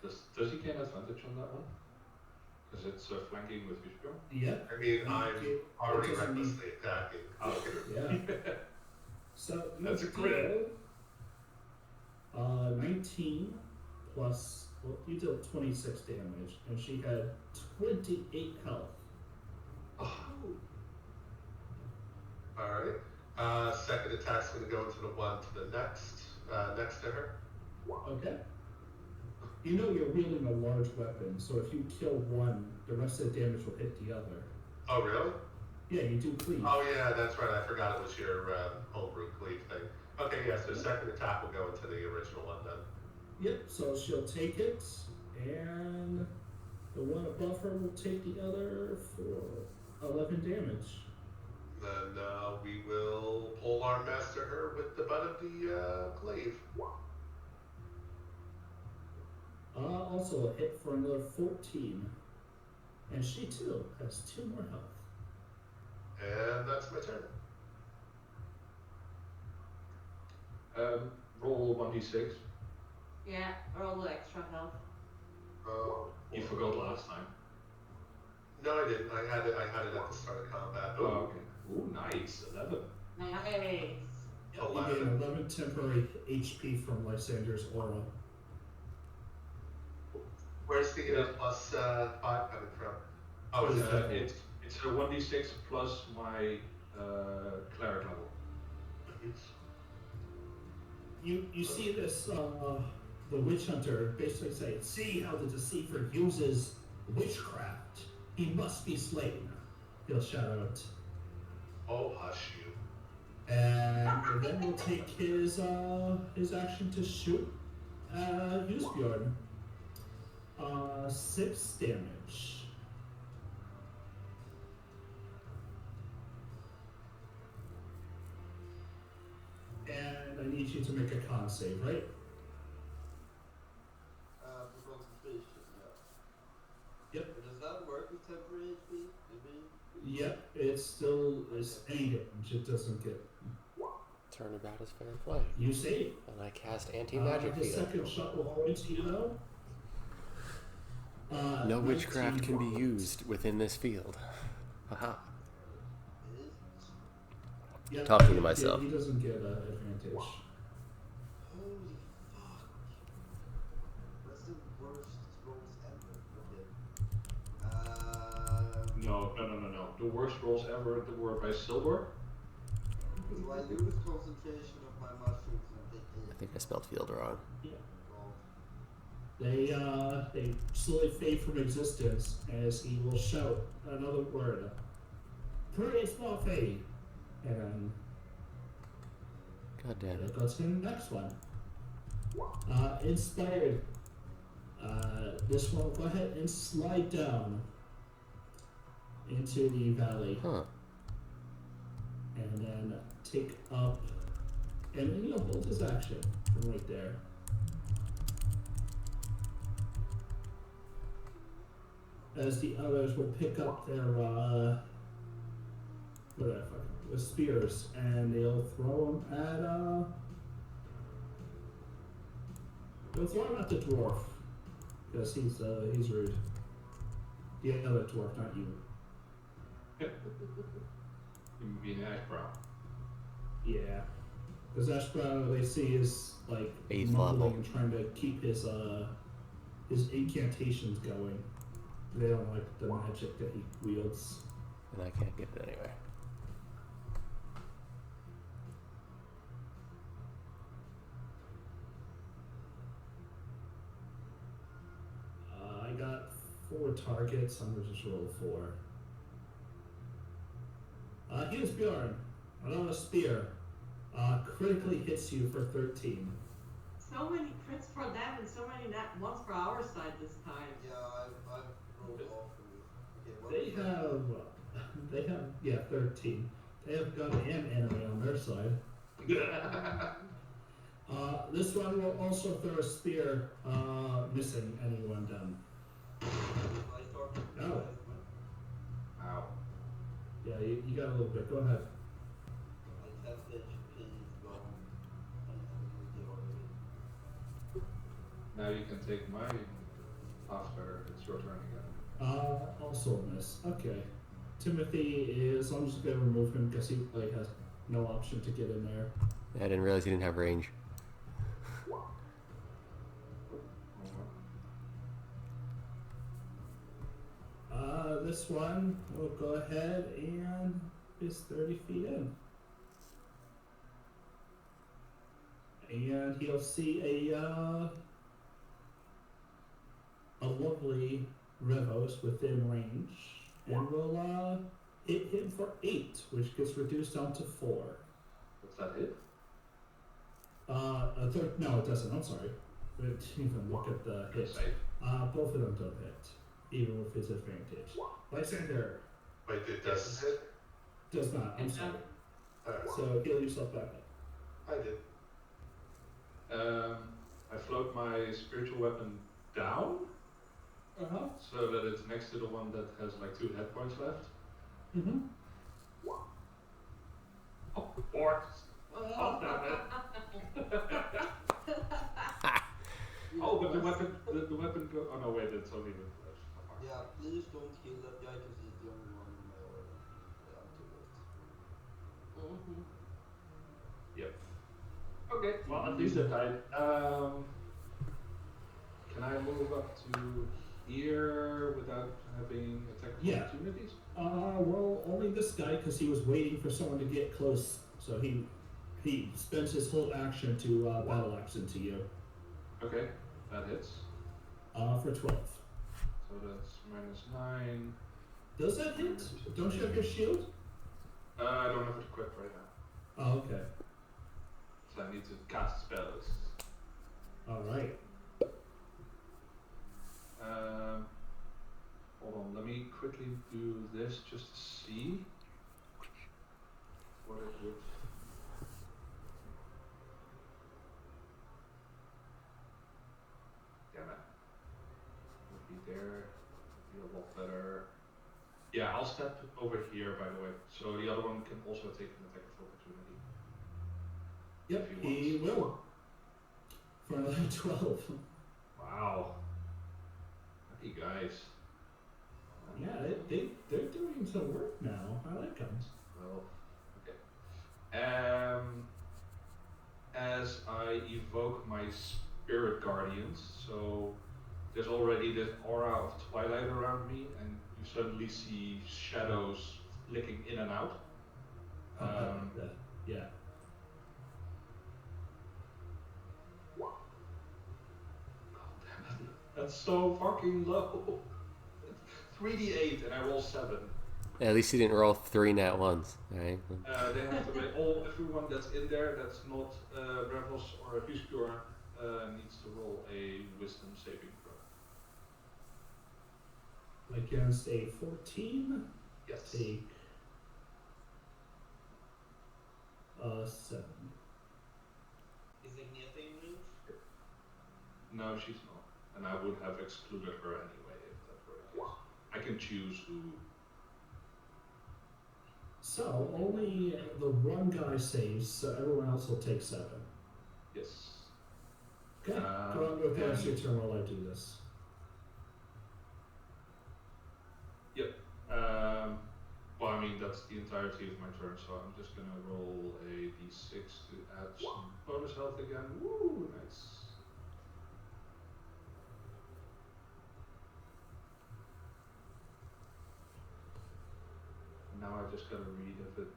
Does he gain advantage on that one? Because it's flanking with Vishpio? Yep. I mean, You I'm get- already it doesn't need- recklessly attacking. Oh, Yeah. So you That's a deal, crit. 19 plus, well, you deal 26 damage, and she had 28 health. Alright. Second attack's gonna go into the one to the next to her. Okay. You know you're wielding a large weapon, so if you kill one, the rest of the damage will hit the other. Oh, really? Yeah, you do cleave. Oh, yeah, that's right. I forgot it was your homebrew cleave thing. Okay, yeah, so second attack will go into the original one then. Yep, so she'll take it, and the one above her will take the other for 11 damage. Then we will polearm master her with the butt of the glaive. Also a hit for another 14. And she too has 2 more health. And that's my turn. Roll 1d6. Yeah, roll the extra health. You forgot last time. No, I didn't. I had it at the start of combat. Oh, okay. Ooh, nice. 11. Nice. You gain 11 temporary HP from Lysander's aura. Where's the plus 5 coming from? Oh, is that It's a 1d6 plus my cleric level. You see this, the witch hunter basically say, "See how the deceiver uses witchcraft. He must be slain." He'll shout out. Oh, hush you. And then we'll take his action to shoot Yusbjorn. 6 damage. And I need you to make a con save, right? For concentration, yeah. Yep. But does that work with temporary HP? Maybe? Yep, it still is any damage. It doesn't get. Turnabout is fair play. You save. And I cast anti-magic The field. second shot will go into you, though. No witchcraft 19 can be used within this field. Haha. Yep, Talking to myself. He doesn't get advantage. Holy fuck. That's the worst rolls ever. Okay. No. The worst rolls ever were by Silver. So I lose concentration of my mushrooms and take I 8. think I spelled field wrong. Yeah. God. They slowly fade from existence as he will shout another word. Praise Buffy! And God damn we'll it. go to the next one. Inspired. This one will go ahead and slide down into the valley. Huh. And then take up, and then you'll hold his action from right there. As the others will pick up their spears, and they'll throw them at they'll throw them at the dwarf because he's rude. The other dwarf, not you. You mean Ash Brown? Yeah, because Ash Brown, they see is like 8th mumbling level. and trying to keep his incantations going. They don't like the magic that he wields. And I can't get it anywhere. I got 4 targets. I'm gonna just roll 4. Here's Bjorn. Another spear. Critically hits you for 13. So many crits for them and so many nat ones for our side this time. Yeah, I've rolled awfully. Okay, what They have 13. They have got an enemy on their side. This one will also throw a spear, missing anyone down. I start with the Oh. highest one. Ow. Yeah, you got a little bit. Go ahead. My 10th HP is gone. And the already. Now you can take my after it's your turn again. Also a miss. Okay. Timothy is, I'm just gonna remove him because he like has no option to get in there. I didn't realize he didn't have range. This one will go ahead and is 30 feet in. And he'll see a lovely Revos within range, and will hit him for 8, which gets reduced down to 4. What's that hit? A third, no, it doesn't. I'm sorry. We didn't even look at the hit. Save. Both of them don't hit, even with his advantage. Lysander Wait, it does hit? does not. I'm sorry. Alright, So heal yourself back up. I did. I float my spiritual weapon down Uh-huh. so that it's next to the one that has like 2 hit points left. Mm-hmm. Oh, orcs! Oh, damn it! Oh, but the weapon go. Oh no, wait, it's only with flesh. Yeah, please don't kill that guy because he's the only one in my order. Yeah, I'm too late. Mm-hmm. Yep. Okay, well at least that died. Can I move up to here without having attack Yeah. opportunities? Well, only this guy because he was waiting for someone to get close. So he spends his whole action to battle axe into you. Okay, that hits. For 12. So that's -9. Does that hit? Don't you have your shield? I don't have it equipped right now, Oh, okay. so I need to cast spells. All right. Hold on, let me quickly do this just to see what it would. Damn it. Would be there. Would be a lot better. Yeah, I'll step over here, by the way. So the other one can also take an attack of opportunity. Yep, If he wants. will. For another 12. Wow. Lucky guys. Yeah, they're doing some work now. I like them. Well, okay. As I evoke my spirit guardians, so there's already this aura of twilight around me, and you suddenly see shadows flicking in and out. Yeah. God damn it. That's so fucking low. 3d8 and I roll 7. At least you didn't roll 3 nat ones. All right. They have to make everyone that's in there that's not Revos or Husbjorn needs to roll a wisdom saving throw. Against a 14, Yes. take 7. Is Agnetha move? No, she's not. And I would have excluded her anyway if that were the case. I can choose who. So only the one guy saves, so everyone else will take 7. Yes. Okay, go on with the rest of your turn while I do this. Yep. Well, I mean, that's the entirety of my turn, so I'm just gonna roll a d6 to add some bonus health again. Woo, nice. Now I just gotta read if it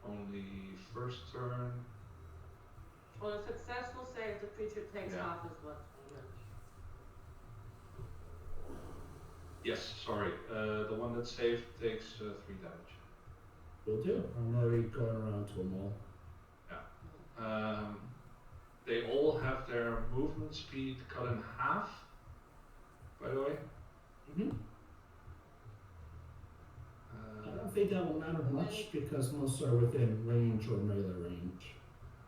only first turn. Well, a successful save, the creature takes Yeah. half as much damage. Yes, sorry. The one that saved takes 3 damage. Will do. I'm already going around to them all. They all have their movement speed cut in half, by the way. Mm-hmm. I don't think that will matter much because most are within range or melee range.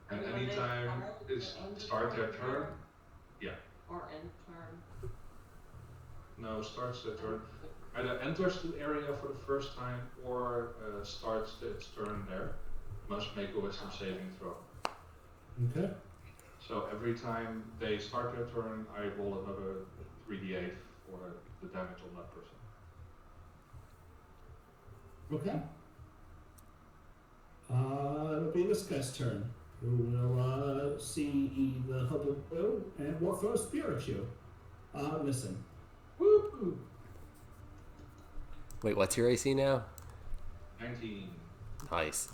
And when they anytime they start their turn, yeah. Or end turn. No, starts their turn. Either enters the area for the first time or starts its turn there. Must make a wisdom saving throw. Okay. So every time they start their turn, I roll another 3d8 for the damage on that person. Okay. It'll be this guy's turn. Who will see the hub of blue and will throw spirit at you. Listen. Woo! Wait, what's your AC now? 19. Nice.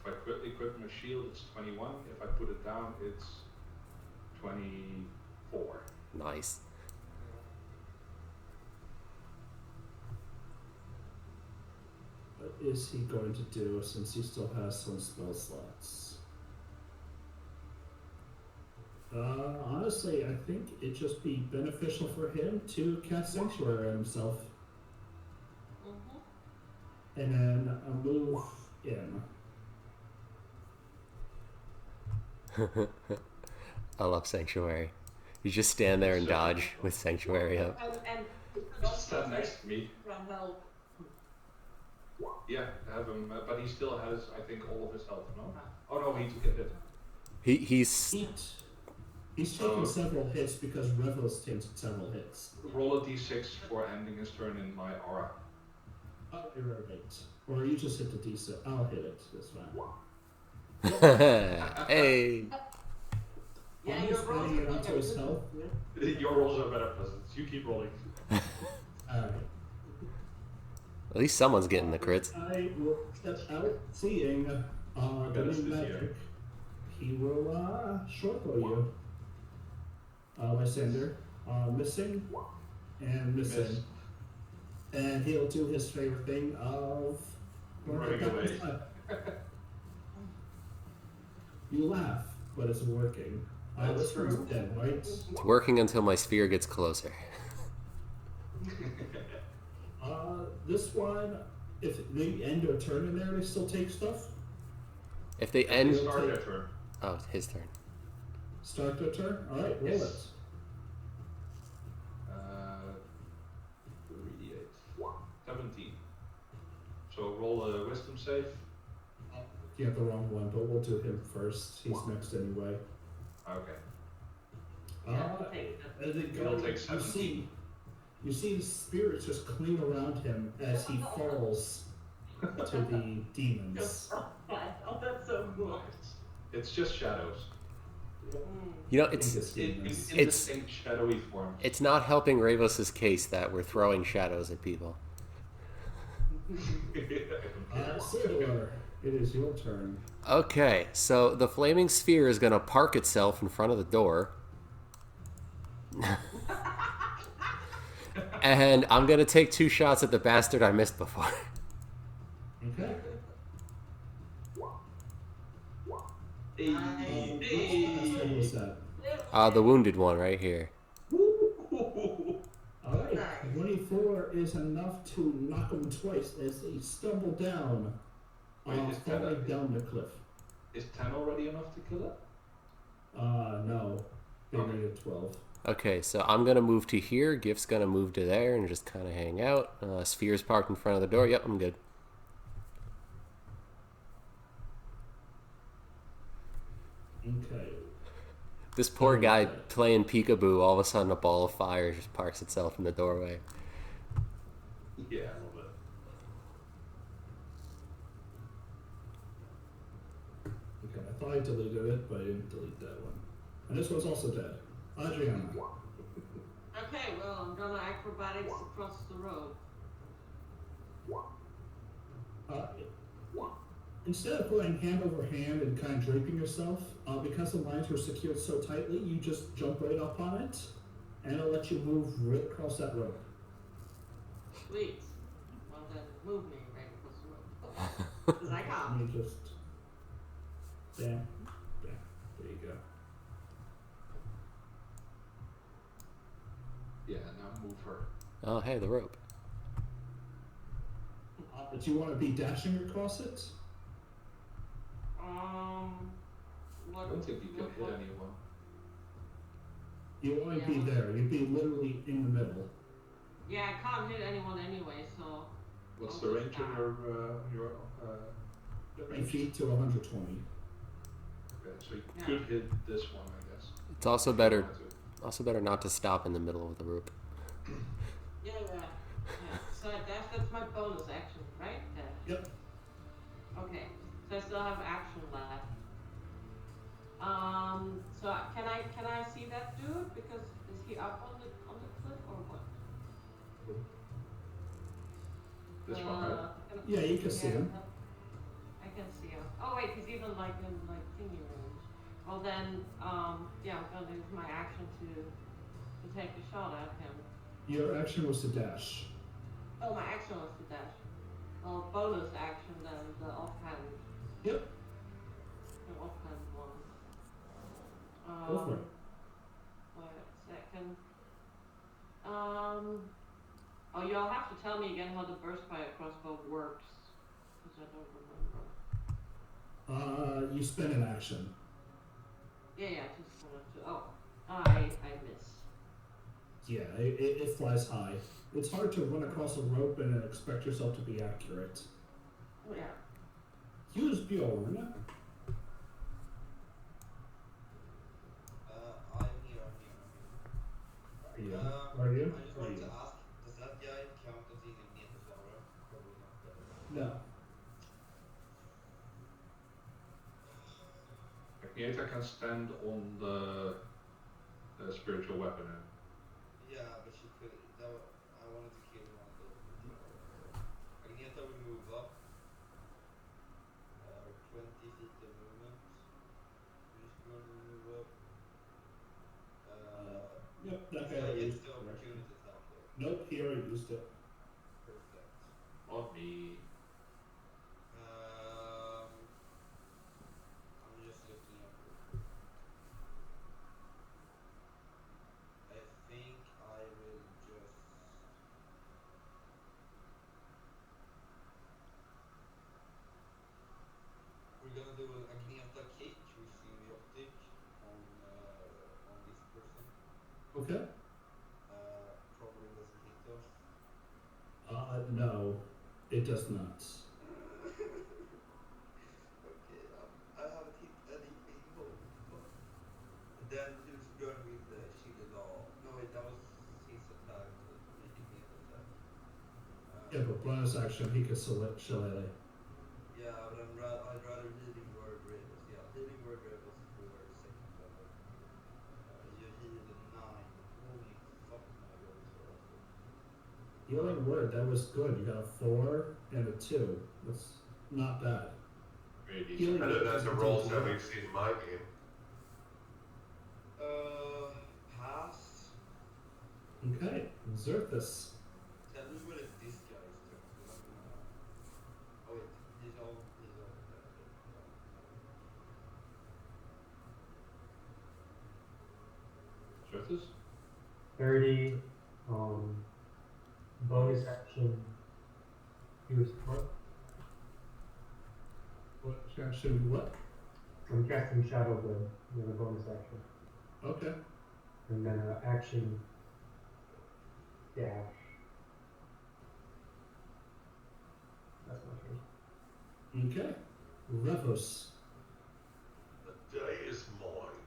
If I quickly equip my shield, it's 21. If I put it down, it's 24. Nice. What is he going to do since he still has some spell slots? Honestly, I think it'd just be beneficial for him to cast Sanctuary on himself. Mm-hmm. And then move in. I love Sanctuary. You just stand there and dodge with Sanctuary up. And Just stand next to me. from help. Yeah, have him, but he still has, I think, all of his health, no? Oh no, he took a hit. He's He's taken several hits because Revos takes several hits. Roll a d6 for ending his turn in my aura. Oh, right. Or you just hit the D6. I'll hit it. That's fine. hey. Yeah, I'm your just rolls adding it are onto his health. Your rolls are better presents. You keep rolling. Alright. At least someone's getting the crits. I will step out, seeing the That's new this magic. year. He will shortbow you. Lysander. Missing and missing. Miss. And he'll do his favorite thing of Running away. You laugh, but it's working. That's This one's true. dead, right? It's working until my sphere gets closer. This one, if they end a turn in there, they still take stuff. If they And end... start their turn. Oh, his turn. Start their turn. All right, roll Yes. it. 3d8. 17. So roll a wisdom save. You have the wrong one, but we'll do him first. He's next anyway. Okay. As it It'll goes, take you 17. see the spirits just cling around him as he falls to the demons. Oh, that's so cool. It's just shadows. You know, it's Indistinct shadowy forms. it's not helping Ravos' case that we're throwing shadows at people. I don't care. Sindor, it is your turn. Okay, so the flaming sphere is going to park itself in front of the door. And I'm going to take 2 shots at the bastard I missed before. Okay. Hey, Which bastard was hey. that? The wounded one right here. All right. Nice. 24 is enough to knock him twice as they stumble down, Wait, is 10, falling down the cliff. is 10 already enough to kill it? No. They Okay. needed 12. Okay, so I'm going to move to here. Gift's going to move to there and just kind of hang out. Sphere's parked in front of the door. Yep, I'm good. Okay. This poor guy Okay. playing peekaboo, all of a sudden a ball of fire just parks itself in the doorway. Yeah, a little bit. Okay, I thought I deleted it, but I didn't delete that one. And this one's also dead. Adriana. Okay, well, I'm gonna acrobatics across the road. Uh, Instead of going hand over hand and kind of draping yourself, because the lines were secured so tightly, you just jump right up on it, and it'll let you move right across that road. Sweet. Well then, move me right across the road. Because I Let can't. me just... Bam. Bam. There you go. Yeah, now move her. Oh, hey, the rope. Do you want to be dashing across it? What? I don't think you can hit what- anyone. You won't be Yeah. there. You'd be literally in the middle. Yeah, I can't hit anyone anyway, so. What's I'll the just range on die. your 30 feet to 120. Okay, so you Yeah. could hit this one, I guess. It's also If you better, wanted to. not to stop in the middle of the rope. Yeah. So I dash, that's my bonus action, right? Dash. Yep. Okay. So I still have action left. So can I see that dude? Because is he up on the cliff or what? This one, right? Yeah, you can see him. I can see him. Oh wait, he's even like in like thingy range. Well then, yeah, I'm gonna use my action to take a shot at him. Your action was to dash. Oh, my action was to dash. Well, bonus action then, the offhand. Yep. The offhand one. Go for it. Wait a second. Oh, you'll have to tell me again how the burst fire crossbow works, because I don't remember. You spend an action. Yeah, just wanted to. Oh, I miss. Yeah, it flies high. It's hard to run across a rope and expect yourself to be accurate. Oh yeah. Use Bjorn. I'm here. Are you? I Are you? just Are wanted you? to ask, does that guy count as in Metasara? Probably not, right? No. Agnieta can stand on the spiritual weapon. Yeah, but she could. I wanted to kill one of those Metasara. So Agneta will move up. 20 feet of movement. Bjorn will move up. Yep, that So guy I get used the opportunity attack though. Nope, he already used it. Perfect. Not me. I'm just looking up real quick. I think I will just. We're gonna do an Agneta kick with symbiotic on this person. Okay. Probably doesn't hit though. No, it does not. Okay, I haven't hit anything. Holy fuck. Then Björn with the shielded law. No wait, that was his attack, the Agneta attack. Yeah, but bonus action, he could select Shillelagh. Yeah, but I'd rather healing word rebels. Yeah, healing word rebels for second level. You heal 9. Holy fuck, my rolls are awful. Healing word, that was good. You got a 4 and a 2. That's not bad. Very decent. Healing Better word than the doesn't do rolls too that well. we've seen in my game. Pass. Okay, Xerthus. Tell me where this guy is turn, because I'm gonna. Oh wait, he's on. He's on. Surface? 30. Bonus action. Use what? What action? What? I'm casting Shadow Blade with a bonus action. Okay. And then action dash. That's my turn. Okay. Revos. The day is mine.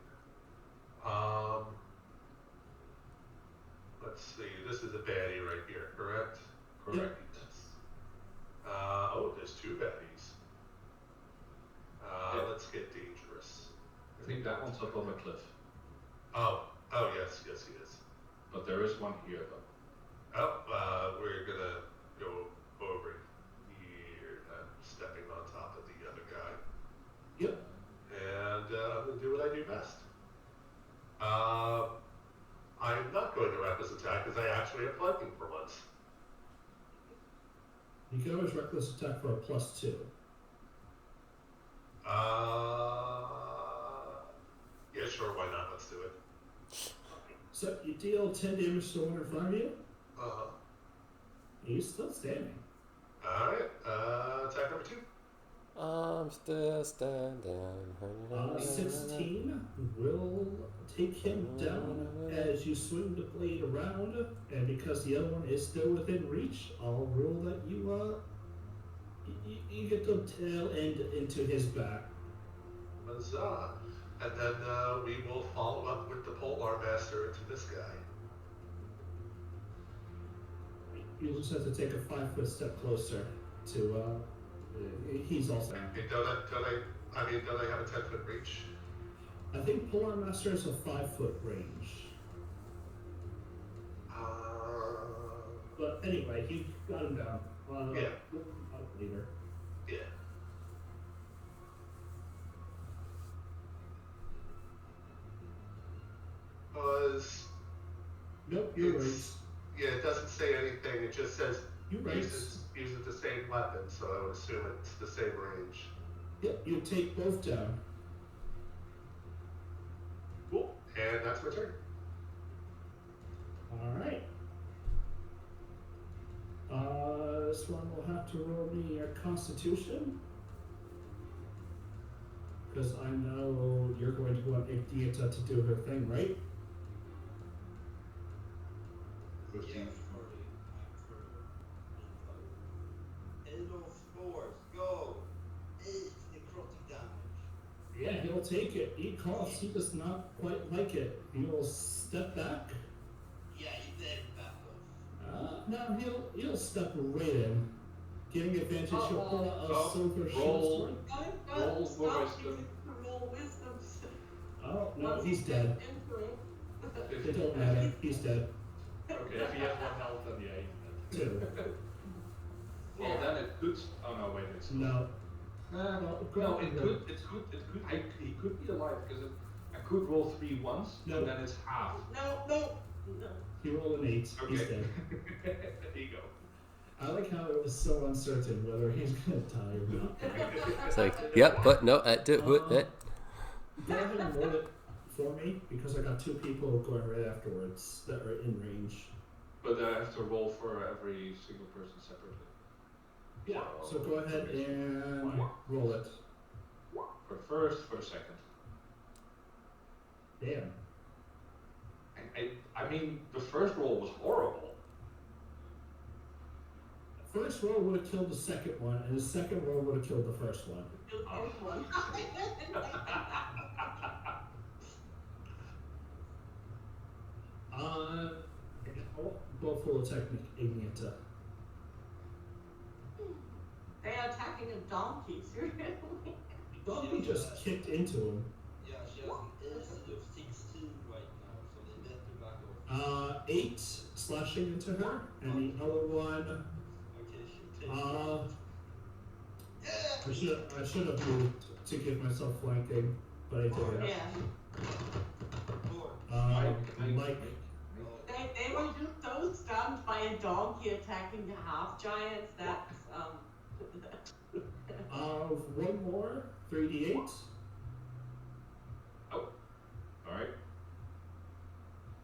Let's see. This is a baddie right here, correct? Correct. Yes. Oh, there's two baddies. Yeah. Let's get dangerous. I think that one's up on the cliff. Oh, yes, he is. But there is one here, though. Oh, we're gonna go over here. I'm stepping on top of the other guy. Yep. And I'm gonna do what I do best. I'm not going to reckless attack because I actually have flanking for once. You can always reckless attack for a +2. Yeah, sure, why not? Let's do it. So you deal 10 damage to the one in front of you. Uh-huh. He's still standing. Alright, attack number 2. I'm still standing. 16 will take him down as you swing the blade around, and because the other one is still within reach, I'll rule that you you get the tail end into his back. Huzzah. And then we will follow up with the Polar Master into this guy. You just have to take a 5-foot step closer to. He's also. Hey, don't I have a 10-foot reach? I think Polar Master has a 5-foot range. But anyway, he got him down. Yeah. Later. Yeah. Nope, you're right. Yeah, it doesn't say anything. It just says You're right. uses the same weapon, so I would assume it's the same range. Yep, you take both down. Cool. And that's my turn. Alright. This one will have to roll me a Constitution. Because I know you're going to want Igdiata to do her thing, right? Yeah, for 8 of spores, go! 8 necrotic damage. Yeah, he'll take it. He coughs. He does not quite like it. He will step back. Yeah, you then back off. No, he'll step right in. Getting advantage, he'll pull out a silver roll. shield. Roll for Stop wisdom. using the roll wisdom. Oh, no, Once he's you dead. get into it. It don't matter. He's dead. Okay, if he has 1 health, then yeah, he's dead. 2. Well, then it could. Oh no, wait, it's No. no, it could. It's good. It could. He could be alive because I could roll 3 once, No. and then it's half. No. He rolled an 8. He's Okay. dead. There you go. I like how it was so uncertain whether he's gonna die or not. It's like, yep, but no, Go ahead and roll it for me because I got 2 people going right afterwards that are in range. But I have to roll for every single person separately. Yeah. So go ahead and roll it. For first, for second. Damn. I mean, the first roll was horrible. First roll would have killed the second one, and the second roll would have killed the first one. Go full attack Igniata. They are attacking a donkey, seriously. Donkey just kicked into him. Yeah, she has an AC of 16 right now, so they better back off. 8, slashing into her, and the other one. Okay, she'll take I should have moved to give myself flanking, but I didn't. Yeah. Um, Mike. They were just so stunned by a donkey attacking the half giants. That's one more 3d8. Oh, all right.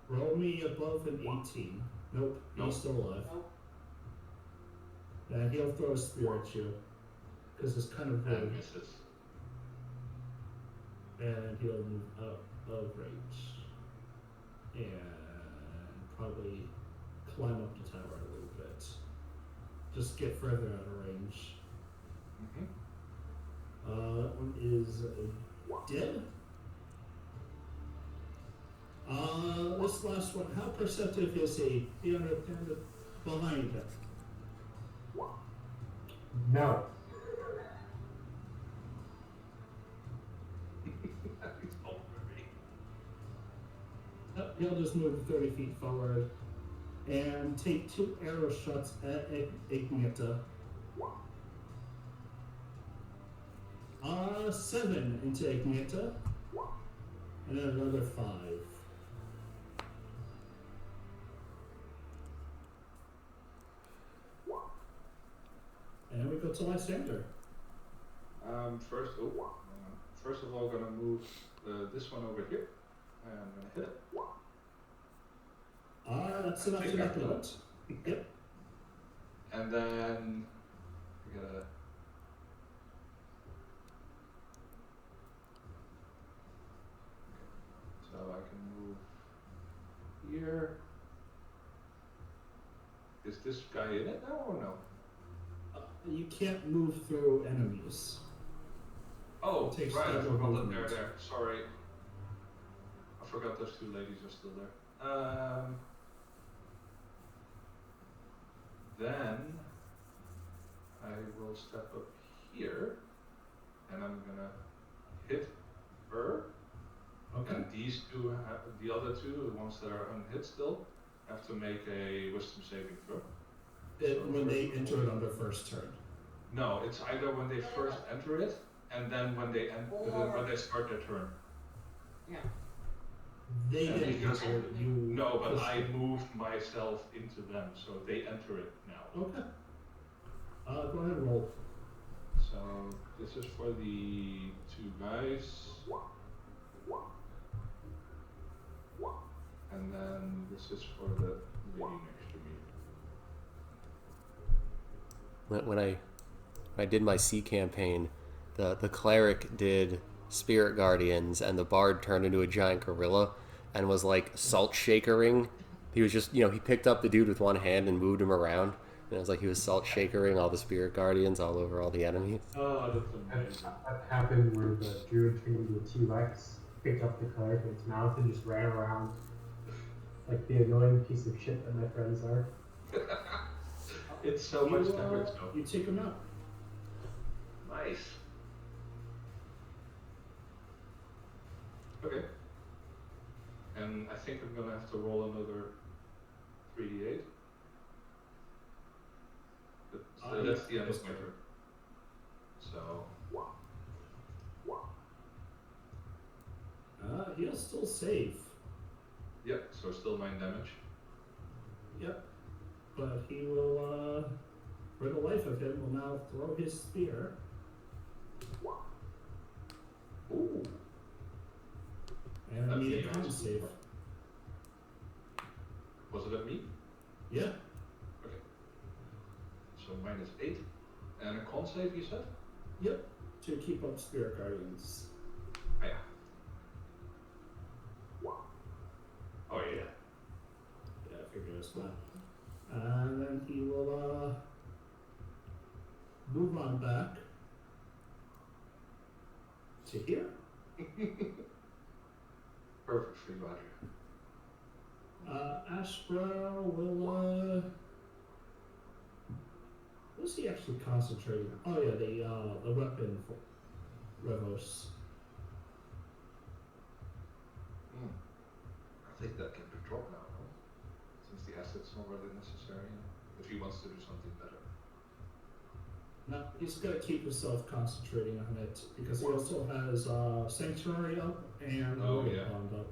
Roll me above an 18. Nope, he's still alive. Nope. He'll throw a spear at you because it's kind of And rude, misses. and he'll move out of range and probably climb up the tower a little bit. Just get further out of range. That one is dead. This last one, how perceptive is he? Be on behind him. No. He'll just move 30 feet forward and take 2 arrow shots at Ignita. 7 into Ignita, and then another 5. And we go to Lysander. First of all, gonna move this one over here, and I'm gonna hit it. That's enough to knock it out. Yep. And then we gotta. So I can move here. Is this guy in it now or no? You can't move through enemies. Oh, It takes right, I double forgot that movement. they're there. Sorry. I forgot those 2 ladies are still there. Then I will step up here and I'm gonna hit her. Okay. And these 2, the other 2, the ones that are unhit still, have to make a wisdom saving throw. When they enter it on their first turn. No, it's either when they first enter it, and then when they when they start their turn. Yeah. They Yeah, didn't because- enter it. You No, but pushed I it. moved myself into them, so they enter it now. Okay. Go ahead and roll. So this is for the 2 guys. And then this is for the lady next to me. When I did my sea campaign, the cleric did spirit guardians, and the bard turned into a giant gorilla and was like salt shakering. He was just, he picked up the dude with one hand and moved him around, and it was like he was salt shakering all the spirit guardians all over all the enemies. Oh, that's amazing. That happened where the druid turned into a T-Rex, picked up the cleric in its mouth, and just ran around like the annoying piece of shit that my friends are. It's so much damage though. You take them out. Nice. Okay. And I think I'm gonna have to roll another 3d8. That's the end of my turn. So. He'll still save. Yep, so still 9 damage. Yep. But he will, for the life of him, will now throw his spear. Ooh. And That's need the a con answer. save. Was it at me? Yeah. Okay. So -8. And a con save, you said? Yep. To keep up spirit guardians. Oh, yeah. Oh, yeah. Yeah, I figured it's not. And then he will, move on back to here. Perfect for you, Roger. Ashbrow will, what's he actually concentrating on? Oh yeah, the weapon for Revos. I think that can be dropped now, no? Since the guess it's not really necessary if he wants to do something better. No, he's got to keep himself concentrating on it because he also has Sanctuary up and Warrior Bond up.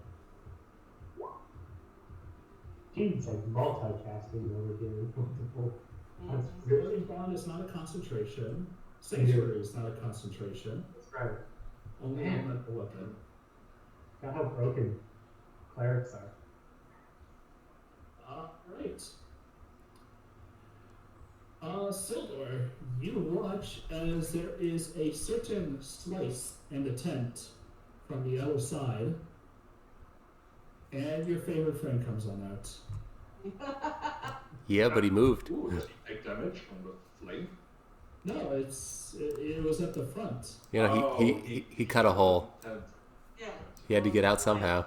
He's like multitasking over here. Multiple. Warrior Bond is not a concentration. Sanctuary is not a concentration. That's right. Only elemental weapon. Got how broken clerics are. Right. Sildor, you watch as there is a certain slice in the tent from the other side, and your favorite friend comes on out. Yeah, but he moved. Ooh, does he take damage from the flame? No, it was at the front. You know, he cut a hole. Yeah. He had to get out somehow.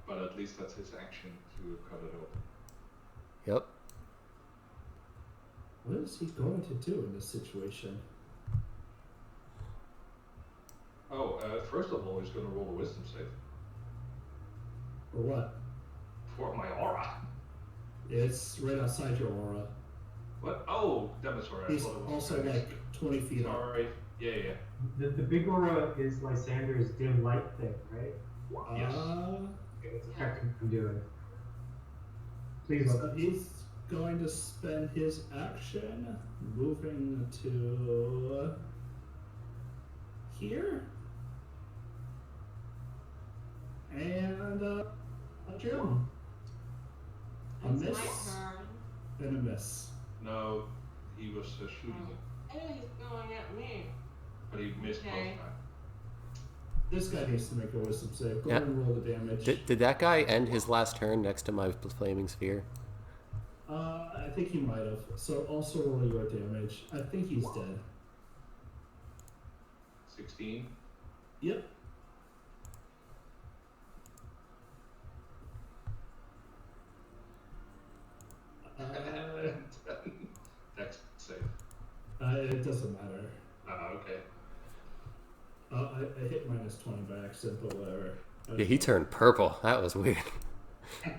But at least that's his action to cut it open. Yep. What is he going to do in this situation? Oh, first of all, he's going to roll a wisdom save. For what? For my aura. It's right outside your aura. What? Oh, damn it, sorry. He's I thought it was also like 20 feet up. Sorry. Yeah. The big aura is Lysander's dim light thing, right? Yes. It's affecting what I'm doing. Please So he's going to spend his action moving to here. And a Jim. A It's miss my turn. and a miss. No, he was shooting it, Oh, he's going at me. but he missed both Okay. times. This guy needs to make a wisdom save. Go Yeah. ahead and roll the damage. Did that guy end his last turn next to my flaming sphere? I think he might have. So also roll your damage. I think he's dead. 16. Yep. Dex save. It doesn't matter. Okay. I hit minus 20 by accident, but whatever. Yeah, he turned purple. That was weird. How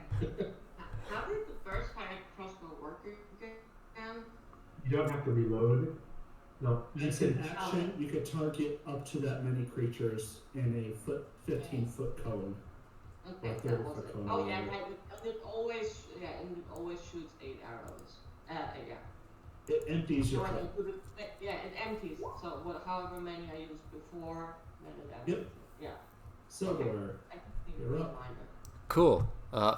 did the first fire crossbow work again? You don't have to reload. No, As an action, you could target up to that many creatures in a 15-foot cone. Okay, Or that 30 was foot it. cone. Oh yeah, right. It always, and it always shoots 8 arrows. Yeah. It empties your So I clip. can put it, yeah, it empties. So however many I used before, then it empties. Yep. Yeah. Silver, I think You're it's a up. reminder. Cool.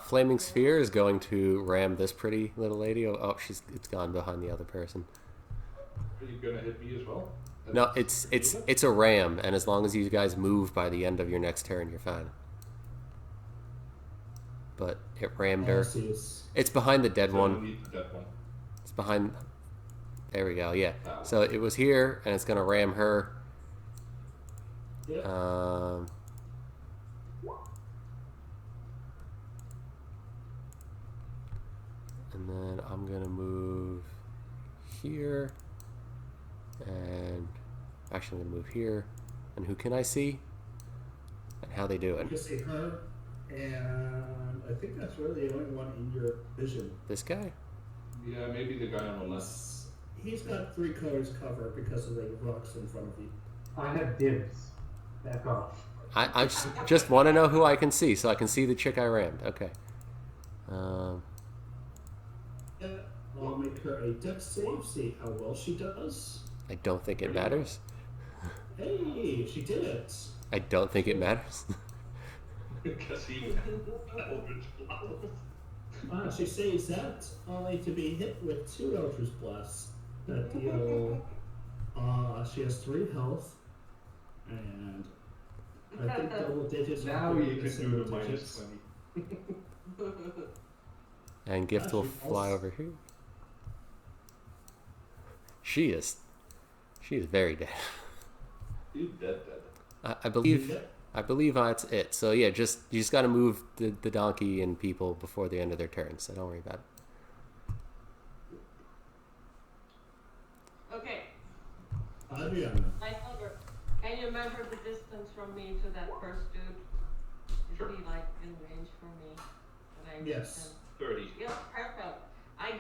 Flaming sphere is going to ram this pretty little lady. Oh, it's gone behind the other person. Are you gonna hit me as well? No, it's a ram, and as long as you guys move by the end of your next turn, you're fine. But it rammed her. It's behind the dead So one. we need the dead one. It's behind. There we go. Yeah. That one. So it was here, and it's gonna ram her. Yep. And then I'm gonna move here, and actually I'm gonna move here. And who can I see? And how they you doing? can see her, and I think that's really the only one in your vision. This guy? Yeah, maybe the guy on the left. He's got 3 colors covered because of the rocks in front of you. I have dibs. Back off. I just want to know who I can see, so I can see the chick I rammed. Okay. Yeah, I'll make her a dex save, see how well she does. I don't think it matters. Hey, she did it. I don't think it matters. Because he Eldritch Blast. She saves that only to be hit with 2 Eldritch Blasts that deal. She has 3 health, and I think double digits. Now are you the can single do the minus digits. 20. And Gift will fly over here. She is very dead. He's dead. I believe that's it. So yeah, you just got to move the donkey and people before the end of their turn. So don't worry about it. Okay. Adriana. Lysander. Can you measure the distance from me to that first dude? Is Sure. he like in range for me? That I Yes. 30. Can... Yeah, perfect. I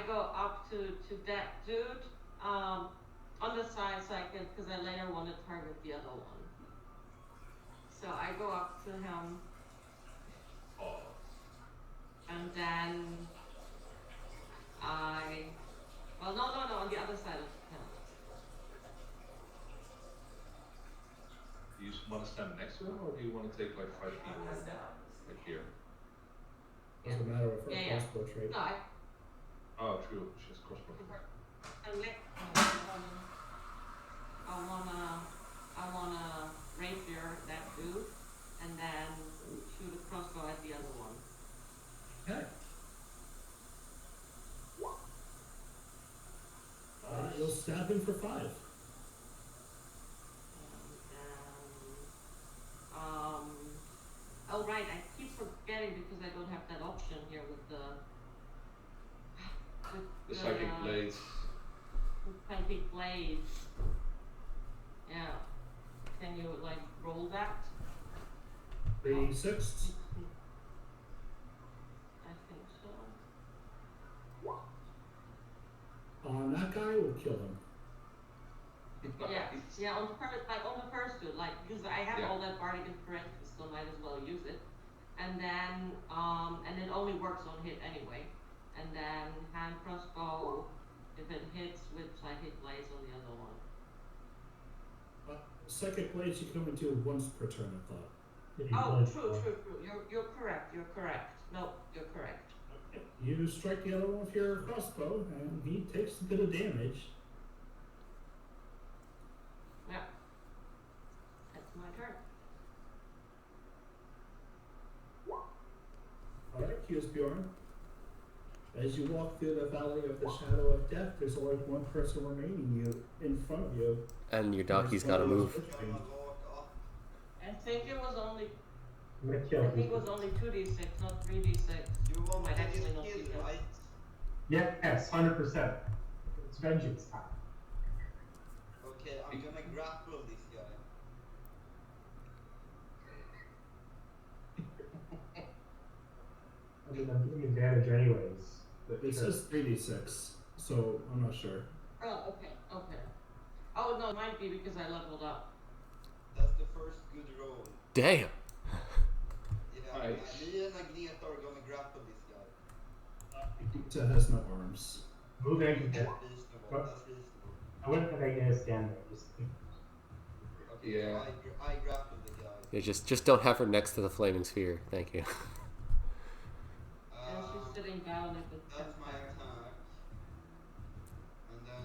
go up to that dude, on the side so I can, because I later want to target the other one. So I go up to him, Oh. and then well, no, on the other side of him. Do you want to stand next to him, or do you want to take like 5 feet away? Like here. Doesn't matter if Yeah, her yeah. crossbow trait. No, Oh, true. She has crossbow. I wanna rapier that dude, and then shoot a crossbow at the other one. Okay. You'll stab him for 5. And oh right, I keep forgetting because I don't have that option here with the The psychic blades. psychic blades. Yeah. Can you like roll that? 3d6. I think so. On that guy, we'll kill him. Yeah, yeah. On the first dude, like because I have Yeah. all that bardic inspiration, so might as well use it. And then it only works on hit anyway. And then hand crossbow, if it hits with psychic blades on the other one. Psychic blades you can only do once per turn, I thought. Oh, true. You're correct. No, you're correct. Okay. You strike the other one with your crossbow, and he takes a bit of damage. Yeah. That's my turn. Alright, Bjorn. As you walk through the Valley of the Shadow of Death, there's only one person remaining in front of you. And your donkey's got to move. I think it was only. I'm gonna I kill think it him. was only 2d6, not 3d6. You want Might to actually just not kill, be good. right? Yes, 100%. It's vengeance time. Okay, I'm gonna grapple this guy. I mean, I'm giving advantage anyways. But It sure. says 3d6, so I'm not sure. Oh, okay. Oh no, it might be because I leveled up. That's the first good roll. Damn. Yeah, Nice. me and Agneta are gonna grapple this guy. It has no arms. Moving. That's reasonable. That's reasonable. I wouldn't have made a stand there. Just Okay, Yeah. so I grapple the guy. Yeah, just don't have her next to the flaming sphere. Thank you. And she's sitting down at the That's my campfire. attack. And then,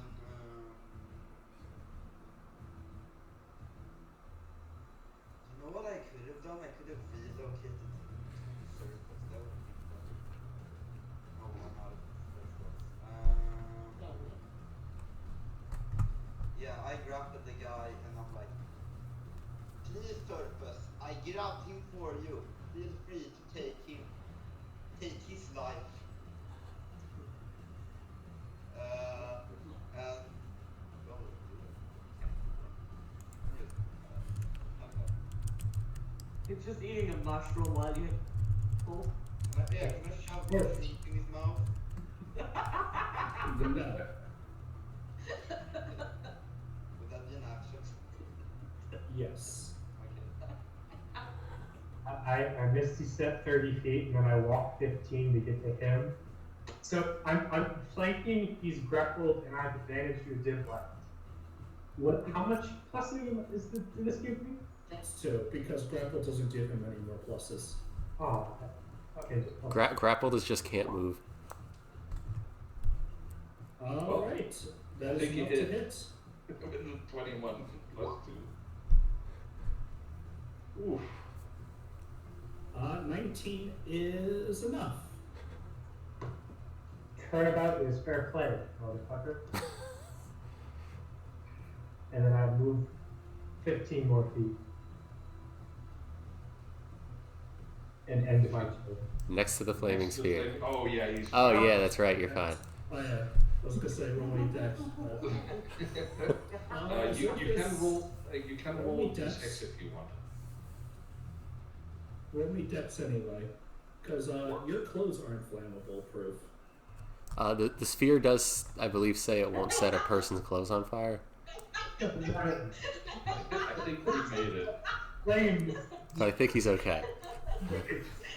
you know what I could have done? I could have relocated to the surface. That would have been better. Oh, I'm out of slots. Yeah, I grappled the guy and I'm like, please, surface, I grabbed him for you. Feel free to take him. Take his life. And He's just eating a mushroom while you pull. can I shove mushrooms in his mouth? Even no. Would that be an action? Yes. Okay. I misty step 30 feet and then I walk 15 to get to him. So I'm flanking, he's grappled, and I have advantage to a div left. What? How much plus is this give me? Plus 2, because grapple doesn't give him any more pluses. Oh, okay. Grappled is just can't move. Alright. That I is think he enough to hit. hit. With 21 plus 2. Oof. 19 is enough. Turnabout is fair play, motherfucker. And then I move 15 more feet. And end my turn. Next to the flaming Next to the sphere. Oh yeah, he's. Oh yeah, that's right. You're fine. Oh yeah, I was gonna say roll 8 dex. You can roll. You can Roll roll me a d6 dex. if you want. Roll me dex anyway, because your clothes aren't flammable proof. The sphere does, I believe, say it won't set a person's clothes on fire. I think we made it. Flames. So I think he's okay. Great.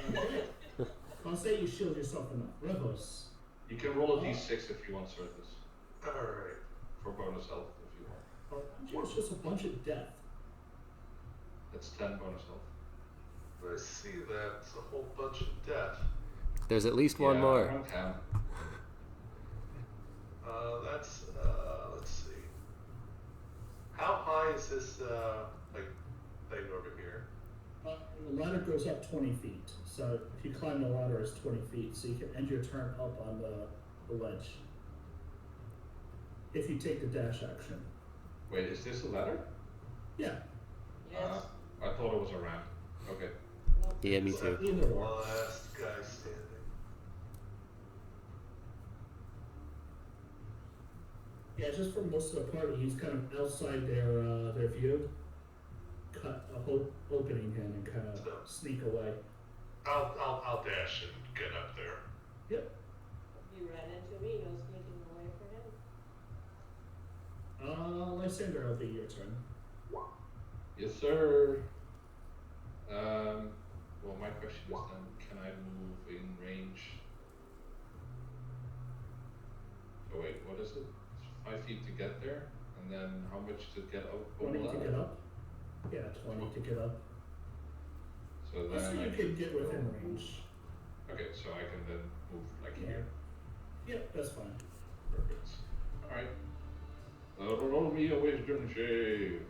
Okay. I'll say you shield yourself enough. Revos. You can roll a d6 if you want, Circus. Alright. For bonus health if you want. It's just a bunch of death. That's 10 bonus health. I see that's a whole bunch of death. There's at least one Yeah, more. around 10. Let's see. How high is this, like, thing over here? The ladder goes up 20 feet. So if you climb the ladder, it's 20 feet. So you can end your turn up on the ledge. If you take the dash action. Wait, is this a ladder? Yeah. Yes. I thought it was a ramp. Okay. Yeah, me too. Either or. Last guy standing. Yeah, just for most of the party, he's kind of outside their view. Cut a whole opening in and kind of sneak away. I'll dash and get up there. Yep. You ran into me, no sneaking away for him. Lysander, it'll be your turn. Yes, sir. Well, my question is then, can I move in range? So wait, what is it? 5 feet to get there, and then how much to get up? 20 to get up? Yeah, 20 to get up. So Just then so I you need can to get go- within range. Okay, so I can then move like Yeah. here. Yep, that's fine. Perfect. Alright. Roll me a wisdom save.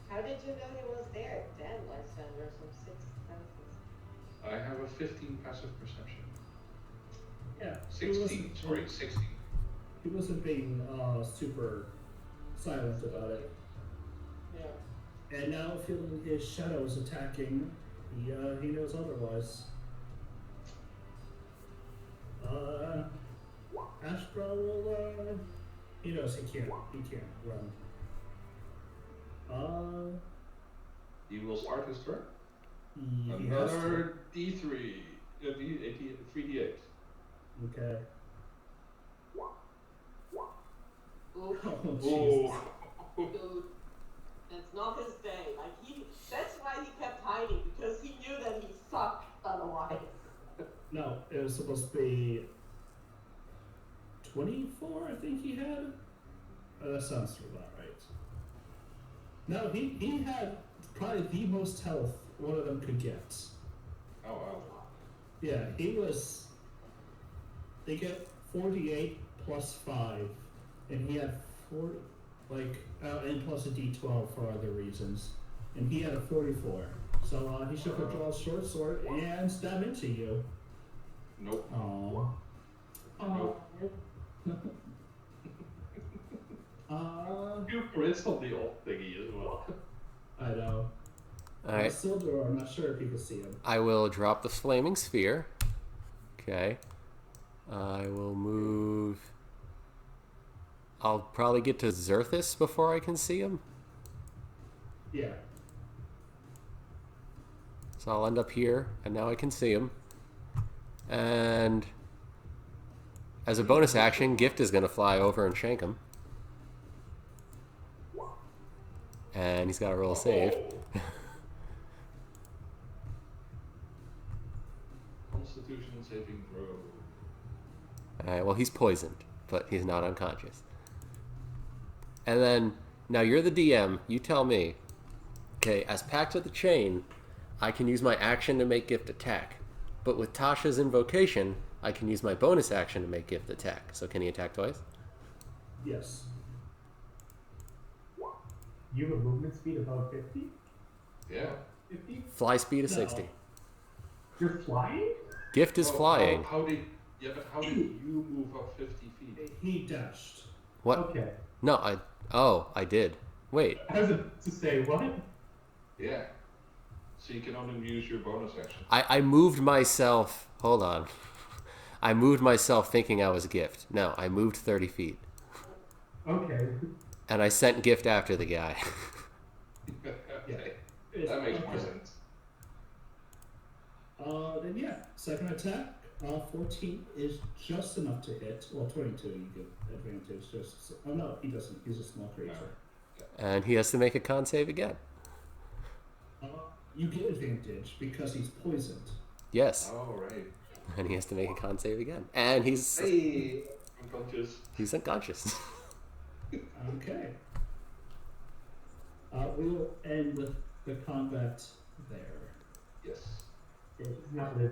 How did you know he was there? Damn, Lysander, some 6 senses. I have a 15 passive perception. Yeah. 16, sorry, 16. He wasn't being super silent about it. Yeah. And now feeling his shadows attacking, he knows otherwise. Ashbro will he knows he can't run. He will start his turn. He has to. Another D3. 3D8. Okay. Oof. Oh, Dude, that's not his day. That's why he kept hiding, because he knew that he sucked otherwise. no, it was supposed to be 24, I think he had. That sounds about right. No, he had probably the most health one of them could get. Oh wow. Yeah, he was. They get 48 plus 5, and he had 40, and plus a d12 for other reasons. And he had a 44. So he should have drawn a short sword and stab into you. Nope. Aww. Nope. You crits on the old thingy as well. I know. Alright. Silver, I'm not sure if you can see him. I will drop the flaming sphere. Okay. I will move. I'll probably get to Zerthus before I can see him. Yeah. So I'll end up here, and now I can see him. And as a bonus action, Gift is going to fly over and shank him. And he's got to roll a save. Constitution saving throw. Alright, well, he's poisoned, but he's not unconscious. And then, now you're the DM, you tell me. Okay, as Pact of the Chain, I can use my action to make Gift attack. But with Tasha's invocation, I can use my bonus action to make Gift attack. So can he attack twice? Yes. You have a movement speed above 50? Yeah. 50? Fly speed of No. 60. You're flying? Gift is flying. How did you move up 50 feet? He dashed. What? Okay. No, I did. Wait. I was about to say, what? Yeah. So you can only use your bonus action. I moved myself. Hold on. I moved myself thinking I was Gift. No, I moved 30 feet. Okay. And I sent gift after the guy. Okay, It's, that makes more okay. sense. Then yeah, second attack. 14 is just enough to hit. Well, 22 you get advantage. Just oh no, he doesn't. He's a small creature. And he has to make a con save again. You get advantage because he's poisoned. Yes. All right. And he has to make a con save again. And he's Unconscious. he's unconscious. Okay. We will end the combat there. Yes. He's not living.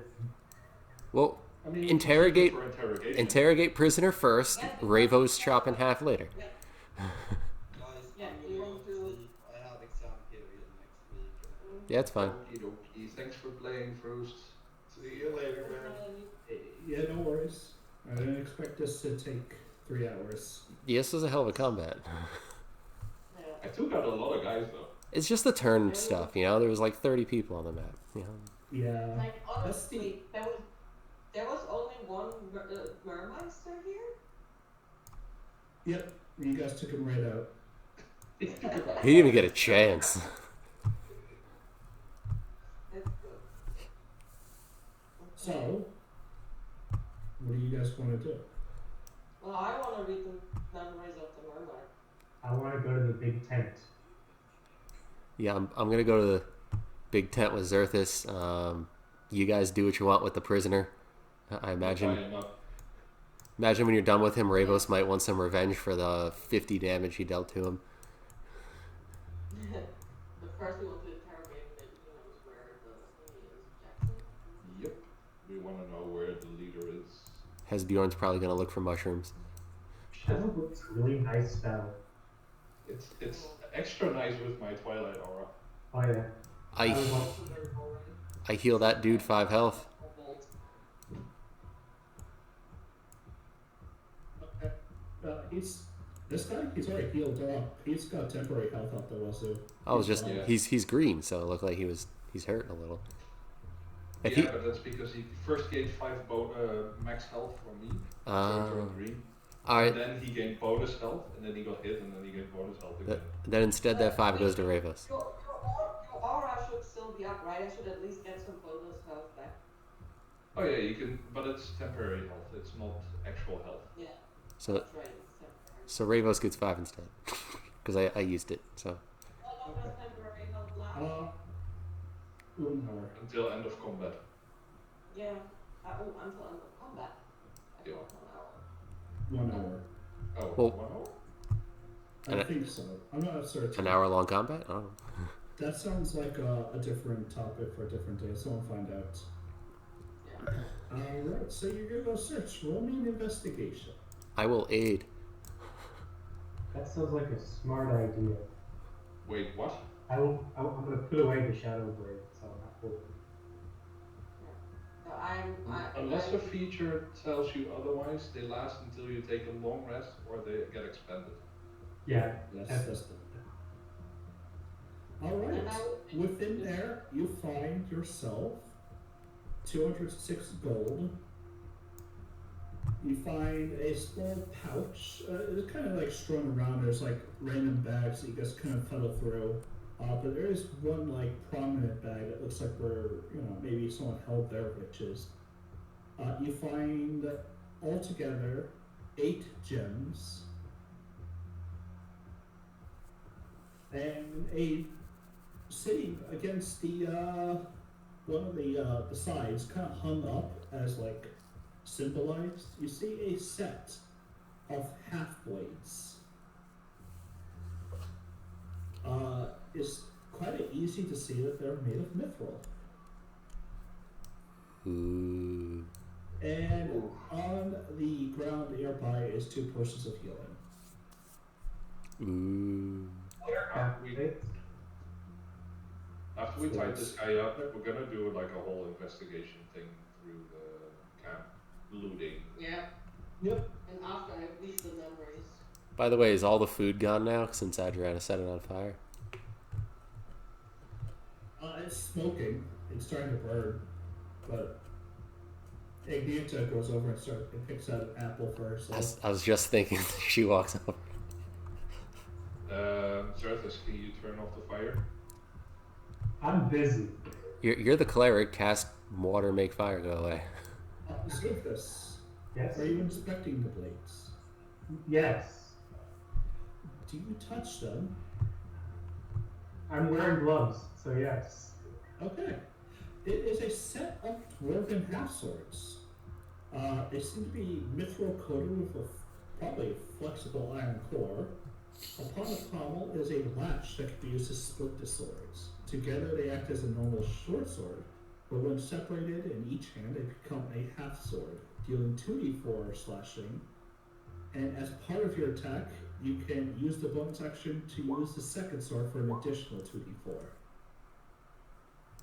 Well, I mean, interrogate for interrogation. interrogate prisoner first. Ravos chop in half later. Guys, Yeah, I'm you gonna want go to to- sleep. I have exam period next week. Yeah, it's fine. Okie dokie. Thanks for playing, Frost. See you later, man. Yeah, no worries. I didn't expect this to take 3 hours. Yes, was a hell of a combat. Yeah. I took out a lot of guys though. It's just the turn stuff, you know. There was like 30 people on the map. You know. Yeah. Like That's the- honestly, there was only one Mermeister here. Yep. You guys took him right out. He didn't even get a chance. That's good. So, what do you guys want to do? Well, I want to read the memories of the mermaid. I want to go to the big tent. Yeah, I'm gonna go to the big tent with Xerthus. You guys do what you want with the prisoner. I imagine. Tie him up. Imagine when you're done with him, Ravos might want some revenge for the 50 damage he dealt to him. But first, we want to interrogate him that he knows where the thingy is, Jackson. Yep. We want to know where the leader is. Hesbjorn's probably gonna look for mushrooms. Shadow looks really nice spell. It's extra nice with my Twilight aura. Oh yeah. I heal that dude 5 health. Okay. This guy. He's already healed up. He's got temporary health up the wazoo. I was just Yeah. he's green, so it looked like he's hurting a little. If Yeah, he but that's because he first gained 5 max health from me. So he turned green. all right, And then he gained bonus health, and then he got hit, and then he gained bonus health again. then instead that 5 goes to Ravos. Your aura should still be up, right? I should at least get some bonus health back. Oh yeah, you can, but it's temporary health. It's not actual health. Yeah, So that's right. It's temporary. so Ravos gets 5 instead because I used it. So How long does temporary health last? 1 hour. Until end of combat. Yeah. Until end of combat. I Yeah. thought 1 hour. 1 hour. Oh, Well- 1 hour? I think so. I'm not certain. an hour long combat. I don't know. That sounds like a different topic for a different day. Someone find out. Yeah. Alright, so you're gonna go search. Roll me an investigation. I will aid. That sounds like a smart idea. Wait, what? I'm gonna put away the Shadow Blade, so I'm not holding. So Unless a feature tells you otherwise, they last until you take a long rest or they get expended. Yeah. Yes, That's- that's the. Alright. And I would- Within there, you find yourself 206 gold. You find a small pouch. It's kind of like strewn around. There's like random bags that you guys kind of fuddle through. But there is one like prominent bag that looks like where maybe someone held their riches. You find altogether 8 gems and a sitting against the one of the sides, kind of hung up as like symbolized. You see a set of half blades. It's quite easy to see that they're made of mithril. Ooh. And on the ground nearby is 2 potions of healing. Ooh. After we tied this guy up, we're gonna do like a whole investigation thing through the camp, looting. Yeah. Yep. And after I read the memories. By the way, is all the food gone now since Adriana set it on fire? It's smoking. It's starting to burn. But Agneta goes over and picks out an apple for herself. I was just thinking she walks over. Zerthus, can you turn off the fire? I'm busy. You're the cleric. Cast water, make fire go away. Observe this. Yes. Are you inspecting the blades? Yes. Do you touch them? I'm wearing gloves, so yes. Okay. It is a set of dwarven half swords. They seem to be mithril coated with probably a flexible iron core. Upon the pommel is a latch that can be used to split the swords. Together they act as a normal short sword, but when separated in each hand they become a half sword, dealing 2d4 slashing. And as part of your attack, you can use the bonus action to use the second sword for an additional 2d4.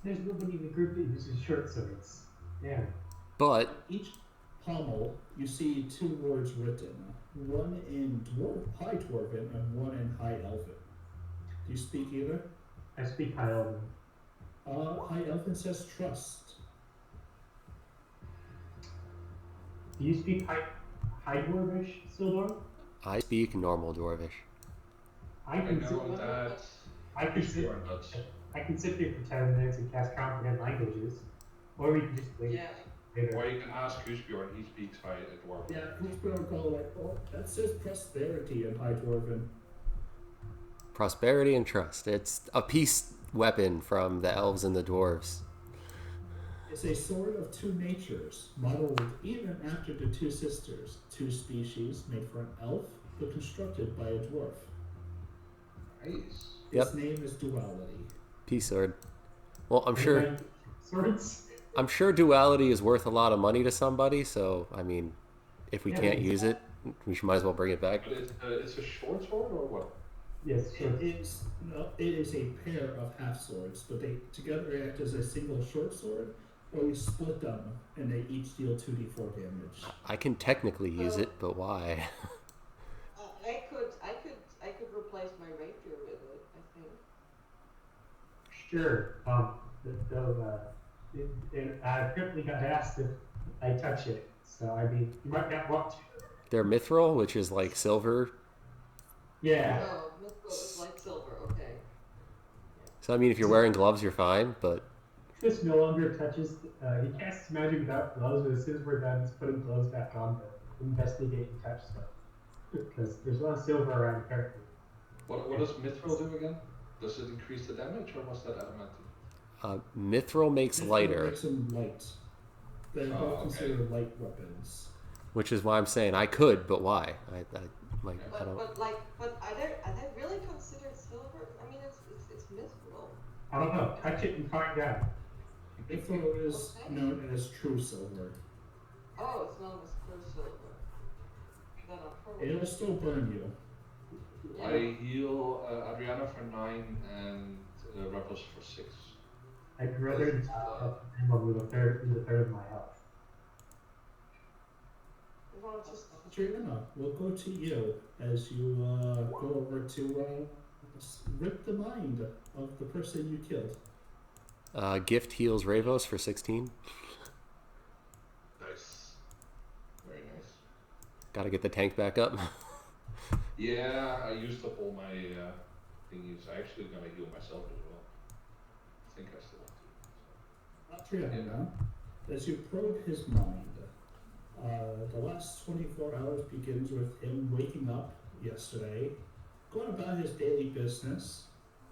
There's nobody in the group that uses short swords. Yeah. But On each pommel, you see two words written, one in High Dwarven and one in High Elven. Do you speak either? I speak High Elven. High Elven says trust. Do you speak High Dwarvish, Sildor? I speak normal dwarvish. I I can know that I can sit. Husbjorn does. I can sit there for 10 minutes and cast comprehend languages, or we can just wait Yeah. later. Or you can ask Husbjorn, he speaks High Dwarf. Yeah, who's going to call like, oh, that says prosperity in High Dwarven. Prosperity and trust. It's a peace weapon from the elves and the dwarves. It's a sword of two natures, modeled even after the two sisters, two species made for an elf, but constructed by a dwarf. Nice. Yep. Its name is Duality. Peace sword. Well, I'm sure Swords. I'm sure duality is worth a lot of money to somebody, so I mean, if we Yeah, can't it's- use it, we might as well bring it back. But it's a short sword or what? Yes, swords. It is a pair of half swords, but they together act as a single short sword, or you split them and they each deal 2d4 damage. I can technically use it, but why? I could replace my rapier with it, I think. Sure. Though, I quickly got asked if I touch it, so I mean, you might not want to. They're mithril, which is like silver. Yeah. Oh, mithril is like silver, okay. So I mean, if you're wearing gloves, you're fine. But Chris no longer touches. He casts magic without gloves, but as soon as we're done, he's putting gloves back on to investigate and touch stuff. Because there's a lot of silver around apparently. What does Mithril do again? Does it increase the damage or was that adamantium? mithril makes lighter, Makes them light. They're Oh, both okay. considered light weapons. which is why I'm saying I could, but why? I don't. But are they really considered silver? I mean, it's mithril. I don't know. Touch it and find out. Mithril is Okay. known as true silver. Oh, it's known as pure silver. Then I'll probably. It'll still burn you. Yeah. I heal Adriana for 9 and Rebels for 6. I'd rather help him with a third of my health. Well, it's just Adriana, we'll go to you as you go over to rip the mind of the person you killed. Gift heals Ravos for 16. Nice. Very nice. Got to get the tank back up. Yeah, I used up all my thingies. I'm actually gonna heal myself as well. I think I still have to. Adriana, as you probe his mind, the last 24 hours begins with him waking up yesterday, going about his daily business.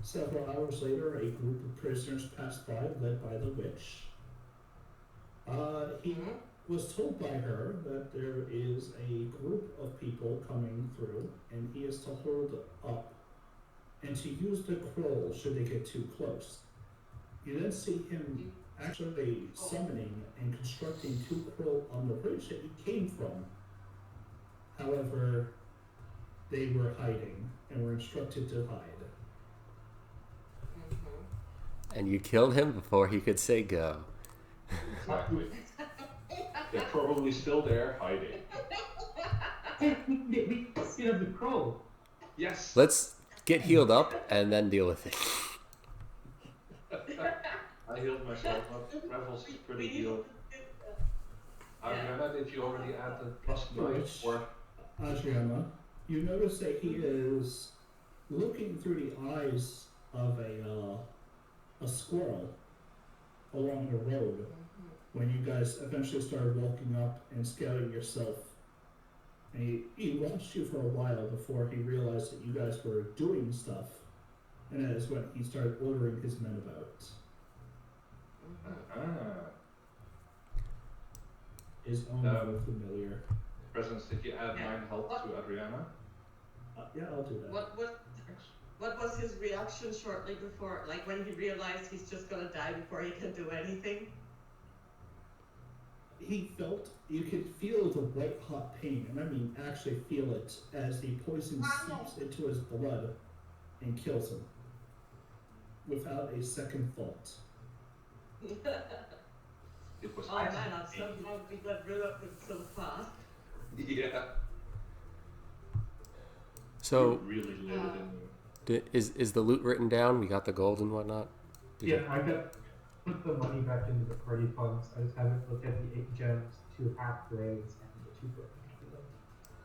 Several hours later, a group of prisoners passed by, led by the witch. He was told by her that there is a group of people coming through, and he is to hold up and to use the croll should they get too close. You then see him actually summoning and constructing two crow on the bridge that he came from. However, they were hiding and were instructed to hide. And you killed him before he could say go. Exactly. They're probably still there, hiding. We skin of the crow. Yes! Let's get healed up and then deal with it. I healed myself up. Rebels is pretty healed. Adriana, did you already add the +9 or? Adriana, you notice that he is looking through the eyes of a squirrel along the road when you guys eventually started walking up and scouting yourself. And he watched you for a while before he realized that you guys were doing stuff, and that is when he started ordering his men about. His own little familiar. Presence, did you add 9 health to Adriana? Yeah, I'll do that. What was his reaction shortly before, like when he realized he's just gonna die before he can do anything? He felt, you could feel the white hot pain, and I mean actually feel it, as the poison seeps into his blood and kills him without a second thought. It was Oh man, I'm so glad we got rid of him so fast. Yeah. So, really lit it in you. is the loot written down? We got the gold and whatnot? I got put the money back into the party funds. I just haven't looked at the 8 gems, 2 half blades, and the 2 broken.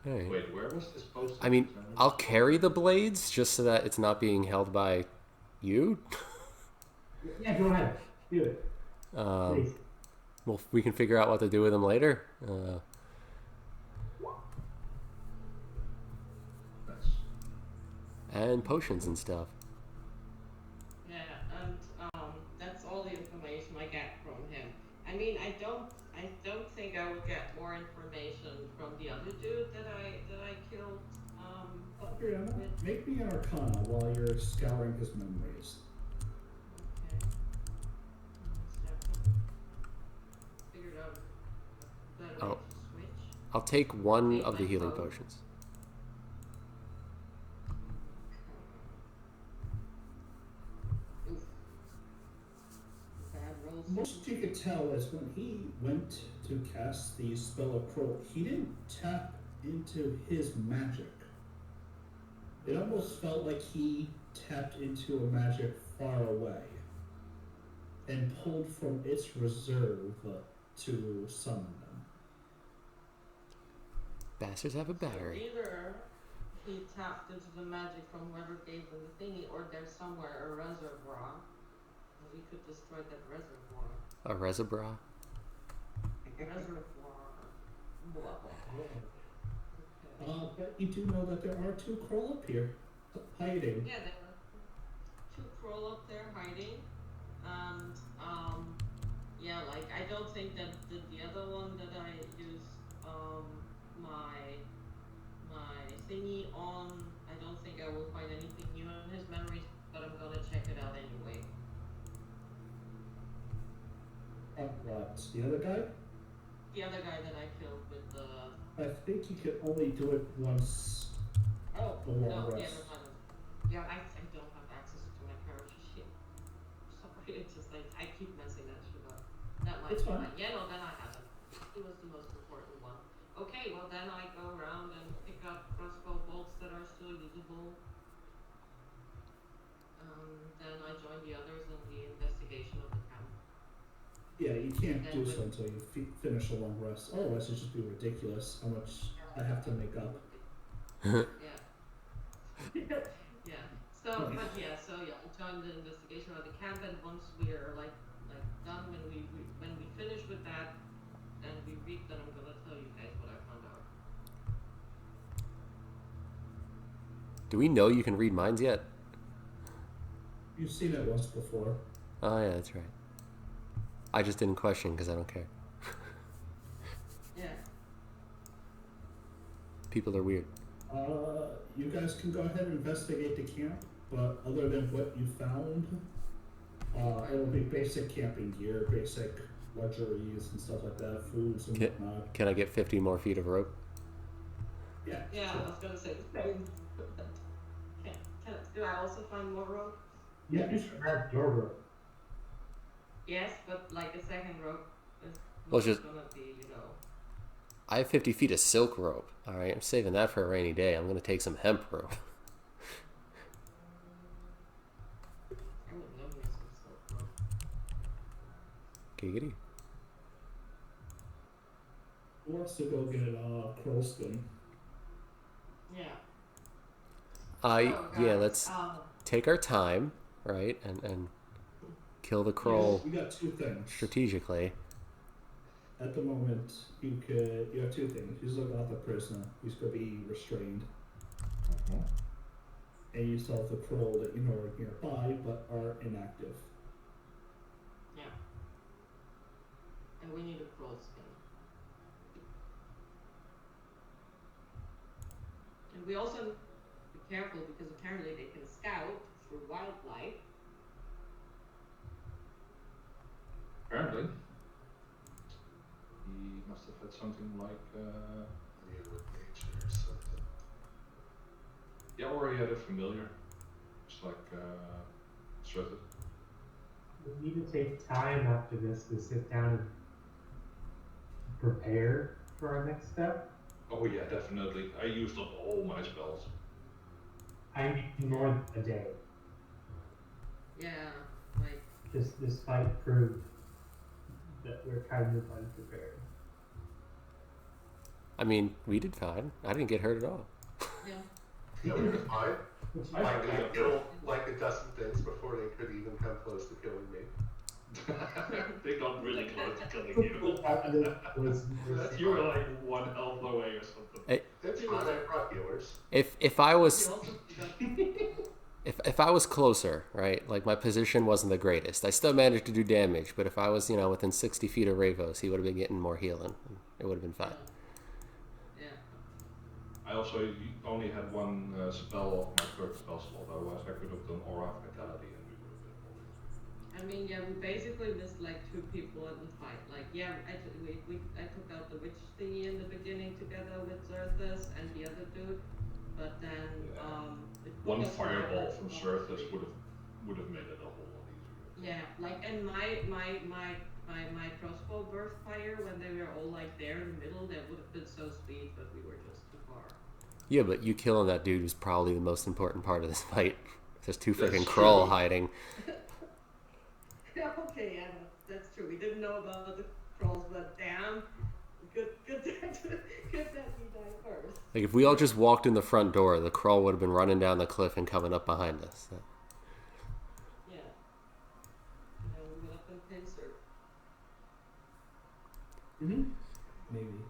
Hey. Wait, where was this posted? I mean, I'll carry the blades just so that it's not being held by you. Yeah, go ahead. Do it. Please. Well, we can figure out what to do with them later. And potions and stuff. Yeah, and that's all the information I get from him. I mean, I don't think I would get more information from the other dude that I killed. Adriana, make me an Arcana while you're scouring his memories. Okay. Figured out a better way to switch. I'll take one of the healing potions. Most you could tell is when he went to cast the spell of Crow, he didn't tap into his magic. It almost felt like he tapped into a magic far away and pulled from its reserve to summon them. Bastards have a battery. So either he tapped into the magic from whoever gave him the thingy, or there's somewhere a reservoir. We could destroy that reservoir. A reservoir? Reservoir. Blah, blah. Okay. But you do know that there are 2 crawl up here, hiding. Yeah, there are 2 crawl up there hiding, and yeah, like I don't think that the other one that I used my thingy on, I don't think I will find anything new in his memories, but I'm gonna check it out anyway. What? The other guy? The other guy that I killed with the. I think you can only do it once. Oh, a long no, rest. yeah, never mind. Yeah, I don't have access to my character sheet. Sorry, it's just like, I keep messing that shit up. That might It's be fine. fine. Yeah, no, then I have it. It was the most important one. Okay, well then I go around and pick up crossbow bolts that are still usable. Then I join the others in the investigation of the camp. Yeah, you can't do so until you finish a long rest. Otherwise, it'd just be ridiculous how much I have to make up. Yeah. Yeah. So, but yeah, I'll join the investigation of the camp, and once we're like done, when we finish with that, and we read, then I'm gonna tell you guys what I found out. Do we know you can read minds yet? You've seen it once before. Oh yeah, that's right. I just didn't question because I don't care. Yeah. People are weird. You guys can go ahead and investigate the camp, but other than what you found, it'll be basic camping gear, basic luxuries and stuff like that, foods and whatnot. Can I get 50 more feet of rope? Yeah. Yeah, sure. I was gonna say the same. Do I also find more rope? Yeah, you should grab your rope. Yes, but like a second rope is Well, just gonna be, you know. I have 50 feet of silk rope. All right, I'm saving that for a rainy day. I'm gonna take some hemp rope. I would love me some silk rope. Giggity. Who wants to go get Crow skin? Yeah. Yeah, guys, let's take our time, right, and kill the Well, Kroll you got two things. strategically. At the moment, you have two things. You still got the prisoner, who's going to be restrained, Mhm. and you still have the troll that you know are nearby but are inactive. yeah, and we need a troll skin. And we also need to be careful because apparently they can scout through wildlife. Apparently, he must have had something like Immune with nature or something. yeah, or he had a familiar, just like Struthers. We need to take time after this to sit down and prepare for our next step. Oh yeah, definitely. I used up all my spells. I need more than a day. Yeah, like This fight proved that we're kind of unprepared. I mean, we did fine. I didn't get hurt at all. yeah. Yeah, we were fine. I Like barely I got killed like a dozen things before they could even come close to killing me. They got really Like close to that. killing you. You were like 1 health away or something. It's fine. I brought healers. If I You was also got if I was closer, right, like my position wasn't the greatest, I still managed to do damage. But if I was, within 60 feet of Ravos, he would have been getting more healing. It would have been fine. yeah. I also only had one spell of my third spell slot. Otherwise, I could have done Aura of Vitality and we would have been fine. I mean, yeah, we basically missed like 2 people in the fight. Like, yeah, I took out the witch thingy in the beginning together with Xerthus and the other dude, but then it One took us fireball forever from to Xerthus would have made it a whole lot easier. Yeah, like, and my crossbow burst fire when they were all like there in the middle, that would have been so sweet, but we were just too far. Yeah, but you killing that dude was probably the most important part of this fight. There's 2 That's freaking Kroll true. hiding. Yeah, okay, yeah, that's true. We didn't know about the trolls, but damn, good that he died first. Like, if we all just walked in the front door, the Kroll would have been running down the cliff and coming up behind us. Yeah. We would have been pincer. Maybe.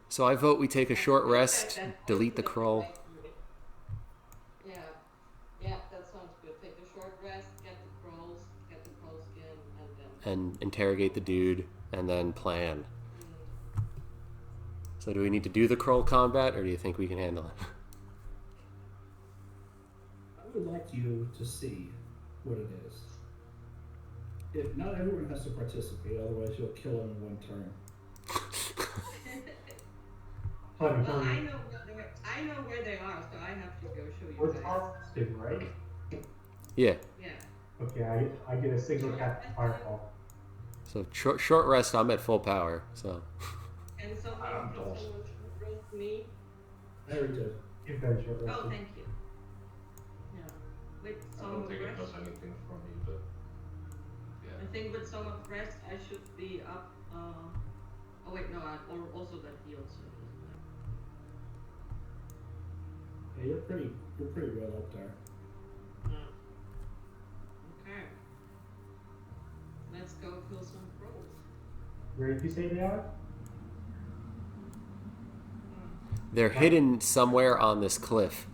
So I vote we take a short Okay, rest, then delete the let's Kroll. like, yeah, that sounds good. Take a short rest, get the crow skin, and then And interrogate the dude, and then plan. So do we need to do the Kroll combat, or do you think we can handle it? I would like you to see what it is. If not everyone has to participate, otherwise you'll kill him in one turn. well, I know where they are, so I have to go show you We're guys. harvesting, right? Yeah. Yeah. Okay, I get a single cast fireball. So short rest, I'm at full power, so... And someone should rest me. I already did. You finish it. Oh, thank you. Yeah. With I some don't of think it rest, does anything for me, but yeah. I think with some of rest, I should be up. Oh wait, no, I also got healed, so it doesn't matter. Yeah, you're pretty well up there. Okay. Let's go kill some crows. Where did you say they are? They're hidden somewhere on this cliff,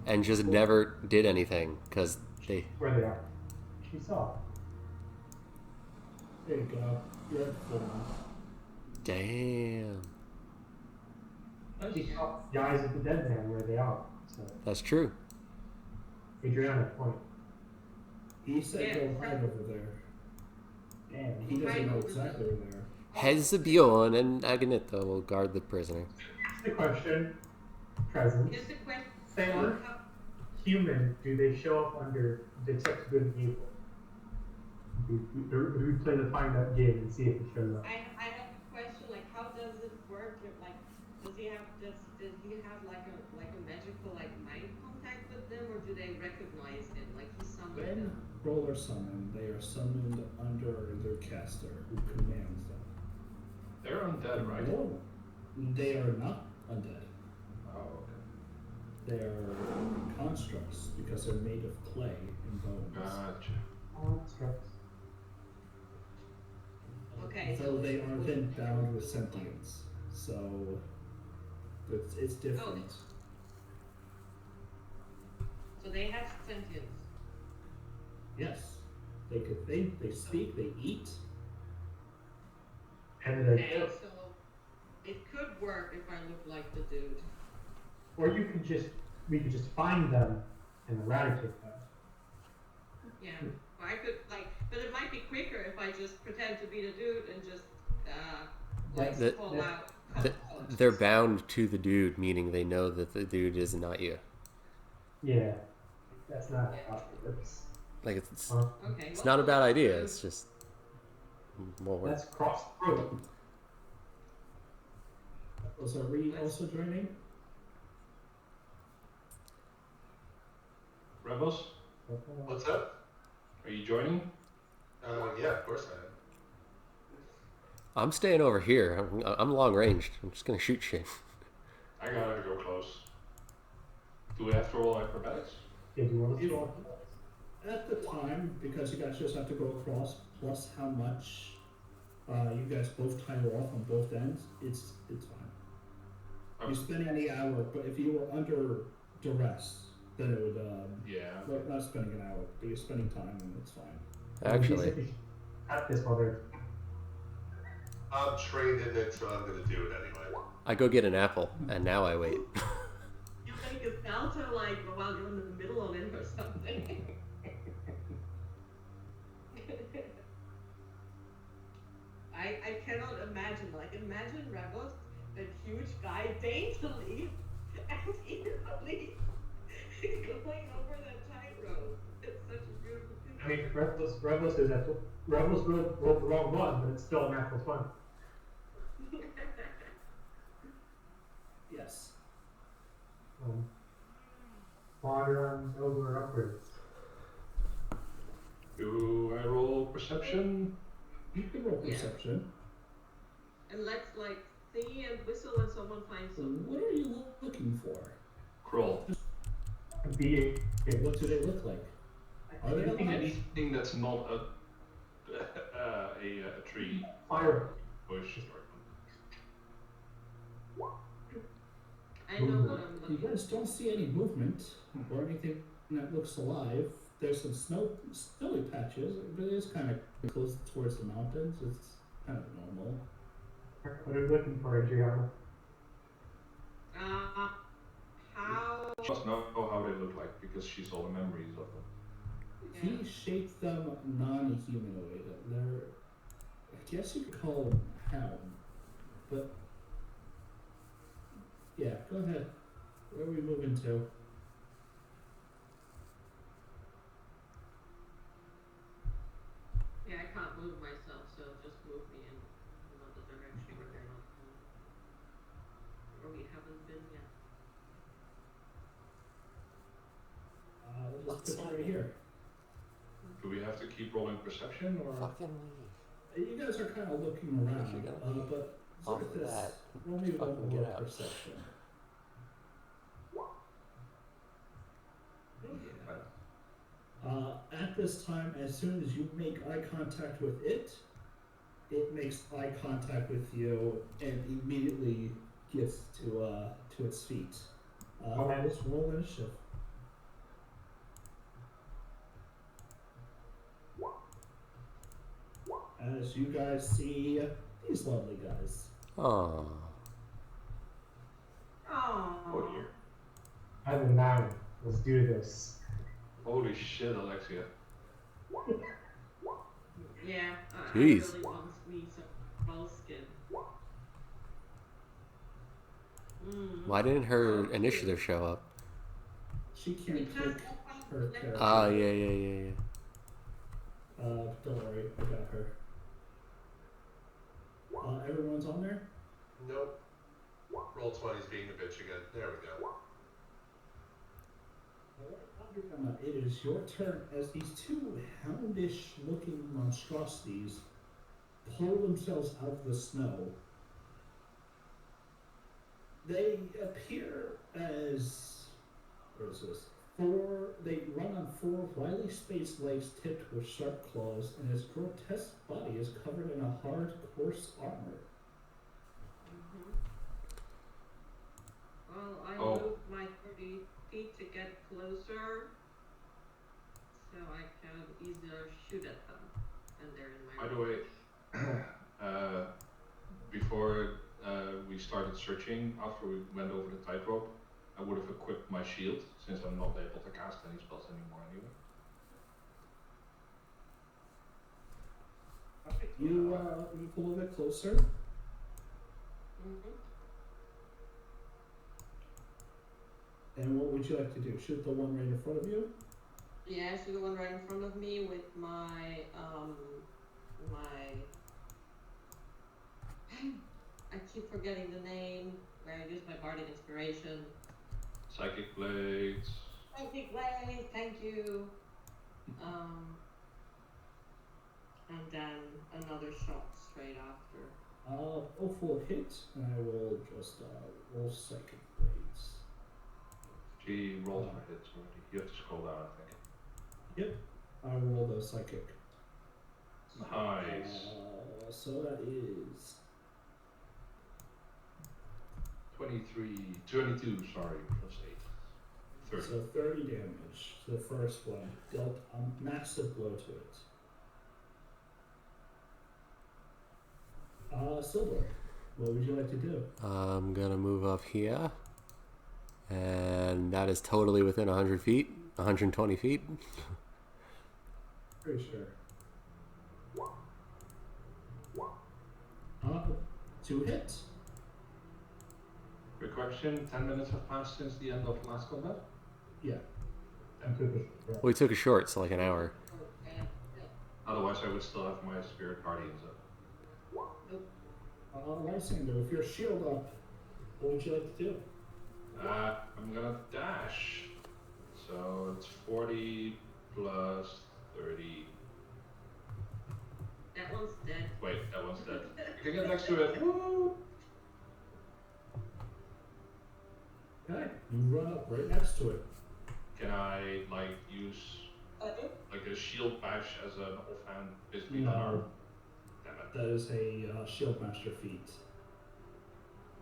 and just never did anything, because they... Where they are. She saw. There you go. You're at full now. Damn. She saw the eyes of the dead man where they are. So That's true. Adriana, point. He said Yeah. go right over there. Damn. He doesn't Right know over exactly there. where they are. Hezebion and Agnetha will guard the prisoner. Here's the question. Presence. Here's the question. Sailor. Human, do they show up under detect good and evil? We play the find out game and see if it shows up. I have a question. Like, how does it work? Like, does he have like a magical like mind contact with them, or do they recognize him? Like he summoned When them. roller summoned, they are summoned under their caster, who commands them. They're undead, right? No, they are not undead. Oh, okay. They're constructs because they're made of clay and bones. Gotcha. Constructs. Okay, Though so they are would then their bound with food like? sentience, so it's Oh, different. so they have sentience. Yes, they speak, they eat. And they're Okay, kill. so it could work if I look like the dude. Or we could just find them and eradicate them. Yeah, or I could like, but it might be quicker if I just pretend to be the dude and just like That's- call that- out. Call out. They're bound to the dude, meaning they know that the dude is not you. Yeah, that's not how it works. Like it's Okay, it's well, not a bad idea. through. It's just won't work. Let's cross through. Oh, so are we also joining? Rebels, What's up? are you joining? Yeah, of course I am. I'm staying over here. I'm long ranged. I'm just gonna shoot shit. I gotta go close. Do we have to roll acrobatics? Yeah, do you want us If- to go? At the time, because you guys just have to go across, plus how much you guys both tile off on both ends, it's fine. You're Okay. spending the hour, but if you were under duress, then it would Yeah. well, not spending an hour, but you're spending time and it's fine. Actually, Cut this mother. I'm trained in it, so I'm gonna do it anyway. I go get an apple, and now I wait. You make a salto like while you're in the middle of it or something. I cannot imagine. Like imagine Rebels, that huge guy daintily and easily going over that tightrope. It's such a beautiful I picture. mean, Rebels is that Rebels rolled the wrong one, but it's still a natural 20. Yes. Quadrons over upwards. Do I roll perception? You can roll Yeah. perception. And let's like see and whistle when someone finds something. What are you looking for? Crawl. Be What do they look like? Are they alive? Anything that's not a tree, fire. bush, or I know what I'm You looking guys don't see any movement or anything that looks alive. There's some snowy patches, but it is kind of close towards the mountains. It's kind of normal. What are we looking for, Adriana? how she must know how they look like because she saw the memories of them. He shaped them non-humanoid. They're, I guess you could call them hound, but yeah. Go ahead. Where are we moving to? Yeah, I can't move myself, so just move me in another direction where they're not going. Or we haven't been yet. We'll just put you right here. Do we have to keep rolling perception or? Fucking leave. You guys are kind of looking around, If you're gonna leave but off look at of this. that, Roll me one fucking get more out. perception. At this time, as soon as you make eye contact with it, it makes eye contact with you and immediately gets to its feet. Let's roll initiative. As you guys see these lovely guys. Oh, Oh dear. I have a 9. Let's do this. Holy shit, Alexia. Yeah, I Jeez. really want me some roll skin. why didn't her initiative show up? She can't Because click her character. Ah, yeah. Don't worry, I got her. Everyone's on there? Nope. Roll 20's being a bitch again. There we go. Alright, it is your turn as these two houndish looking monstrosities pull themselves out of the snow. They appear as Where is this? Four. They run on four wily spaced legs tipped with sharp claws, and his grotesque body is covered in a hard, coarse armor. Mm-hmm. Well, I Oh, moved my 30 feet to get closer, so I can easier shoot at them, and they're in my by the range. way, uh, before we started searching, after we went over the tightrope, I would have equipped my shield since I'm not able to cast any spells anymore anyway. Alright, you pull a little bit closer. Mm-hmm. And what would you like to do? Shoot the one right in front of you? Yeah, so the one right in front of me with my my I keep forgetting the name where I use my bardic inspiration. Psychic blades. Psychic blade, thank you. And then another shot straight after. Both will hit, and I will just roll psychic blades. She rolled for hits already. You have to scroll down, I think. Yep, I roll the psychic. Nice. So that is 22, sorry, plus 8. 30. so 30 damage. The first one dealt a massive blow to it. Silver, what would you like to do? I'm gonna move up here, and that is totally within 100 feet, 120 feet. Pretty sure. 2 hits. Quick question, 10 minutes have passed since the end of last combat? Yeah. We took a short, so like an hour. Okay. Otherwise I would still have my spirit guardians up. Lysander, with your shield up, what would you like to do? I'm gonna dash. So it's 40 plus 30. That one's dead. Wait, that one's dead. I can get next to it. Woo! Okay, you run up right next to it. Can I like use like a shield bash as an offhand, basically No. unarmed? Damn it. That is a shield master feat.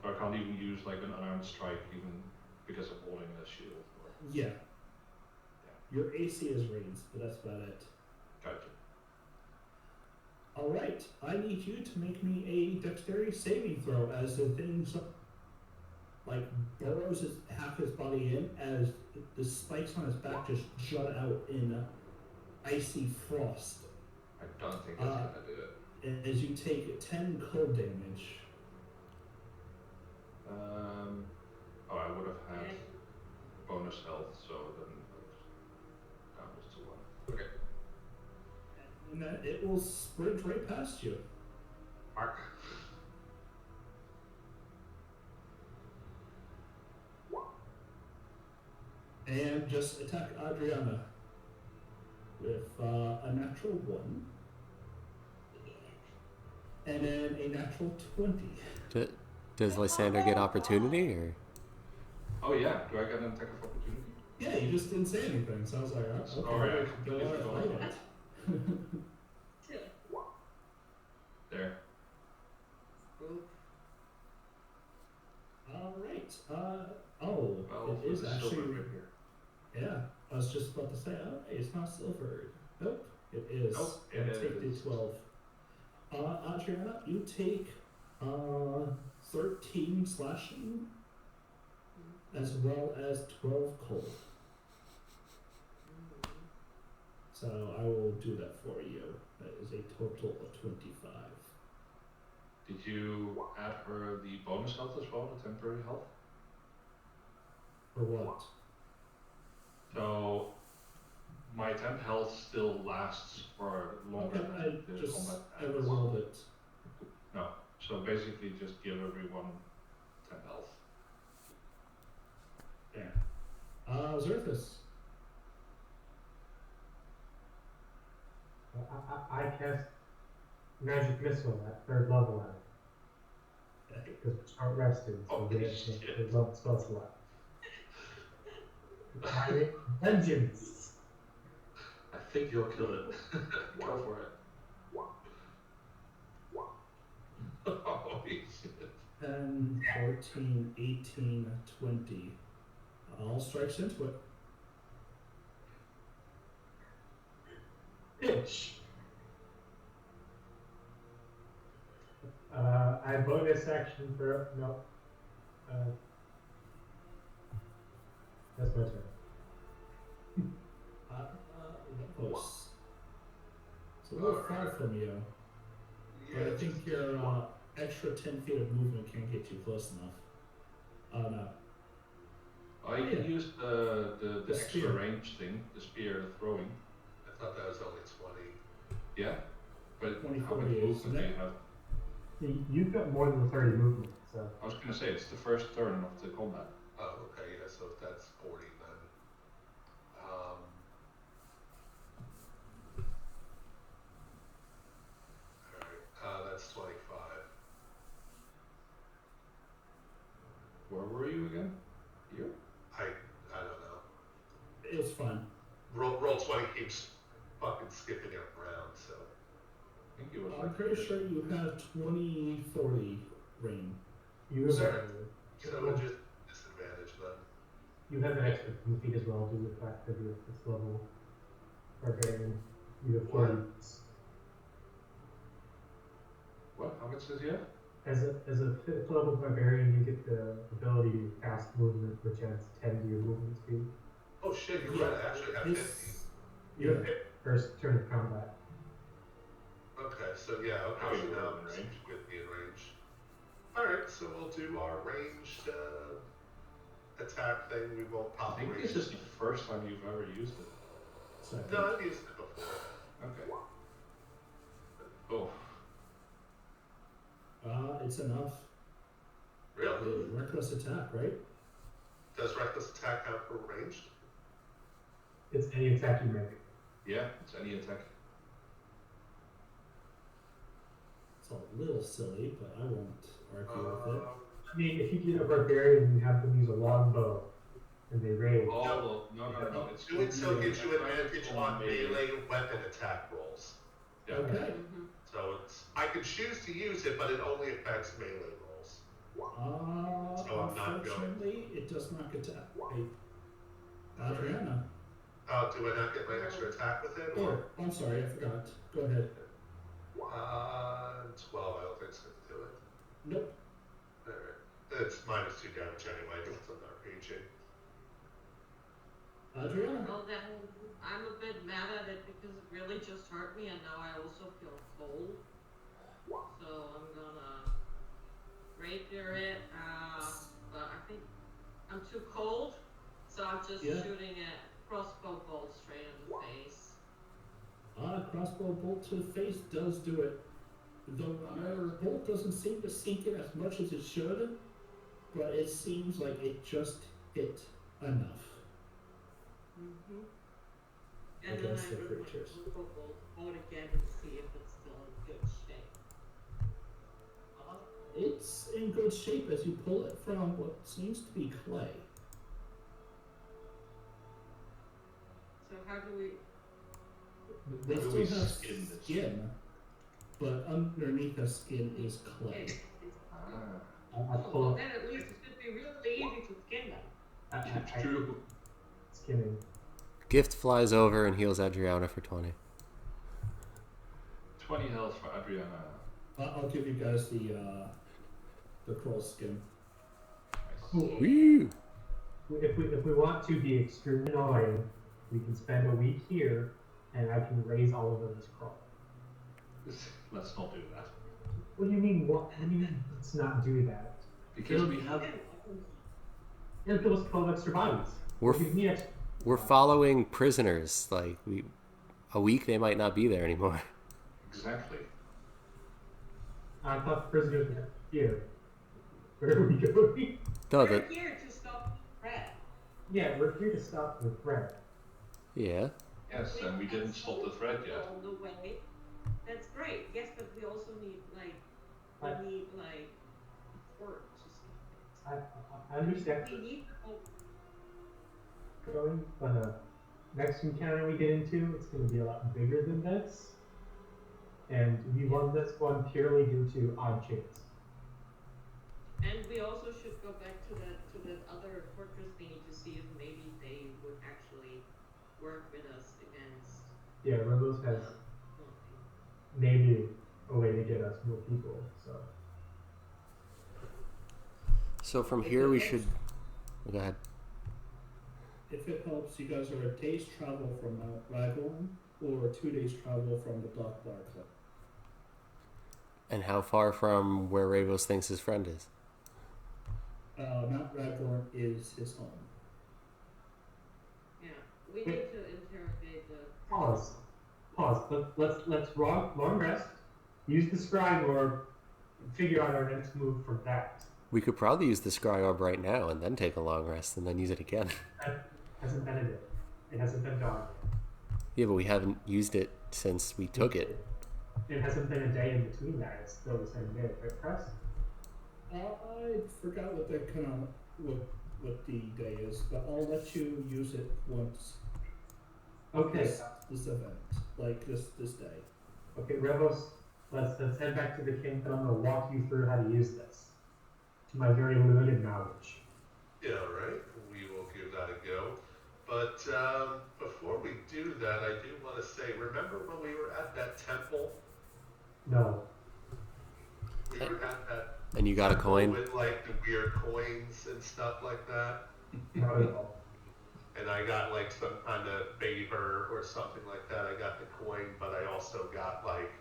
So I can't even use like an unarmed strike even because I'm holding a shield. Or... Yeah. Your AC is raised, but that's about it. Gotcha. Alright, I need you to make me a dexterity saving throw as the thing like burrows half his body in as the spikes on his back just jut out in icy frost. I don't think that's gonna do it. As you take 10 cold damage. Oh, I would have had bonus health, so then that was to 1. Okay. And then it will sprint right past you. Mark. And just attack Adriana with a natural 1. And then a natural 20. Does Lysander get opportunity, or? Oh yeah, do I get an attack of opportunity? Yeah, you just didn't say anything, so I was like, oh, okay, Alright, I go completely out forgot and about fight it. There. Alright, Well, it is the actually, silver right here. yeah, I was just about to say, oh, hey, it's not silver. Nope, it is. Nope, And it take is. the 12. Adriana, you take 13 slashing as well as 12 cold. So I will do that for you. That is a total of 25. Did you add her the bonus health as well, the temporary health? For what? So my temp health still lasts for longer Okay, than I the just combat ever ends. rolled it. No. So basically just give everyone temp health. Yeah. Zerthus. I cast magic missile at 3rd level at it. Because we're short rested, so Oh, we have shit. the level spell slot. My name is Vengeance. I think you'll kill it. Go for it. Holy shit. 10, 14, 18, 20. All strikes into it. Pitch. I bonus action for no. That's my turn. Lepos. It's a little far from you, but I think your extra 10 feet of movement can't get you close enough. No. Oh, you can use the The extra spear. range thing, the spear throwing. I thought that was only 20. Yeah, but 20, how much 40 is movement do you that? have? You've got more than 30 movement, so. I was gonna say it's the first turn of the combat. Oh, okay, yeah, so if that's 40 then. Alright, that's 25. Where were you again? Here? I don't know. It's fine. Roll 20 keeps fucking skipping it around, so. I think it was I'm like pretty sure you have 20, 40 rain. You have, So just disadvantage then. you have an extra 10 feet as well due to the fact that you're at this level barbarian. You have 40. What? How much does he have? As a 5th level barbarian, you get the ability to cast movement, which adds 10 to your movement speed. Oh shit, you're right, I actually have 50. You have first turn of combat. Okay, so yeah, okay, Oh, so you now were in range. with me in range. Alright, so we'll do our ranged attack thing. We won't I pop the think range. this is the first time you've ever used it. Second. No, I've used it before. Okay. Oh. It's enough. Really? Reckless attack, right? Does reckless attack count for ranged? It's any attack you make. Yeah, it's any attack. It's a little silly, but I won't argue with it. I mean, if you get a barbarian and you have them use a longbow and they rage. Oh, no. It's Doing so gives you advantage advantage on melee weapon attack rolls. Yeah. Okay. So I can choose to use it, but it only affects melee rolls. So I'm not Unfortunately, it does not get to. Hey, Adriana. Oh, do I not get my extra attack with it? Or, I'm sorry, I forgot. Go ahead. 12, I don't think it's going to do it. Nope. Alright. It's minus 2 damage anyway, because I'm not raging. Adriana. Well then, I'm a bit mad at it because it really just hurt me and now I also feel cold. So I'm gonna rapier it, but I think I'm too cold, so I'm just shooting a crossbow bolt straight in the face. Crossbow bolt to the face does do it. Though your bolt doesn't seem to sink in as much as it should, but it seems like it just hit enough. And then I bring my crossbow bolt out again and see if it's still in good shape. It's in good shape as you pull it from what seems to be clay. So how do we... They still have skin, but underneath the skin is clay. Well, then at least it should be really easy to skin them. It's true. Skinning. Gift flies over and heals Adriana for 20. 20 health for Adriana. I'll give you guys the troll skin. Cool. Woo! If we want to be extremely annoying, we can spend a week here, and I can raise all of them as crawl. Let's not do that. What do you mean? What do you mean? Let's not do that. Because we have. It'll give us 12 extra bodies. We're following prisoners. Like a week they might not be there anymore. Exactly. I thought prisoners were here. Where are we going? No, We're here to stop the threat. Yeah, we're here to stop the threat. Yeah. Yes, and we didn't stop the threat yet. On the way. That's great. Yes, but we also need a fort to stop it. I understand. We need going, but next encounter we get into, it's going to be a lot bigger than this. And we won this one purely due to odd chance. And we also should go back to that other fortress thingy to see if maybe they would actually work with us against. Yeah, Rebels has something. maybe a way to get us more people. So from If here it we helps- should. Go ahead. If it helps, you guys are a day's travel from Mount Raglan or 2 days travel from the Black Bar Cliff. And how far from where Ravos thinks his friend is? Mount Raglan is his home. Yeah, we need to interrogate the. Pause. Let's long rest. Use the scry or figure out our next move from that. We could probably use the scry orb right now and then take a long rest and then use it again. That hasn't been a day. It hasn't been dawn yet. Yeah, but we haven't used it since we took it. It hasn't been a day in between that. It's still the same day, right, Press? I forgot what what the day is, but I'll let you use it once. Okay. This event, like this day. Okay, Rebos, let's head back to the camp and I'm gonna walk you through how to use this. To my very limited knowledge. Yeah, right. We will give that a go. But before we do that, I do want to say, remember when we were at that temple? No. We were at that And you got a temple coin? with like the weird coins and stuff like that. Not at all. And I got like some kind of favor or something like that. I got the coin, but I also got like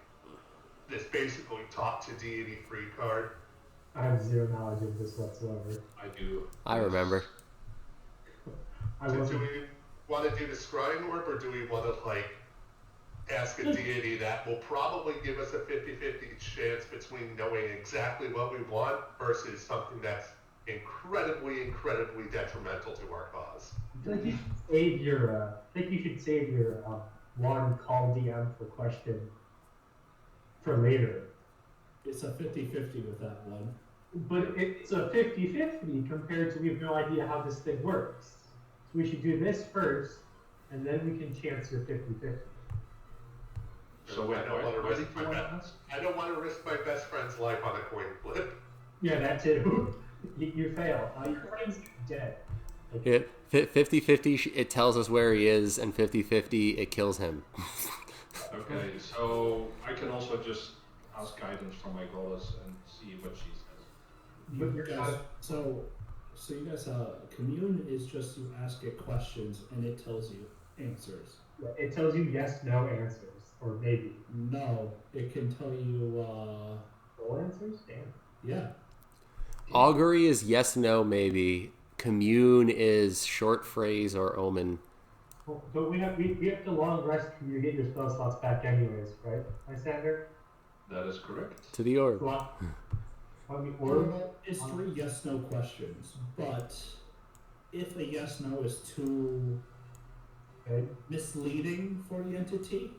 this basically talk to deity free card. I have zero knowledge of this whatsoever. I do. I remember. Do we want to do the scrying orb, or do we want to like ask a deity that will probably give us a 50-50 chance between knowing exactly what we want versus something that's incredibly detrimental to our cause? I feel like you should save your one call DM for question for later. It's a 50-50 with that one. But it's a 50-50 compared to we have no idea how this thing works. So we should do this first, and then we can chance your 50-50. So wait, I don't want to why risk did you want to ask? I don't want to risk my best friend's life on a coin flip. Yeah, that too. You fail. Your friend's dead. It 50-50 it tells us where he is, and 50-50 it kills him. Okay, so I can also just ask guidance from my goddess and see what she says. But you're guys, not- so you guys, commune is just you ask it questions and it tells you answers. It tells you yes, no answers, or maybe. No, it can tell you, Full answers? Damn. yeah. Augury is yes, no, maybe. Commune is short phrase or omen. Well, but we have to long rest when you get your spell slots back anyways, right, Lysander? That is correct. To the orb. On the orb? It's 3 yes/no questions, but if a yes/no is too misleading for the entity,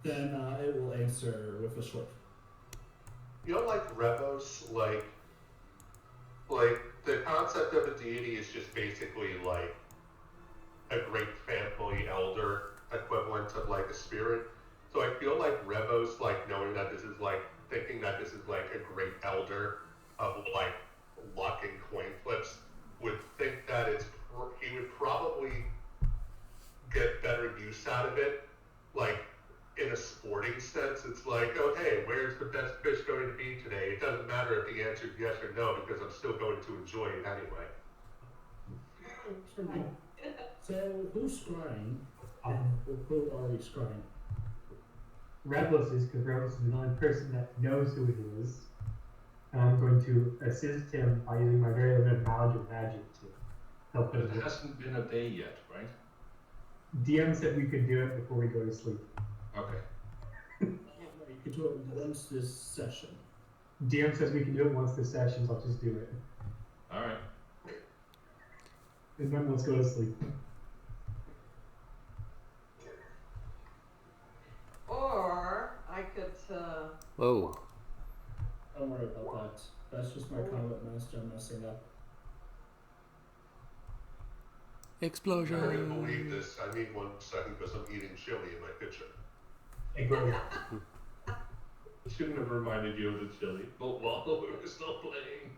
then it will answer with a short. You know, like Rebos, like the concept of a deity is just basically like a great family elder equivalent of like a spirit. So I feel like Rebos, like knowing that this is like thinking that this is like a great elder of like luck and coin flips, would think that he would probably get better use out of it, like in a sporting sense. It's like, oh hey, where's the best fish going to be today? It doesn't matter if the answer is yes or no because I'm still going to enjoy it anyway. So who's scrying? Who are we scrying? Reblos is, because Reblos is the only person that knows who it is. And I'm going to assist him by using my very limited knowledge of magic to help But him. it hasn't been a day yet, right? DM said we could do it before we go to sleep. Okay. You can do it once this session. DM says we can do it once this session, so I'll just do it. Alright. And then let's go to sleep. Or I could. Whoa. Don't worry about that. That's just my combat master messing up. Explosion. I wouldn't believe this. I mean, 1 second, because I'm eating chili in my kitchen. Again. Shouldn't have reminded you of the chili, but while we were still playing.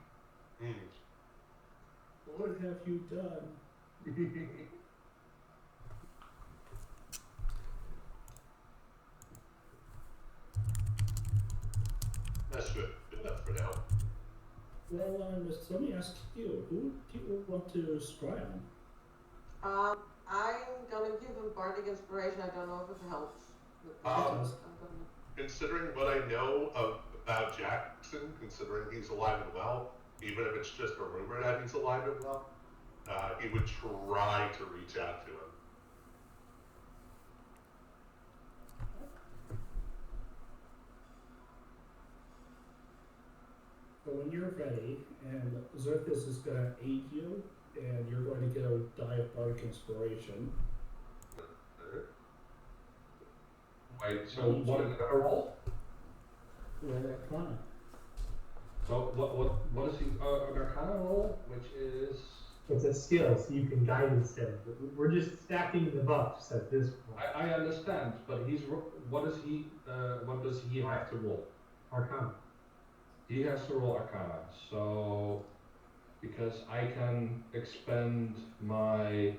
What have you done? That's good enough for now. Well, let me ask you, who do you want to scry on? I'm gonna give him bardic inspiration. I don't know if it helps. Considering what I know about Jackson, considering he's alive and well, even if it's just a rumor that he's alive and well, he would try to reach out to him. So when you're ready, and Xerthus is going to aid you, and you're going to get a die of bardic inspiration. Wait, so what is the roll? Roll Arcana. So what is the Arcana roll, which is? It's a skill, so you can guidance him. We're just stacking the buffs at this point. I understand, but what does he have to roll? Arcana. He has to roll Arcana, so because I can expend my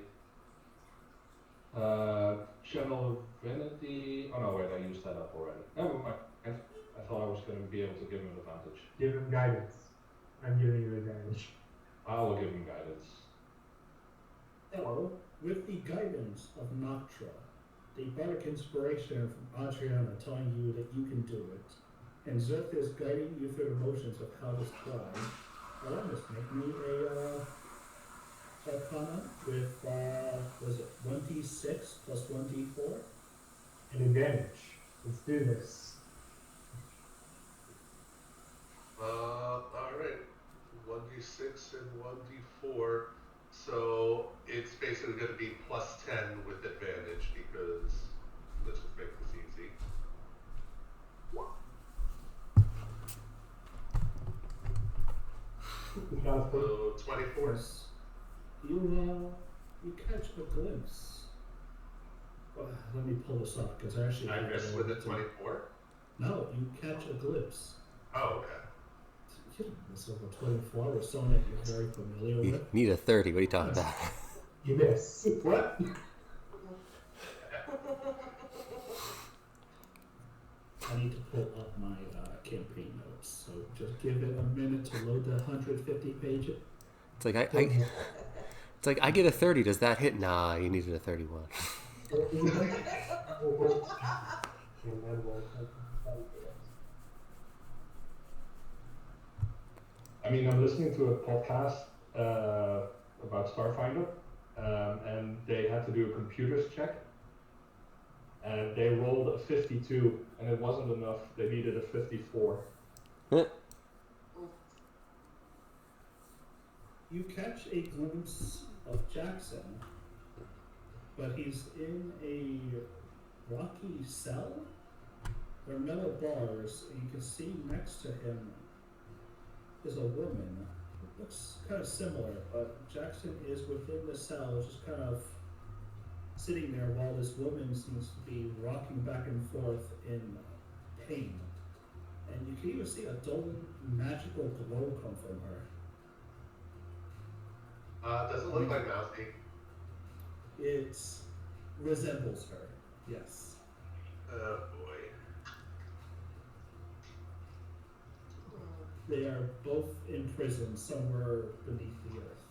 Channel Divinity. Oh no, wait, I used that up already. Never mind. I thought I was going to be able to give him advantage. Give him guidance. I'm giving you advantage. I will give him guidance. So, with the guidance of Noctra, the bardic inspiration from Adriana telling you that you can do it, and Xerthus guiding you through the motions of how to scry, Alanis, make me a Arcana with, was it 1d6 plus 1d4? An advantage. Let's do this. Alright. 1d6 and 1d4. So it's basically going to be plus 10 with advantage, because let's just make this easy. So 24. You catch a glimpse. Let me pull this up, because I actually... I missed with a 24? No, you catch a glimpse. Oh, okay. You don't miss over 24 with someone that you're very familiar with. You need a 30. What are you talking about? You miss. What? I need to pull up my campaign notes, so just give it a minute to load the 150 page. It's like it's like I get a 30. Does that hit? Nah, you needed a 31. I mean, I'm listening to a podcast about Starfinder, and they had to do a computers check, and they rolled a 52, and it wasn't enough. They needed a 54. You catch a glimpse of Jackson, but he's in a rocky cell. There are metal bars, and you can see next to him is a woman. It looks kind of similar, but Jackson is within the cell, just kind of sitting there while this woman seems to be rocking back and forth in pain. And you can even see a dull magical glow come from her. Doesn't look like Mousy. It resembles her, yes. Oh boy. They are both in prison somewhere beneath the earth.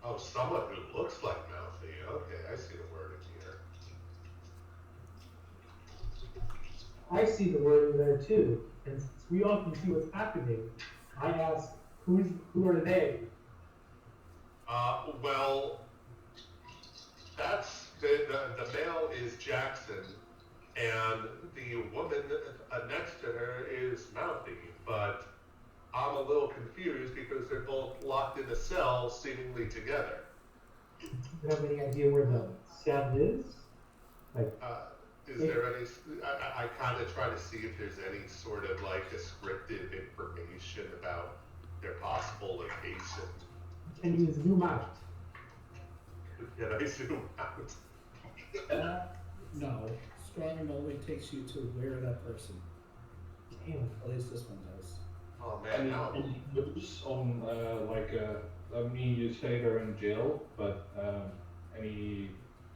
Oh, someone who looks like Mouthy. Okay, I see the wording here. I see the wording there too, and since we all can see what's happening, I ask, who are they? Well, that's the male is Jackson, and the woman next to her is Mouthy, but I'm a little confused because they're both locked in a cell, seemingly together. Do you have any idea where the cell is? Like, Is there any? I kind of try to see if there's any sort of like descriptive information about their possible location. can you zoom out? Can I zoom out? No, strong arm only takes you to where that person. Damn. At least this one does. Oh man, now I'm Any clues on I mean, you say they're in jail, but any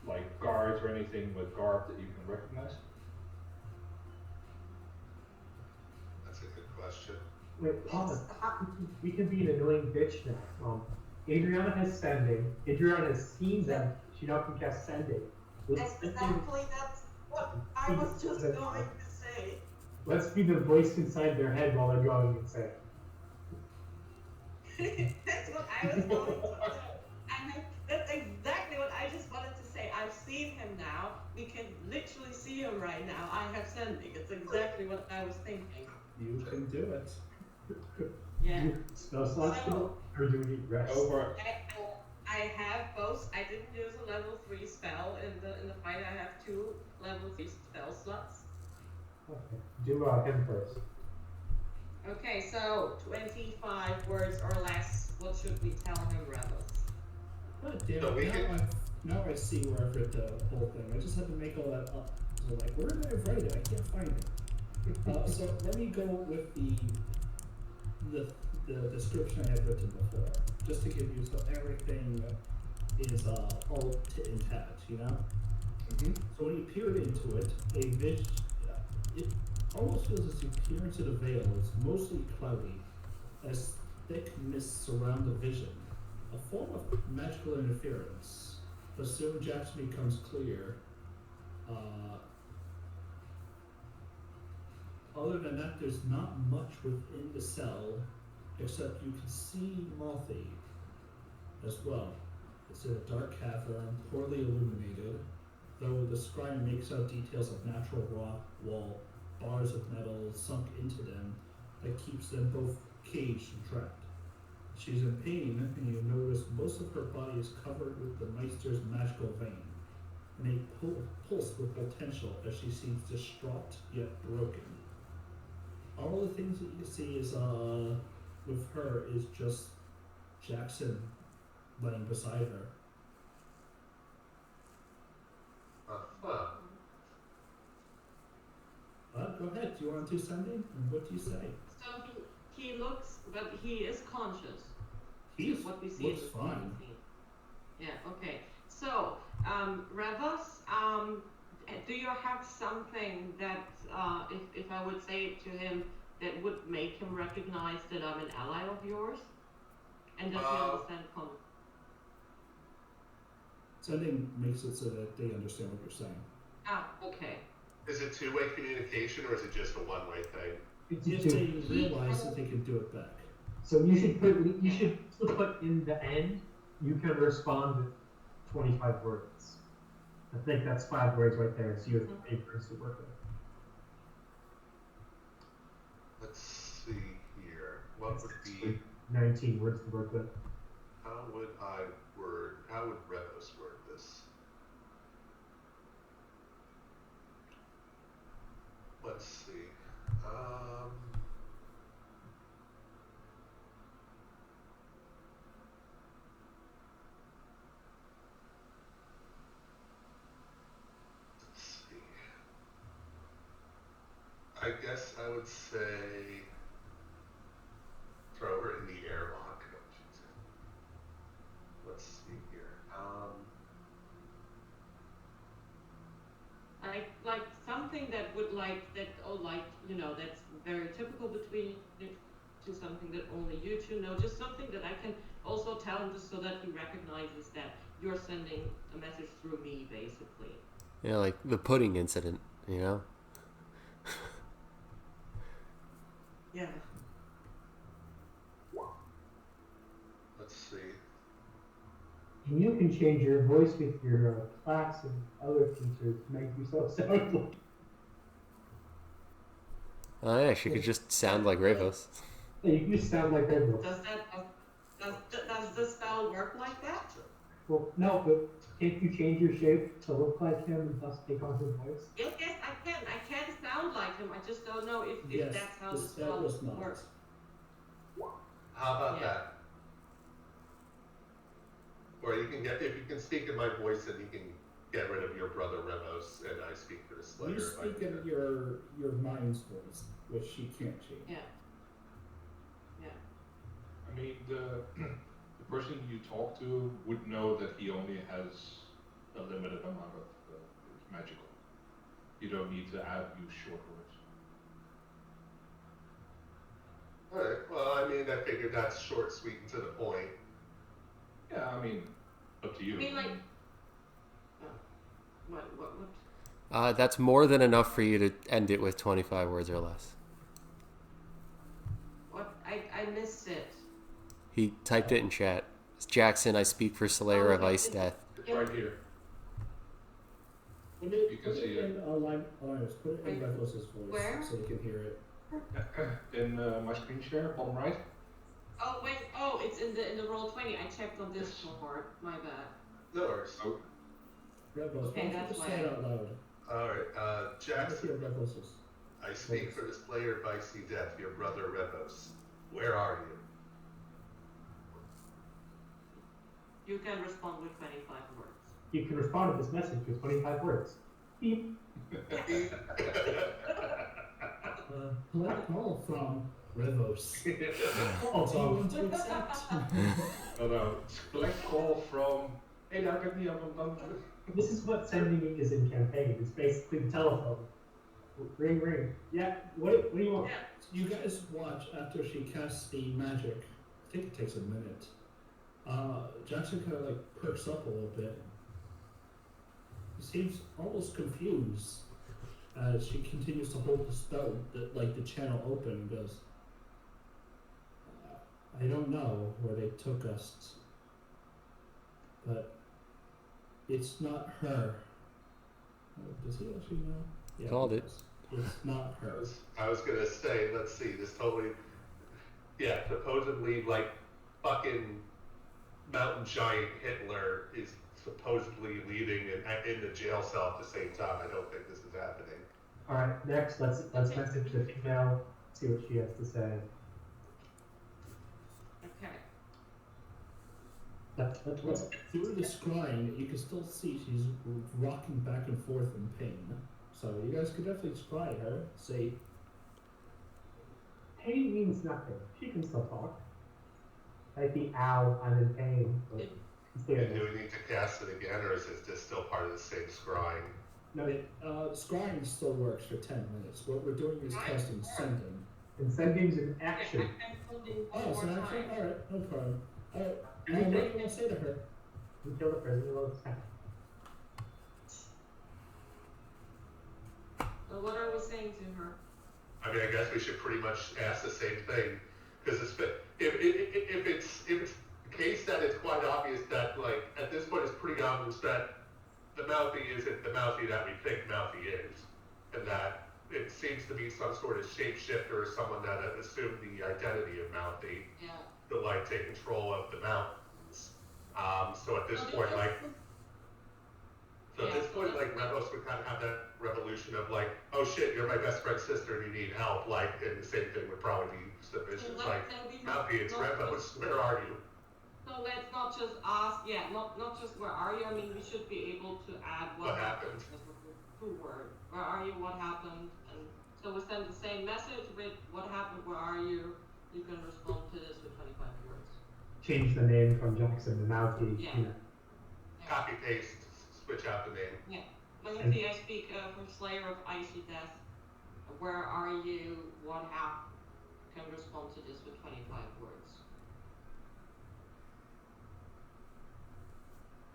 like guards or anything with garb that you can recognize? That's a good question. Wait, pause. It's hot. We can be an annoying bitch now. Adriana has sending. Adriana has seen them. She now can cast sending. Exactly, that's what I was just going to say. Let's be the voice inside their head while they're going insane. That's what I was going to say. That's exactly what I just wanted to say. I've seen him now. We can literally see him right now. I have sending. It's exactly what I was thinking. You can do it. Yeah. Spell slots So, or do we need rest? Over. I have both. I didn't use a level 3 spell in the fight. I have 2 level 3 spell slots. Okay. Do him first. Okay, so 25 words or less. What should we tell him, Rebels? God damn So we it, can- now I see where I've read the whole thing. I just had to make all that up. So like, where did I write it? I can't find it. So let me go with the description I had written before, just to give you so everything is all tit and tat, you know? Mm-hmm. So when you peered into it, a vision, it almost feels as you peer into the veil. It's mostly cloudy, as thick mists surround the vision, a form of magical interference. But soon Jackson becomes clear. Other than that, there's not much within the cell, except you can see Mothy as well. It's in a dark cavern, poorly illuminated, though the scribe makes out details of natural rock wall, bars of metal sunk into them that keeps them both caged and trapped. She's in pain, and you notice most of her body is covered with the Meister's magical vein, and a pulse with potential as she seems distraught yet broken. All the things that you can see is with her is just Jackson laying beside her. Uh-huh. Go ahead. Do you want to do something? And what do you say? So he looks, but he is conscious. He What we see looks is fine. Yeah. Okay. So, Revos, do you have something that, if I would say it to him, that would make him recognize that I'm an ally of yours? And does he understand Sending makes it so that they understand what you're saying. Ah, okay. Is it two-way communication or is it just a one-way thing? If they realize that they can do it back. So you should put in the end. You can respond with 25 words. I think that's 5 words right there. So you have 8 words to work with. Let's see here. What would be? 19 words to work with. How would Revos word this? Let's see. Let's see. I guess I would say throw her in the airlock. Let's see here. Like something that would that's very typical between you two, something that only you two know, just something that I can also tell him just so that he recognizes that you're sending a message through me, basically. Yeah, like the pudding incident, you know? Yeah. Let's see. And you can change your voice with your class and other features to make yourself sound like. Oh yeah, she could just sound like Ravos. Yeah, you can just sound like Red Bull. Does the spell work like that? Well, no, but can't you change your shape to look like him and thus take on his voice? Yes, I can. I can sound like him. I just don't know if Yes, that's how the the spell spell was not. works. How about Yeah. that? Or you can get, if you can speak in my voice, then you can get rid of your brother Remos, and I speak for the Slayer. You speak in your mind's voice, which she can't change. Yeah. Yeah. I mean, the the person you talk to would know that he only has a limited amount of his magical. You don't need to use short words. Alright, well, I mean, I figured that's short, sweet, and to the point. Yeah, I mean, up to you. I mean, like, what? That's more than enough for you to end it with 25 words or less. What? I missed it. He typed it in chat. Jackson, I speak for Slayer of Ice Death. It's right here. Put You can it see it. in Linus, put it in Reckless's voice Where? so you can hear it. In my screen share, bottom right. Oh wait. Oh, it's in the Roll20. I checked on Discord. My bad. No worries. Oh, Rebels, Okay, why don't you that's just why say it out loud? Alright, I Jackson, hear Reckless's. I speak for the Slayer of Icy Death, your brother Remos. Where are you? You can respond with 25 words. You can respond to this message with 25 words. Beep. Collect call from Revos. Oh, Do you want to accept? no. Select call from. Hey, daar ben ik niet aan. This is what sending is in campaign. It's basically the telephone. Ring, ring. Yeah, what do you want? You guys watch after she casts the magic. I think it takes a minute. Jackson kind of like perks up a little bit. He seems almost confused as she continues to hold the spell, the channel open, and goes, I don't know where they took us, but it's not her. Does he actually know? Yeah, Called it. It's not her. I was gonna say, let's see, this totally, yeah, supposedly, like, fucking mountain giant Hitler is supposedly leaving in the jail cell at the same time. I don't think this is happening. All right, next, let's message the female, see what she has to say. Okay. Let's Through the scrying, you can still see she's rocking back and forth in pain. So you guys could definitely scry her. Say, pain means nothing. She can still talk. Like the ow, I'm in pain. But And do we need to cast it again, or is it just still part of the same scrying? no, scrying still works for 10 minutes. What we're doing is casting sending. and sending's an action. I'm sending Oh, one so more actually, time. alright, no problem. What do You you think- want to say to her? You kill the prisoner, well, it's fine. So what are we saying to her? I mean, I guess we should pretty much ask the same thing, because if it's the case that it's quite obvious that, like, at this point it's pretty obvious that the Mouthy isn't the Mouthy that we think Mouthy is, and that it seems to be some sort of shapeshifter or someone that has assumed the identity of Mouthy Yeah. to, like, take control of the mountains. So at this point, like, Rebos would kind of have that revolution of, like, oh shit, you're my best friend's sister and you need help, like, and the same thing would probably be sufficient. So Like, Mouthy, it's Rebos, where are you? So let's not just ask, not just where are you. I mean, we should be able to add What happened? Two words. Where are you? What happened? And so we send the same message with what happened. Where are you? You can respond to this with 25 words. Change the name from Jackson to Mouthy. Yeah. You know. Copy paste, switch out the name. Yeah. Let me see. I speak from Slayer of Icy Death. Where are you? What happened? Can respond to this with 25 words.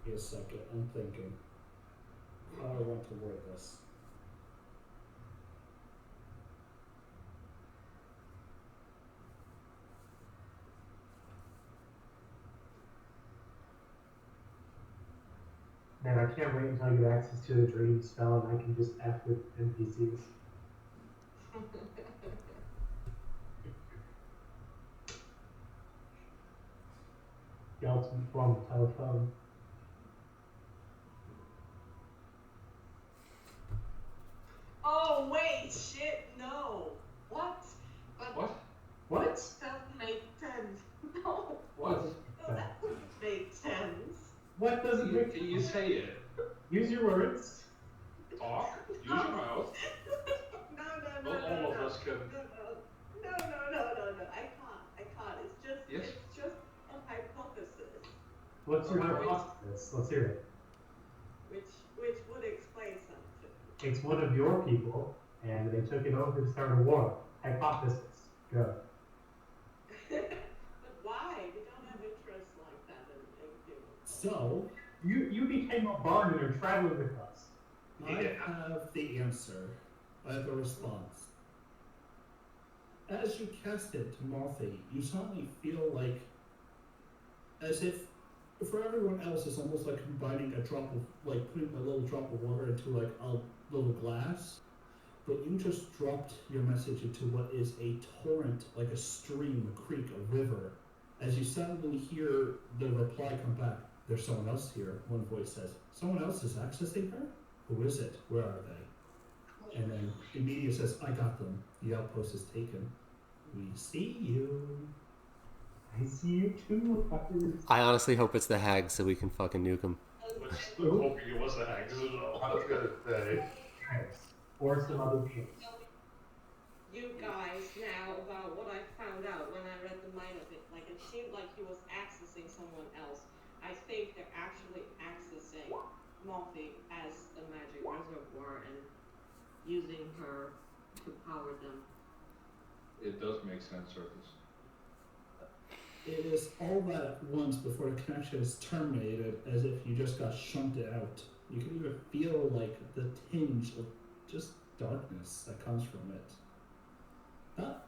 Give me a second, I'm thinking. How I want to word this. Man, I can't wait until I get access to the dream spell and I can just F with NPCs. The ultimate form of telephone. Oh wait, shit, no. What? But What? What? doesn't make sense. No. What? No, that doesn't make sense. say it. Use your words. Talk. Use your mouth. No, Not all of us can. no. I can't. Yes. It's just a hypothesis. What's your Oh, hypothesis? Let's hear it. Which would explain something. It's one of your people, and they took it over to start a war. Hypothesis. Go. But why? We don't have interests like that in humans. So, You became a bard and are traveling with us. I have the answer. I have the response. As you cast it to Malthy, you suddenly feel like as if for everyone else it's almost like combining a drop of like putting a little drop of water into like a little glass. But you just dropped your message into what is a torrent, like a stream, a creek, a river. As you suddenly hear the reply come back, there's someone else here. One voice says, someone else is accessing her? Who is it? Where are they? And then Immediate says, I got them. The outpost is taken. We see you. I see you too, fuckers. I honestly hope it's the hag so we can fucking nuke him. I'm hoping it was the hags as well. I was gonna say. Or some other beings. You guys now about what I found out when I read the mind of it. Like it seemed like he was accessing someone else. I think they're actually accessing Malthy as a magic reservoir and using her to power them. It does make sense, Circus. It is all that at once before the connection is terminated, as if you just got shunted out. You can even feel like the tinge of just darkness that comes from it. Not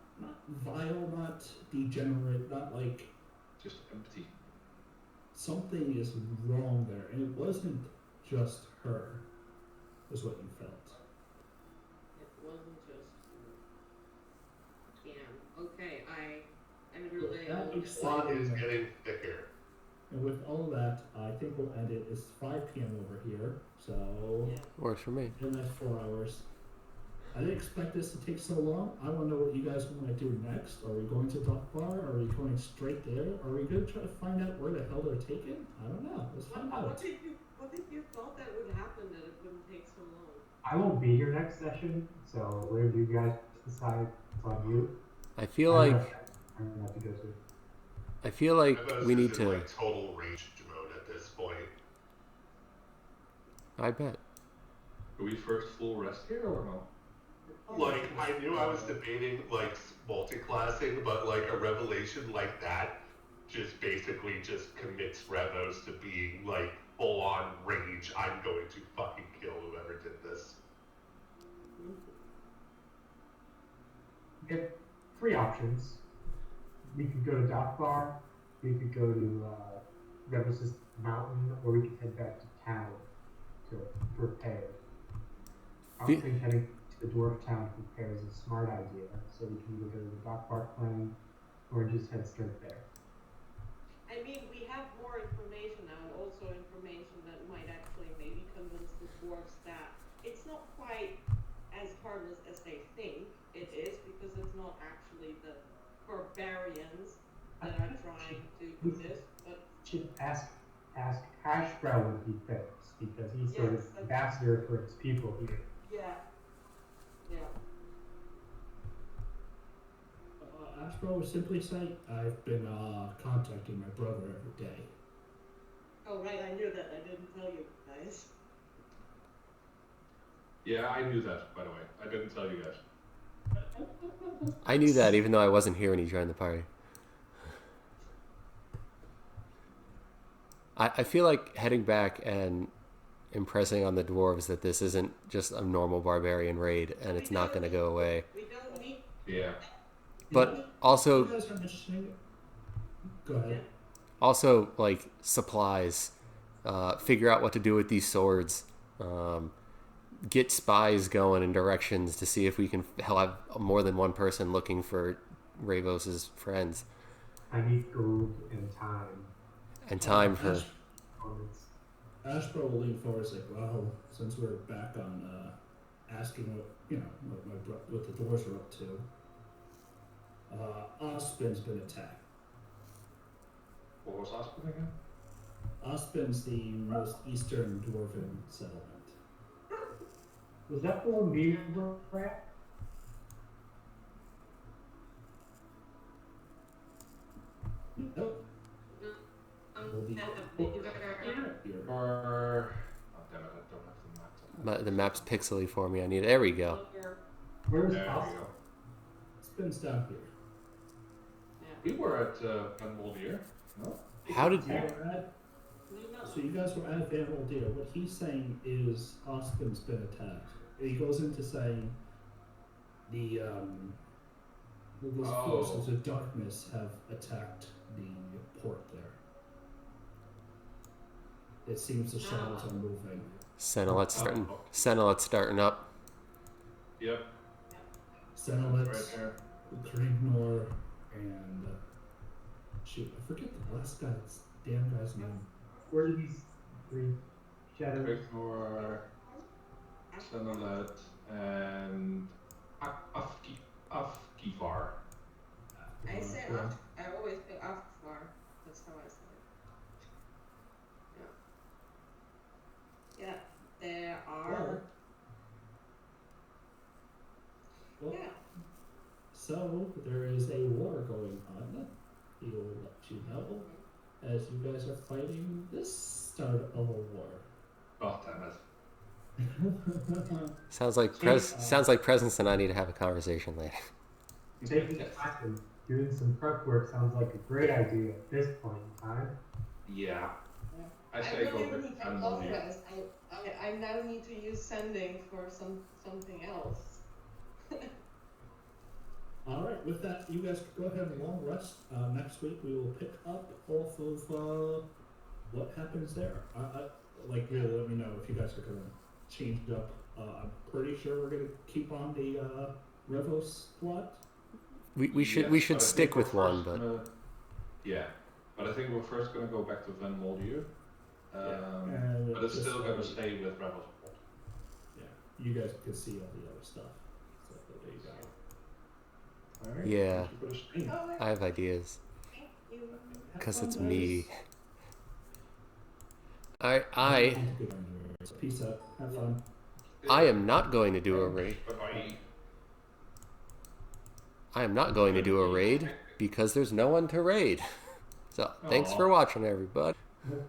vile, not degenerate, not like Just empty. something is wrong there, and it wasn't just her, was what you felt. It wasn't just Damn. Okay, I am relay That all is the fine. It is getting thicker. And with all that, I think we'll end it. It's 5 p.m. over here, so Yeah. Works for me. in the next 4 hours. I didn't expect this to take so long. I want to know what you guys want to do next. Are we going to Dock Bar? Are we going straight there? Are we going to try to find out where the hell they're taken? I don't know. Let's find out. What if you thought that would happen, that it wouldn't take so long? I won't be here next session, so wherever you guys decide, it's on you. I feel I like don't have to go to. I feel like Rebos we is need in, to. like, total rage mode at this point. I bet. Do we first full rest here or no? Like, I knew I was debating, like, multi-classing, but, like, a revelation like that just basically just commits Revos to being, like, full-on rage. I'm going to fucking kill whoever did this. We have 3 options. We could go to Dock Bar, we could go to Rebus' Mountain, or we could head back to town to prepare. I don't think heading to the Dwarf Town to prepare is a smart idea, so we can either go to the Dock Bar claim or just head straight there. I mean, we have more information now, and also information that might actually maybe convince the dwarves that it's not quite as harmless as they think it is, because it's not actually the barbarians that are trying to do this, but Should ask Hashbrow when he fits, because he's sort of Yes, that's- ambassador for his people here. yeah. Ashbro would simply say, I've been contacting my brother every day. Oh right, I knew that. I didn't tell you guys. Yeah, I knew that, by the way. I didn't tell you guys. I knew that even though I wasn't here when he joined the party. I feel like heading back and impressing on the dwarves that this isn't just a normal barbarian raid and it's not going to go away. We don't need. Yeah. But also, You guys are mentioning. Go ahead. also like supplies, figure out what to do with these swords, get spies going in directions to see if we can have more than one person looking for Ravos's friends. I need gold and time. And time for Ashbro will lean forward and say, well, since we're back on asking what the dwarves are up to, Ospin's been attacked. What was Aspen again? Ospin's the most eastern dwarven settlement. Was that the one we were at? Nope. Will be here. Or oh damn it, I don't have the map. The map's pixely for me. I need. There we go. Where's There we Austin? go. Spin's down here. We were at Van Moldier. No? How did? You were at, so you guys were at Van Moldier. What he's saying is Ospin's been attacked. He goes into saying the those forces of darkness have attacked the port there. It seems the shadows are moving. Sentinel's starting up. Yep. Sentinels, Right there. Grignor, and shoot, I forget the last guy's name. Where are these three shadows? Victor, Senelet, and Afkivar. I say I always say Afkvar. That's how I say it. Yeah. Yeah. There are. Well, Yeah. so there is a war going on. He will let you know as you guys are fighting this start of a war. Oh damn it. Sounds like Presence and I need to have a conversation later. Taking time and doing some prep work sounds like a great idea at this point in time. Yeah. I I say don't go even with need Van that Moldier. rest. I now need to use sending for something else. All right, with that, you guys can go ahead and long rest. Next week we will pick up off of what happens there. Really let me know if you guys are gonna change it up. I'm pretty sure we're gonna keep on the Revos plot. We should Yes, but I stick think we're with one, first but gonna- yeah, but I think we're first gonna go back to Van Moldier. And But it's just, still gonna stay with Rebels. Yeah, you guys can see all the other stuff. So there you go. All right. Yeah. Thank you for the stream. I have ideas Thank you. because Have it's fun, me. guys. Peace out. Have fun. I am not going to do a raid. Bye-bye. I am not going to do a raid because there's no one to raid. So thanks for watching, everybody. Mhm.